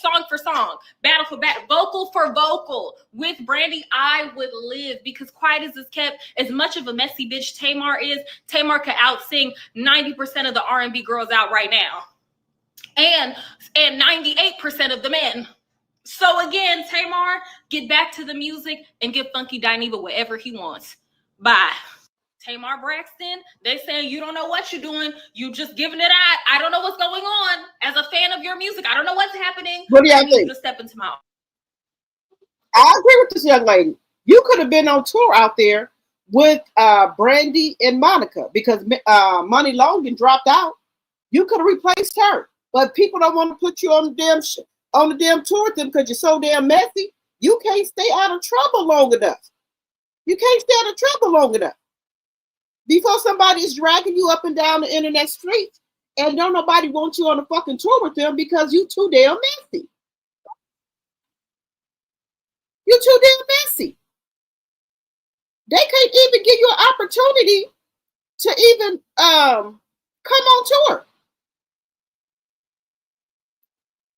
song for song, battle for battle, vocal for vocal with Brandy. I would live because Quiet as Is Kept, as much of a messy bitch Tamar is, Tamar could outsing 90% of the R&B girls out right now, and 98% of the men. So again, Tamar, get back to the music and give Funky Dineva whatever he wants. Bye. Tamar Braxton, they saying you don't know what you're doing. You just giving it out. I don't know what's going on. As a fan of your music, I don't know what's happening. What do y'all I need think? you to step into my. I agree with this young lady. You could have been on tour out there with Brandy and Monica because Money Logan dropped out. You could have replaced her, but people don't want to put you on the damn tour with them because you're so damn messy. You can't stay out of trouble long enough. You can't stay out of trouble long enough before somebody is dragging you up and down the internet streets, and don't nobody want you on a fucking tour with them because you too damn messy. You're too damn messy. They can't even give you an opportunity to even come on tour.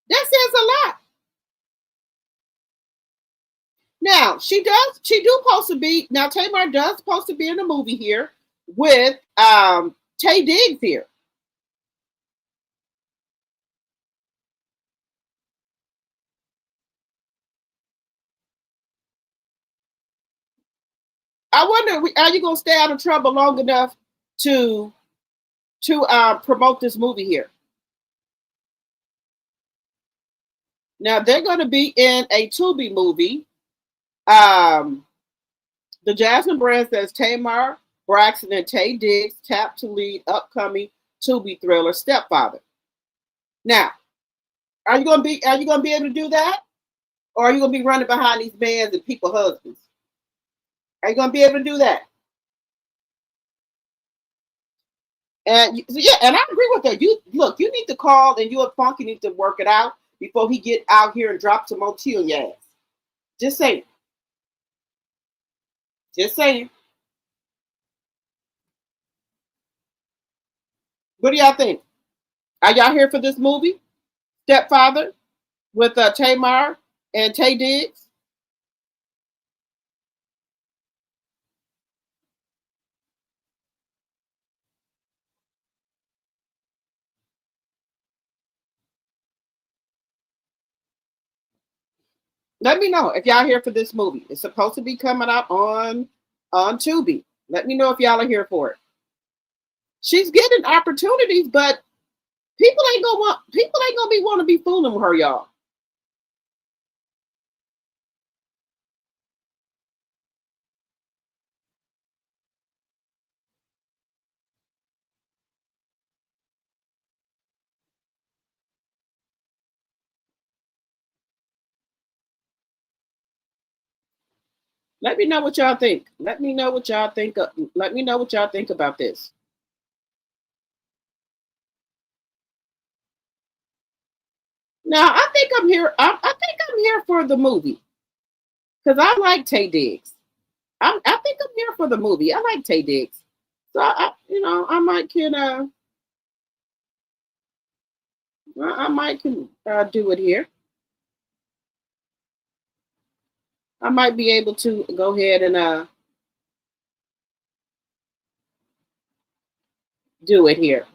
That says a lot. Now, she do supposed to be, now Tamar does supposed to be in a movie here with Tay Diggs here. I wonder, are you gonna stay out of trouble long enough to promote this movie here? Now they're gonna be in a Tubi movie. The Jasmine brand says Tamar Braxton and Tay Diggs tapped to lead upcoming Tubi thriller Stepfather. Now, are you gonna be able to do that, or are you gonna be running behind these bands and people's husbands? Are you gonna be able to do that? And yeah, and I agree with that. You need to call, and you and Funky need to work it out before he get out here and drop some more tea on your ass. Just saying. Just saying. What do y'all think? Are y'all here for this movie, Stepfather, with Tamar and Tay Diggs? Let me know if y'all here for this movie. It's supposed to be coming out on Tubi. Let me know if y'all are here for it. She's getting opportunities, but people ain't gonna want to be fooling with her, y'all. Let me know what y'all think. Let me know what y'all think. Let me know what y'all think about this. Now, I think I'm here. I think I'm here for the movie because I like Taye Diggs. I think I'm here for the movie. I like Taye Diggs, so I might do it here. I might be able to go ahead and do it here.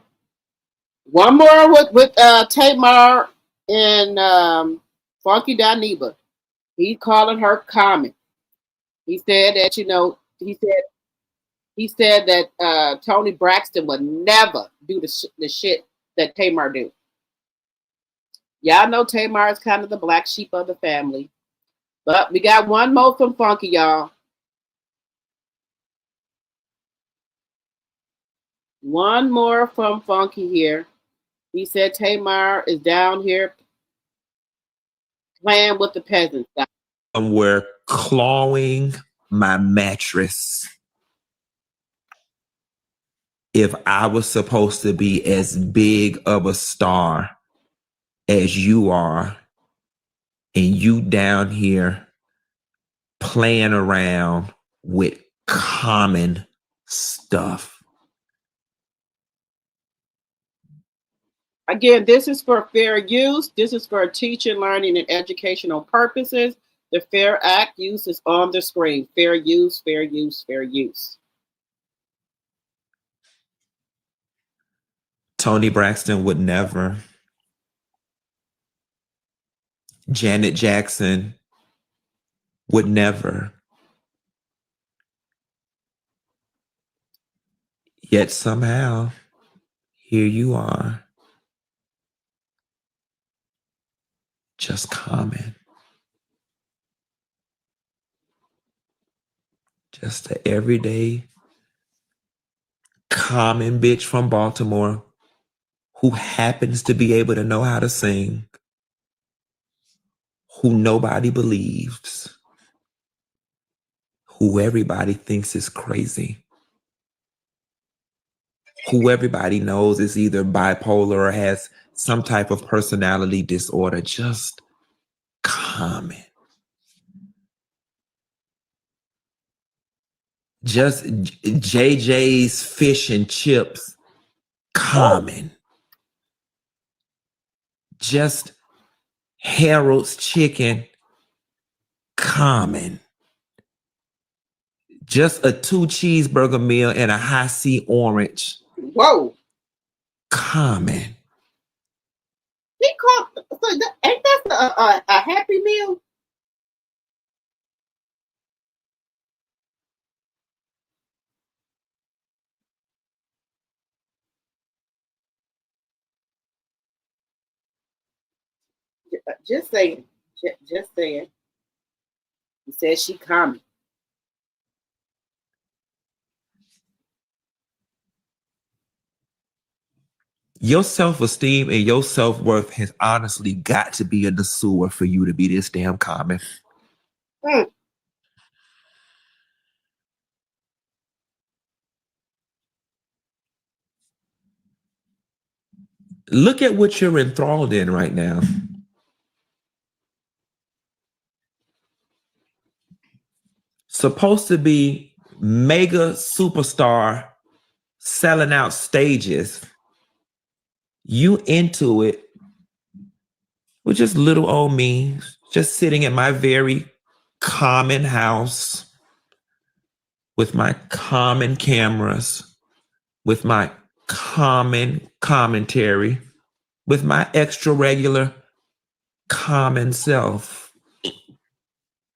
One more with Tamar and Funky Dineva. He's calling her common. He said that he said that Toni Braxton would never do the shit that Tamar do. Y'all know Tamar is kind of the black sheep of the family. But we got one more from Funky, y'all. One more from Funky here. He said Tamar is down here playing with the peasants. Somewhere clawing my mattress. If I was supposed to be as big of a star as you are, and you down here playing around with common stuff. Again, this is for fair use. This is for teaching, learning, and educational purposes. The Fair Act use is on the screen. Fair use, fair use, fair use. Toni Braxton would never. Janet Jackson would never. Yet somehow, here you are. Just common. Just an everyday common bitch from Baltimore who happens to be able to know how to sing, who nobody believes, who everybody thinks is crazy, who everybody knows is either bipolar or has some type of personality disorder. Just common. Just JJ's fish and chips, common. Just Harold's chicken, common. Just a 2 cheeseburger meal and a high C orange. Whoa. Common. He called, so ain't that a Happy Meal? Just saying. Just saying. He said she common. Your self-esteem and your self-worth has honestly got to be in the sewer for you to be this damn common. Mm. Look at what you're enthralled in right now. Supposed to be mega superstar selling out stages. You into it with just little old me, just sitting in my very common house with my common cameras, with my common commentary, with my extra regular common self.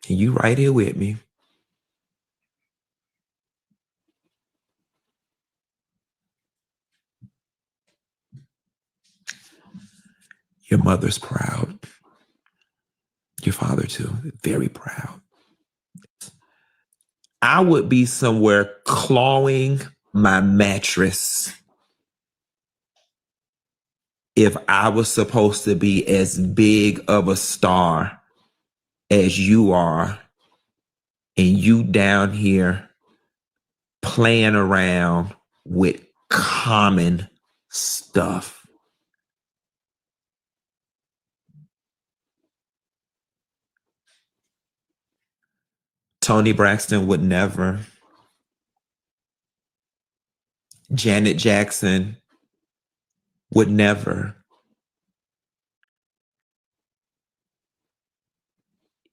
And you right here with me. Your mother's proud. Your father too, very proud. I would be somewhere clawing my mattress if I was supposed to be as big of a star as you are, and you down here playing around with common stuff. Toni Braxton would never. Janet Jackson would never.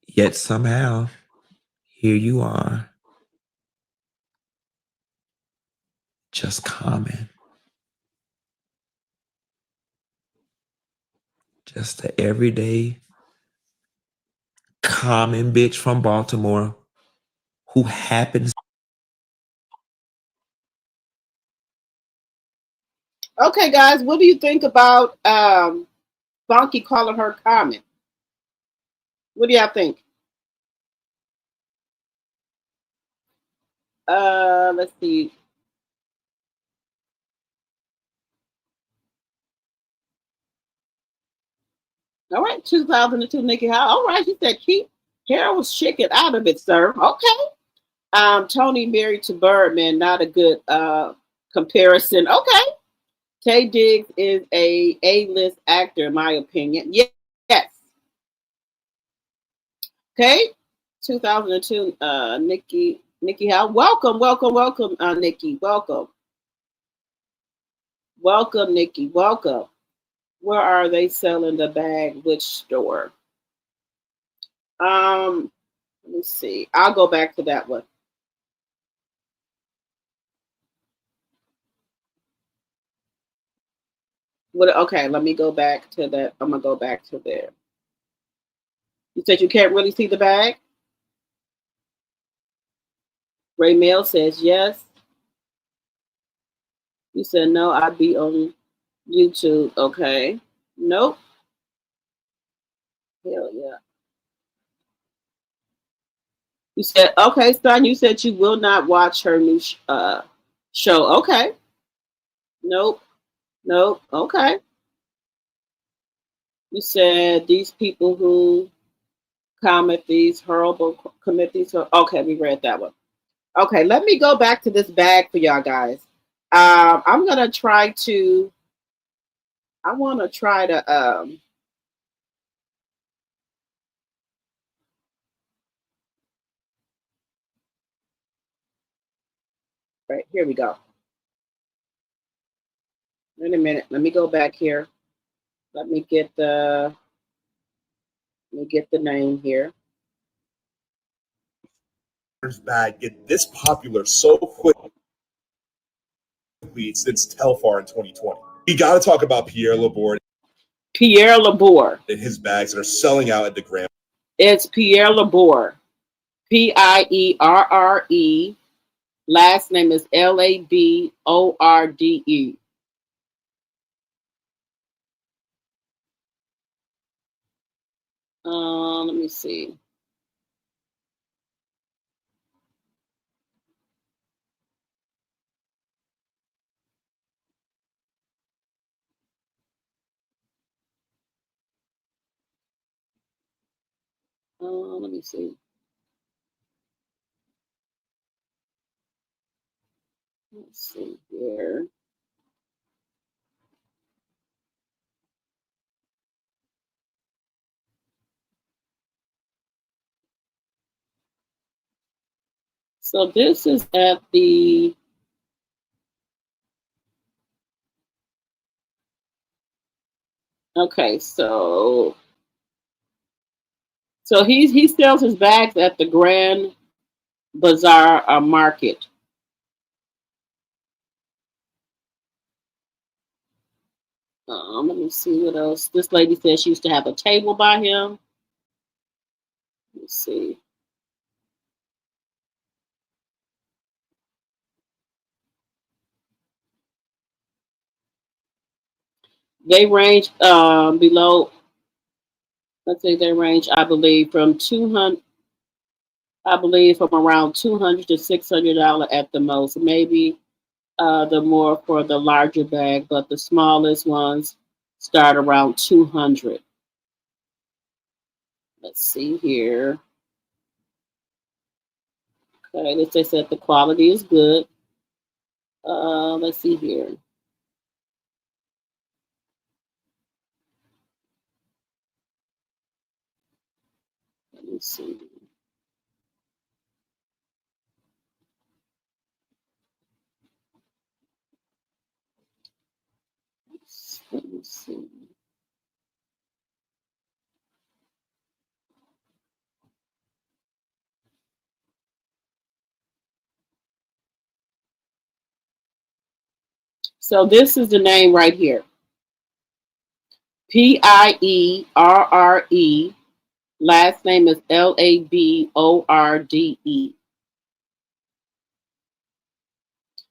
Yet somehow, here you are, just common. Just an everyday, common bitch from Baltimore who happens. Okay, guys, what do you think about Funky calling her common? What do y'all think? Let's see. All right, 2002 Nikki Howell. All right, you said keep Harold's chicken out of it, sir. Okay. Tony married to Birdman, not a good comparison. Okay. Tay Diggs is a A-list actor, in my opinion. Yes. Okay. 2002 Nikki Howell. Welcome, Nikki. Welcome, Nikki. Welcome. Where are they selling the bag? Which store? Let me see. I'll go back to that one. Okay, let me go back to that. I'm gonna go back to there. You said you can't really see the bag? Ray Mail says yes. You said no, I'd be on YouTube. Okay. Nope. Hell yeah. You said, okay, son, you said you will not watch her new show. Okay. Nope. Okay. You said these people who commit these. Okay, we read that one. Okay, let me go back to this bag for y'all guys. I'm gonna try to. I want to try to. Right, here we go. Wait a minute. Let me go back here. Let me get the name here. Bag get this popular so quickly since Telfar in 2020. We got to talk about Pierre Laborde. Pierre Laborde. And his bags that are selling out at the Grand. It's Pierre Laborde. Pierre. Last name is Laborde. Let me see. Let me see. Let's see here. So this is at the okay. So he sells his bags at the Grand Bazaar Market. Let me see what else. This lady said she used to have a table by him. Let's see. They range below. Let's say they range, I believe, from 200. I believe from around $200 to $600 at the most. Maybe the more for the larger bag, but the smallest ones start around 200. Let's see here. Okay, they said the quality is good. Let's see here. Let me see. Let me see. So this is the name right here. Pierre. Last name is Laborde.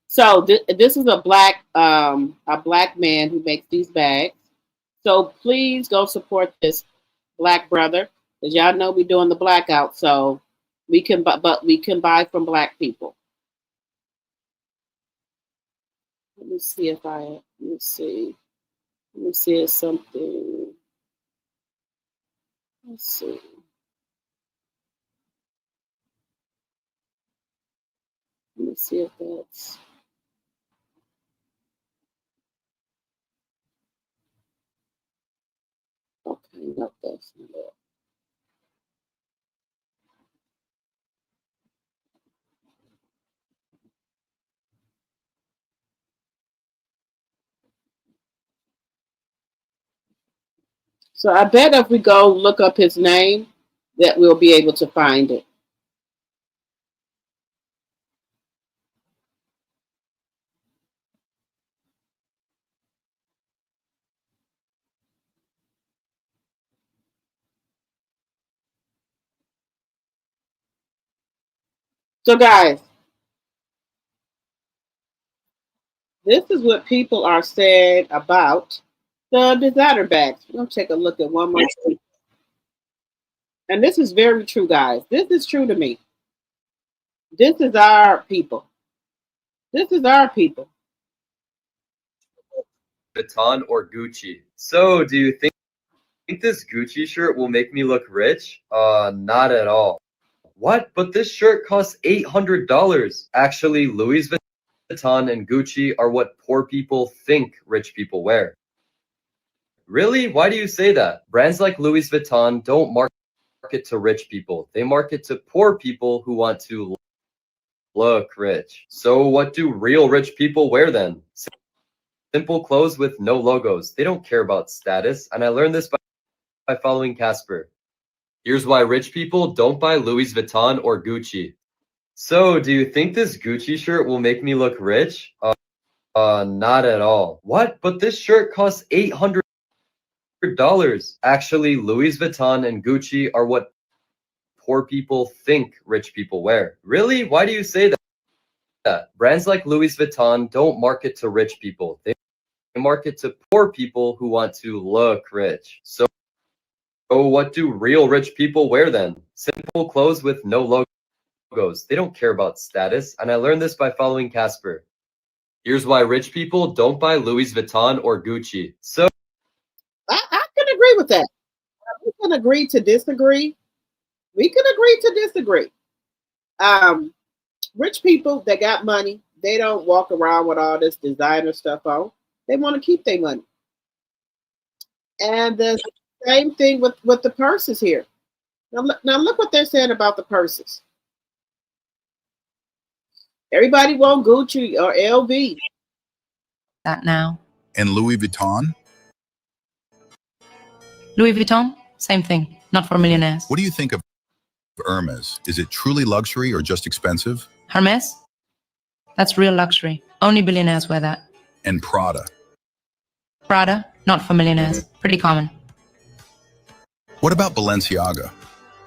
So this is a black man who makes these bags. So please go support this black brother, because y'all know we're doing the blackout. So we can buy from black people. Let me see if let me see if something. Let's see. Let me see if that's. Okay, no, that's not it. So I bet if we go look up his name, that we'll be able to find it. So guys, this is what people are saying about the designer bags. We're gonna take a look at one more thing. And this is very true, guys. This is true to me. This is our people. This is our people. Vuitton or Gucci. So, do you think this Gucci shirt will make me look rich? Not at all. What? But this shirt costs $800. Actually, Louis Vuitton and Gucci are what poor people think rich people wear. Really? Why do you say that? Brands like Louis Vuitton don't market to rich people. They market to poor people who want to look rich. So what do real rich people wear then? Simple clothes with no logos. They don't care about status. And I learned this by following Casper. Here's why rich people don't buy Louis Vuitton or Gucci. So, do you think this Gucci shirt will make me look rich? Not at all. What? But this shirt costs $800. Actually, Louis Vuitton and Gucci are what poor people think rich people wear. Really? Why do you say that? Brands like Louis Vuitton don't market to rich people. They market to poor people who want to look rich. So what do real rich people wear then? Simple clothes with no logos. They don't care about status. And I learned this by following Casper. Here's why rich people don't buy Louis Vuitton or Gucci. So I can agree with that. We can agree to disagree. We can agree to disagree. Rich people that got money, they don't walk around with all this designer stuff on. They want to keep their money. And the same thing with the purses here. Now look what they're saying about the purses. Everybody want Gucci or LV. That now. And Louis Vuitton? Louis Vuitton, same thing. Not for millionaires. What do you think of Hermes? Is it truly luxury or just expensive? Hermes? That's real luxury. Only billionaires wear that. And Prada? Prada, not for millionaires. Pretty common. What about Balenciaga?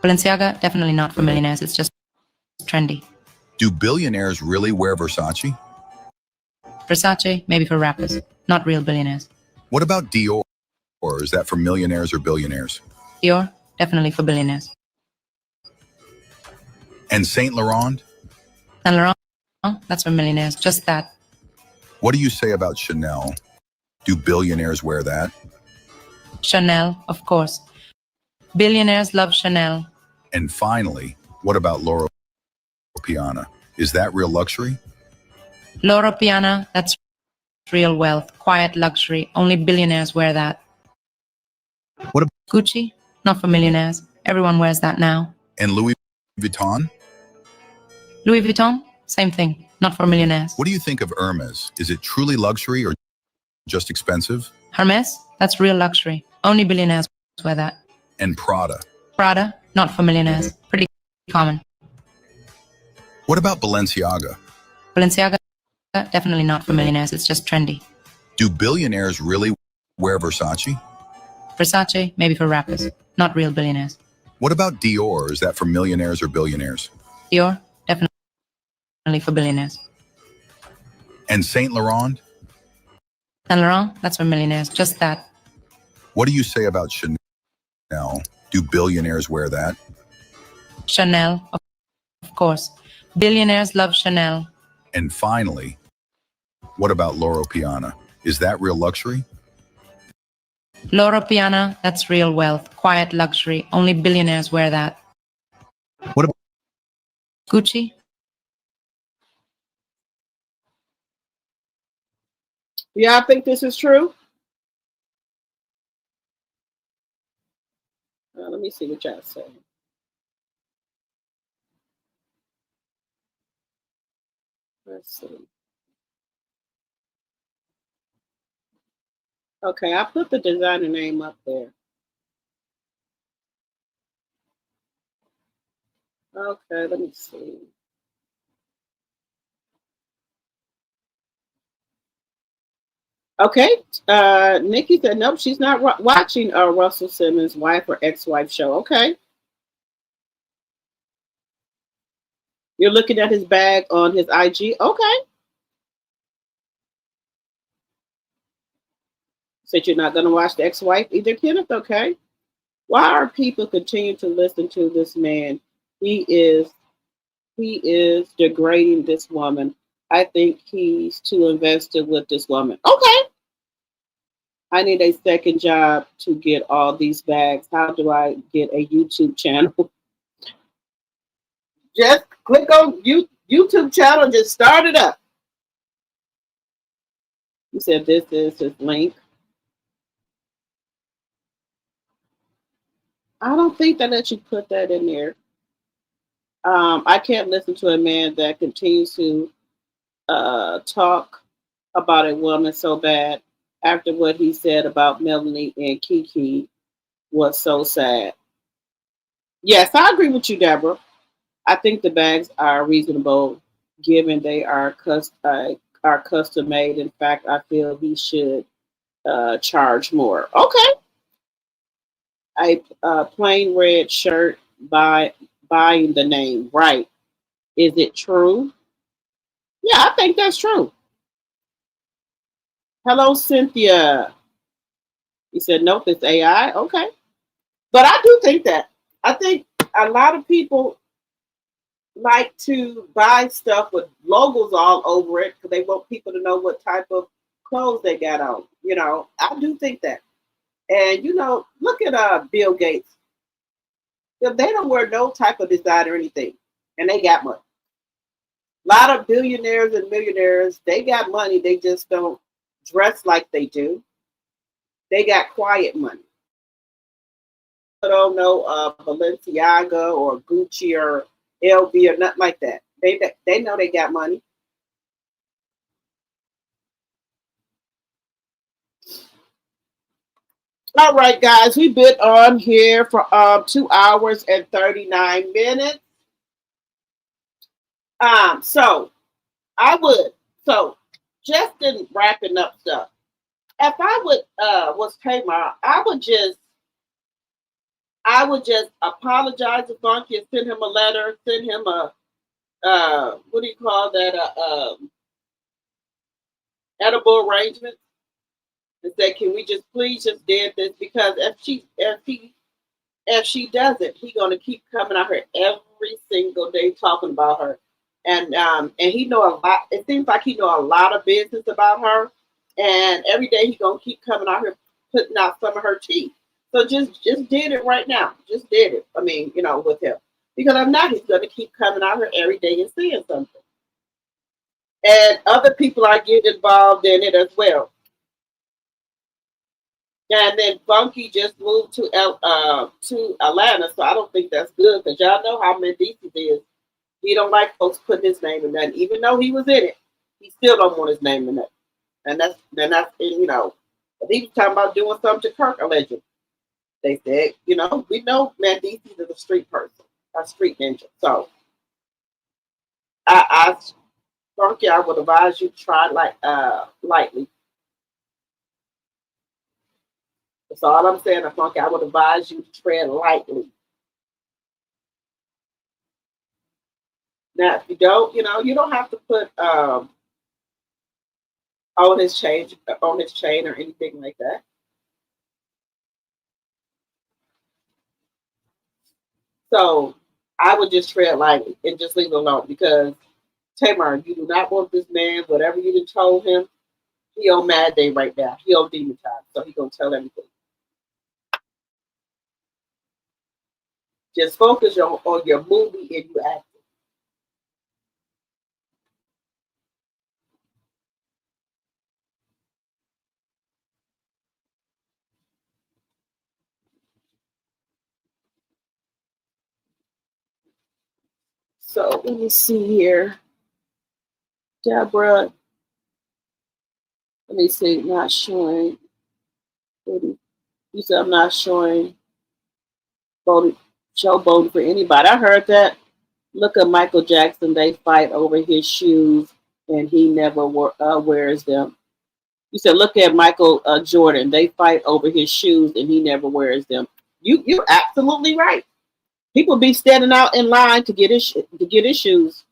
Balenciaga, definitely not for millionaires. It's just trendy. Do billionaires really wear Versace? Versace, maybe for rappers. Not real billionaires. What about Dior? Or is that for millionaires or billionaires? Dior, definitely for billionaires. And Saint Laurent? Saint Laurent, that's for millionaires. Just that. What do you say about Chanel? Do billionaires wear that? Chanel, of course. Billionaires love Chanel. And finally, what about Loro Piana? Is that real luxury? Loro Piana, that's real wealth, quiet luxury. Only billionaires wear that. What about Gucci? Not for millionaires. Everyone wears that now. and Louis Vuitton? Louis Vuitton? Same thing. Not for millionaires. What do you think of Hermes? Is it truly luxury or just expensive? Hermes? That's real luxury. Only billionaires wear that. And Prada? Prada? Not for millionaires. Pretty common. What about Balenciaga? Balenciaga? Definitely not for millionaires. It's just trendy. Do billionaires really wear Versace? Versace? Maybe for rappers. Not real billionaires. What about Dior? Is that for millionaires or billionaires? Dior? Definitely for billionaires. And Saint Laurent? Saint Laurent? That's for millionaires. Just that. What do you say about Chanel? Do billionaires wear that? Chanel? Of course. Billionaires love Chanel. And finally, what about Loro Piana? Is that real luxury? Loro Piana? That's real wealth, quiet luxury. Only billionaires wear that. What about Gucci? Yeah, I think this is true. Let me see what y'all say. Let's see. Okay, I put the designer name up there. Okay, let me see. Okay, Nikki said nope, she's not watching Russell Simmons' wife or ex-wife show. Okay. You're looking at his bag on his IG. Okay. Said you're not going to watch the ex-wife either, Kenneth. Okay. Why are people continuing to listen to this man? He is degrading this woman. I think he's too invested with this woman. Okay. I need a second job to get all these bags. How do I get a YouTube channel? Just click on YouTube channel and just start it up. You said this is his link. I don't think that let you put that in there. I can't listen to a man that continues to talk about a woman so bad after what he said about Melanie and Kiki was so sad. Yes, I agree with you, Deborah. I think the bags are reasonable given they are custom made. In fact, I feel he should charge more. Okay. A plain red shirt buying the name, right? Is it true? Yeah, I think that's true. Hello, Cynthia. You said nope, it's AI. Okay. But I do think that. I think a lot of people like to buy stuff with logos all over it because they want people to know what type of clothes they got on. You know, I do think that. And, you know, look at Bill Gates. They don't wear no type of design or anything. And they got money. A lot of billionaires and millionaires, they got money. They just don't dress like they do. They got quiet money. I don't know Balenciaga or Gucci or LV or nothing like that. They know they got money. All right, guys, we've been on here for 2 hours and 39 minutes. So just in wrapping up stuff, if I was Tamar, I would just apologize to Funky and send him a letter, send him a what do you call that? Edible arrangement. and said, "Can we just please just did this?" Because if she doesn't, he gonna keep coming out here every single day talking about her, and he know a lot. It seems like he know a lot of business about her, and every day he gonna keep coming out here putting out some of her tea. So just did it right now. Just did it. I mean, with him, because if not, he's gonna keep coming out here every day and saying something, and other people are getting involved in it as well. And then Funky just moved to Atlanta, so I don't think that's good because y'all know how Mendices is. He don't like folks putting his name in that, even though he was in it. He still don't want his name in that, and that's But he was talking about doing something to Kirk allegedly. They said, we know Mendices is a street person, a street ninja. So Funky, I would advise you to try lightly. That's all I'm saying, Funky. I would advise you to tread lightly. Now, if you don't, you don't have to put on his chain or anything like that. So I would just tread lightly and just leave it alone because Tamar, you do not want this man. Whatever you done told him, he on Mad Day right now. He on demon time, so he gonna tell everything. Just focus on your movie and you acting. So let me see here. Deborah, let me see, not showing. You said I'm not showing showboating for anybody. I heard that. Look at Michael Jackson. They fight over his shoes and he never wears them. You said, look at Michael Jordan. They fight over his shoes and he never wears them. You're absolutely right. People be standing out in line to get his shoes.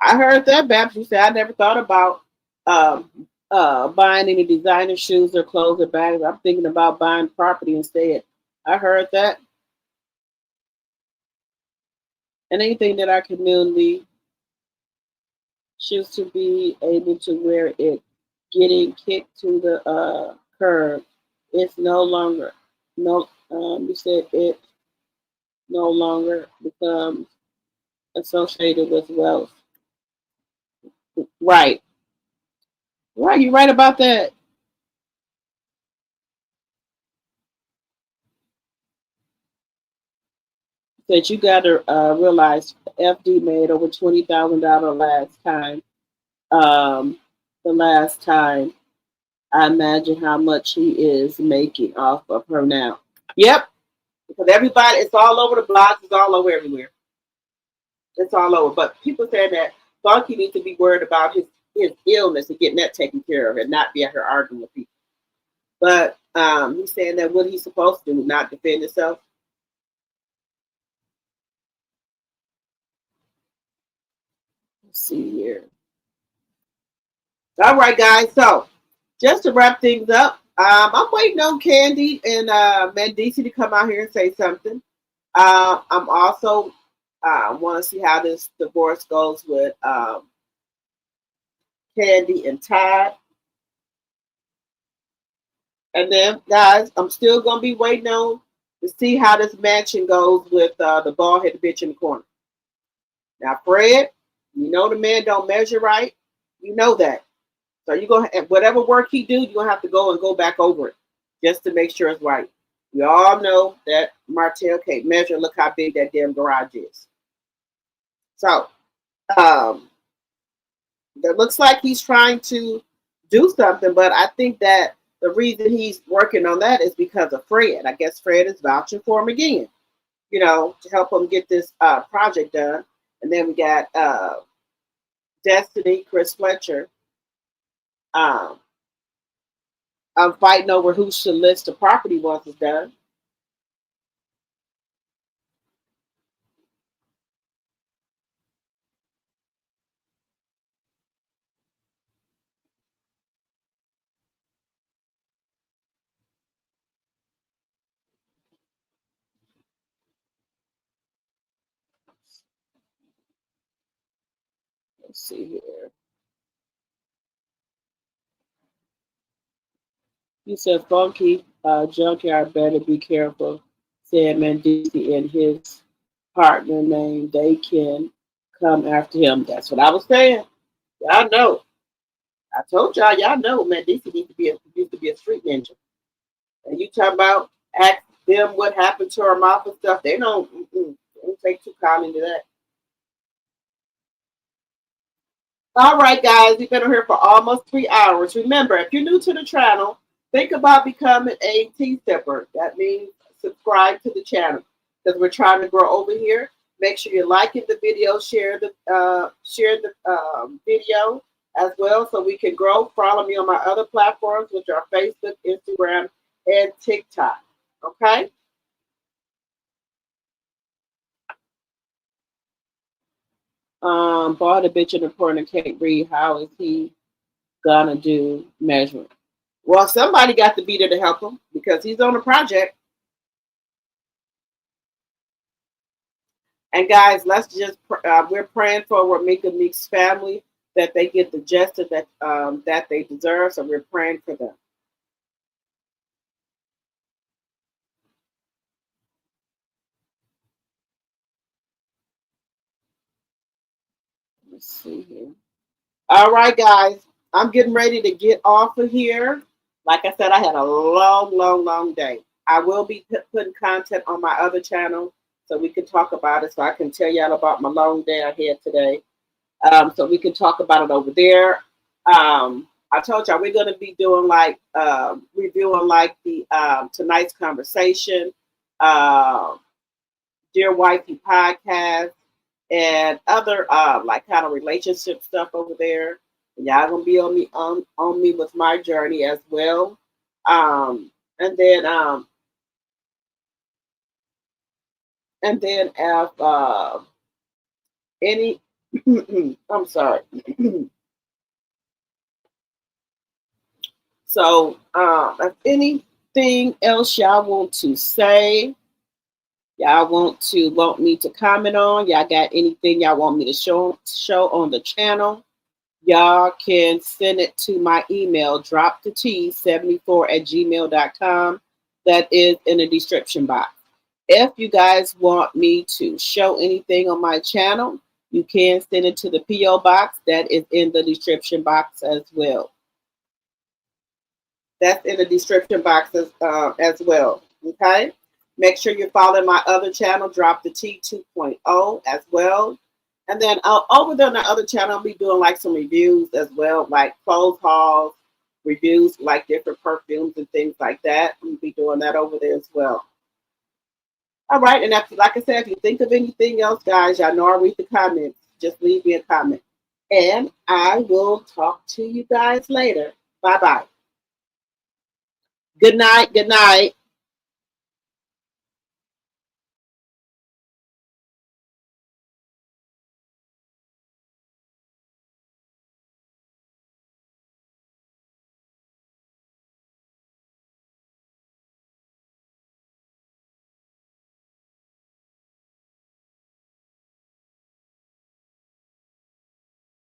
I heard that, Babs. You said I never thought about buying any designer shoes or clothes or bags. I'm thinking about buying property instead. I heard that. And anything that our community choose to be able to wear it, getting kicked to the curb, it's no longer you said it no longer becomes associated with wealth. Right. Right, you're right about that. That you got to realize FD made over $20,000 last time. The last time, I imagine how much he is making off of her now. Yep, because everybody, it's all over the blogs, it's all over everywhere. It's all over. But people say that Funky needs to be worried about his illness and getting that taken care of and not be out here arguing with people. But he's saying that what he's supposed to do, not defend himself. Let's see here. All right, guys. So just to wrap things up, I'm waiting on KANDI and Mendices to come out here and say something. I'm also want to see how this divorce goes with KANDI and TODD. And then, guys, I'm still going to be waiting on to see how this mansion goes with the bald-headed bitch in the corner. Now, Fred, you know the man don't measure right. You know that. So you're going to, whatever work he do, you're going to have to go back over it just to make sure it's right. We all know that Martell can't measure. Look how big that damn garage is. So, that looks like he's trying to do something, but I think that the reason he's working on that is because of Fred. I guess Fred is vouching for him again, to help him get this project done. And then we got Destiny, Chris Fletcher. I'm fighting over who should list the property once it's done. Let's see here. He said, Funky Junkyard better be careful. Saying Mendici and his partner name, they can come after him. That's what I was saying. Y'all know. I told y'all know Mendici needs to be a street ninja. And you talk about ask them what happened to her mouth and stuff. They don't take too kindly to that. All right, guys, we've been here for almost 3 hours. Remember, if you're new to the channel, think about becoming a T-stepper. That means subscribe to the channel because we're trying to grow over here. Make sure you're liking the video, share the video as well so we can grow. Follow me on my other platforms, which are Facebook, Instagram, and TikTok. Okay? Bought a bitch in the corner, can't read. How is he gonna do measurement? Well, somebody got to be there to help him because he's on a project. And guys, let's just we're praying for Ramika Meek's family that they get the justice that they deserve. So we're praying for them. Let's see here. All right, guys, I'm getting ready to get off of here. Like I said, I had a long day. I will be putting content on my other channel so we can talk about it. So I can tell y'all about my long day I had today. So we can talk about it over there. I told y'all we're going to be doing like reviewing like the tonight's conversation, Dear Wifey podcast, and other like kind of relationship stuff over there. And y'all gonna be on me with my journey as well. And then if any I'm sorry. So if anything else y'all want to say, y'all want me to comment on, y'all got anything y'all want me to show on the channel, y'all can send it to my email, dropthet74@gmail.com. That is in the description box. If you guys want me to show anything on my channel, you can send it to the P.O. box. That is in the description box as well. That's in the description box as well. Okay? Make sure you're following my other channel, Drop the T 2.0 as well. And then over there on the other channel, I'll be doing like some reviews as well, like clothes hauls, reviews, like different perfumes and things like that. I'll be doing that over there as well. All right, and after, like I said, if you think of anything else, guys, y'all know I read the comments. Just leave me a comment. And I will talk to you guys later. Bye-bye. Good night. Good night.